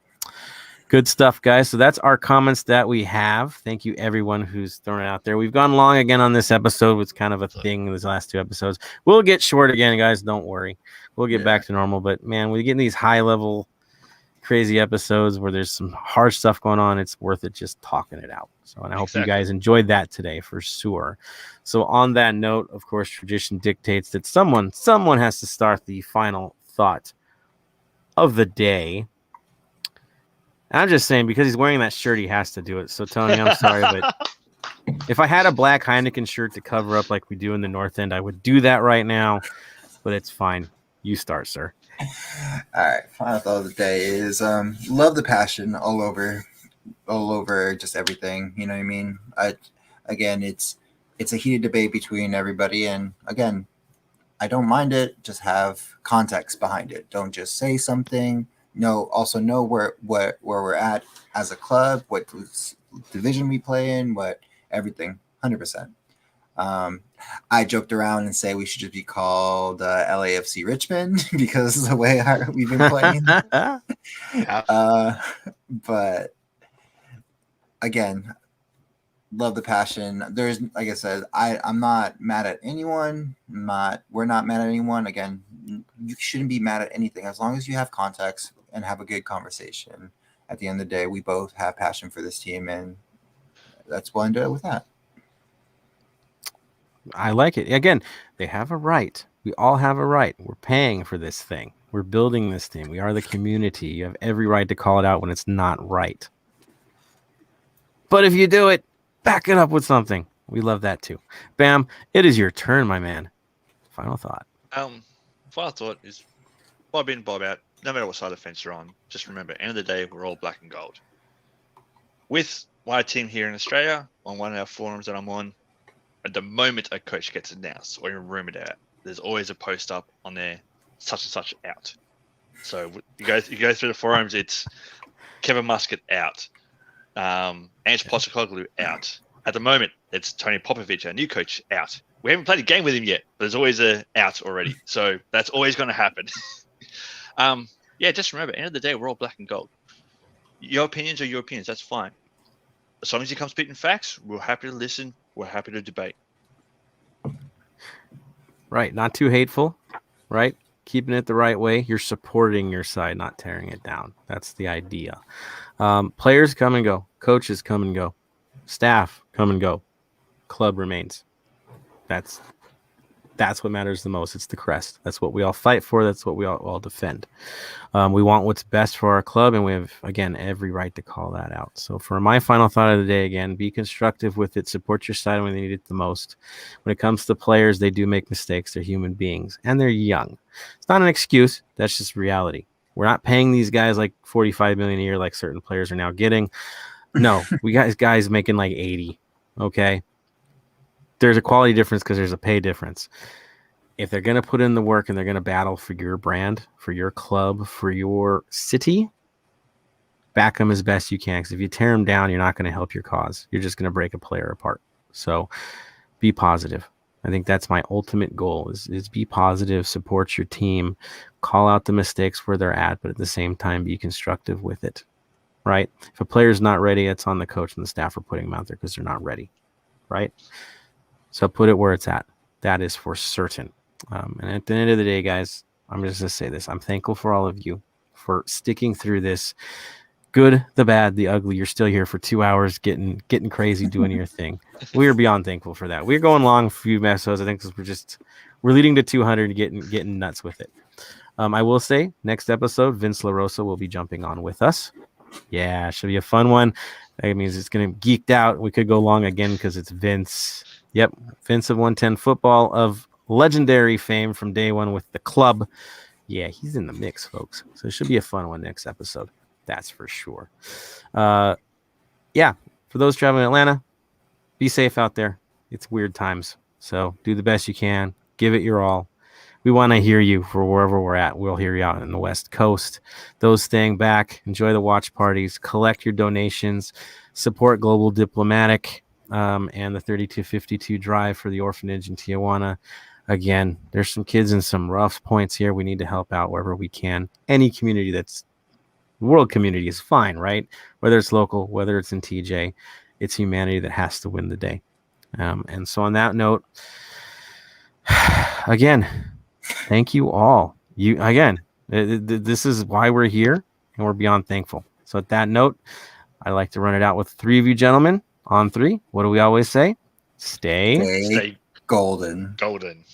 Good stuff, guys. So that's our comments that we have. Thank you, everyone who's thrown it out there. We've gone long again on this episode. It's kind of a thing in these last two episodes. We'll get short again, guys. Don't worry. We'll get back to normal. But, man, we get in these high-level, crazy episodes where there's some hard stuff going on. It's worth it just talking it out. So, and I hope you guys enjoyed that today for sure. So on that note, of course, tradition dictates that someone has to start the final thought of the day. I'm just saying, because he's wearing that shirt, he has to do it. So, Tony, I'm sorry, but if I had a black Heineken shirt to cover up like we do in the North End, I would do that right now, but it's fine. You start, sir. All right. Final thought of the day is love the passion all over just everything. You know what I mean? Again, it's a heated debate between everybody. And again, I don't mind it. Just have context behind it. Don't just say something. Also know where we're at as a club, what division we play in, what everything, 100%. I joked around and say we should just be called LAFC Richmond because of the way we've been playing. But again, love the passion. There's, like I said, I'm not mad at anyone. We're not mad at anyone. Again, you shouldn't be mad at anything as long as you have context and have a good conversation. At the end of the day, we both have passion for this team, and that's why I'm doing it with that. I like it. Again, they have a right. We all have a right. We're paying for this thing. We're building this team. We are the community. You have every right to call it out when it's not right. But if you do it, back it up with something. We love that too. Bam, it is your turn, my man. Final thought. Final thought is Bob in, Bob out. No matter what side of the fence you're on, just remember, end of the day, we're all black and gold. With my team here in Australia, on one of our forums that I'm on, at the moment a coach gets announced or even rumored out, there's always a post up on there, such and such out. So you go through the forums, it's Kevin Muscat out, Ange Postecoglou out. At the moment, it's Tony Popovic, our new coach, out. We haven't played a game with him yet, but there's always a out already. So that's always going to happen. Just remember, end of the day, we're all black and gold. Your opinions are your opinions. That's fine. As long as you come spitting facts, we're happy to listen. We're happy to debate. Right. Not too hateful, right? Keeping it the right way. You're supporting your side, not tearing it down. That's the idea. Players come and go. Coaches come and go. Staff come and go. Club remains. That's That's what matters the most. It's the crest. That's what we all fight for. That's what we all defend. We want what's best for our club, and we have, again, every right to call that out. So for my final thought of the day, again, be constructive with it. Support your side when they need it the most. When it comes to players, they do make mistakes. They're human beings, and they're young. It's not an excuse. That's just reality. We're not paying these guys like $45 million a year like certain players are now getting. No, we got guys making like 80. Okay. There's a quality difference because there's a pay difference. If they're going to put in the work and they're going to battle for your brand, for your club, for your city, back them as best you can. Because if you tear them down, you're not going to help your cause. You're just going to break a player apart. So be positive. I think that's my ultimate goal is be positive, support your team, call out the mistakes where they're at, but at the same time, be constructive with it, right? If a player's not ready, it's on the coach and the staff for putting them out there because they're not ready, right? So put it where it's at. That is for certain. And at the end of the day, guys, I'm just going to say this. I'm thankful for all of you for sticking through this. Good, the bad, the ugly. You're still here for 2 hours getting crazy, doing your thing. We are beyond thankful for that. We're going long for a few episodes. I think because we're leading to 200 and getting nuts with it. I will say, next episode, Vince LaRosa will be jumping on with us. Yeah, should be a fun one. That means it's going to geeked out. We could go long again because it's Vince. Yep, Vince of 110 Football of legendary fame from day one with the club. Yeah, he's in the mix, folks. So it should be a fun one next episode. That's for sure. Yeah, for those traveling to Atlanta, be safe out there. It's weird times. So do the best you can. Give it your all. We want to hear you for wherever we're at. We'll hear you out in the West Coast. Those staying back, enjoy the watch parties, collect your donations, support Global Diplomatic, and the 3252 drive for the orphanage in Tijuana. Again, there's some kids in some rough points here. We need to help out wherever we can. Any community that's world community is fine, right? Whether it's local, whether it's in TJ, it's humanity that has to win the day. And so on that note, again, thank you all. This is why we're here, and we're beyond thankful. So at that note, I like to run it out with 3 of you gentlemen on 3. What do we always say? Stay golden. Golden.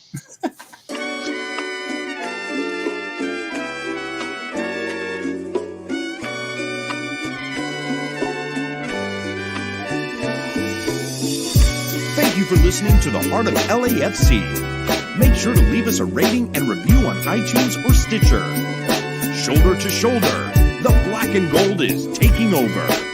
Thank you for listening to the Heart of LAFC. Make sure to leave us a rating and review on iTunes or Stitcher. Shoulder to shoulder, the black and gold is taking over.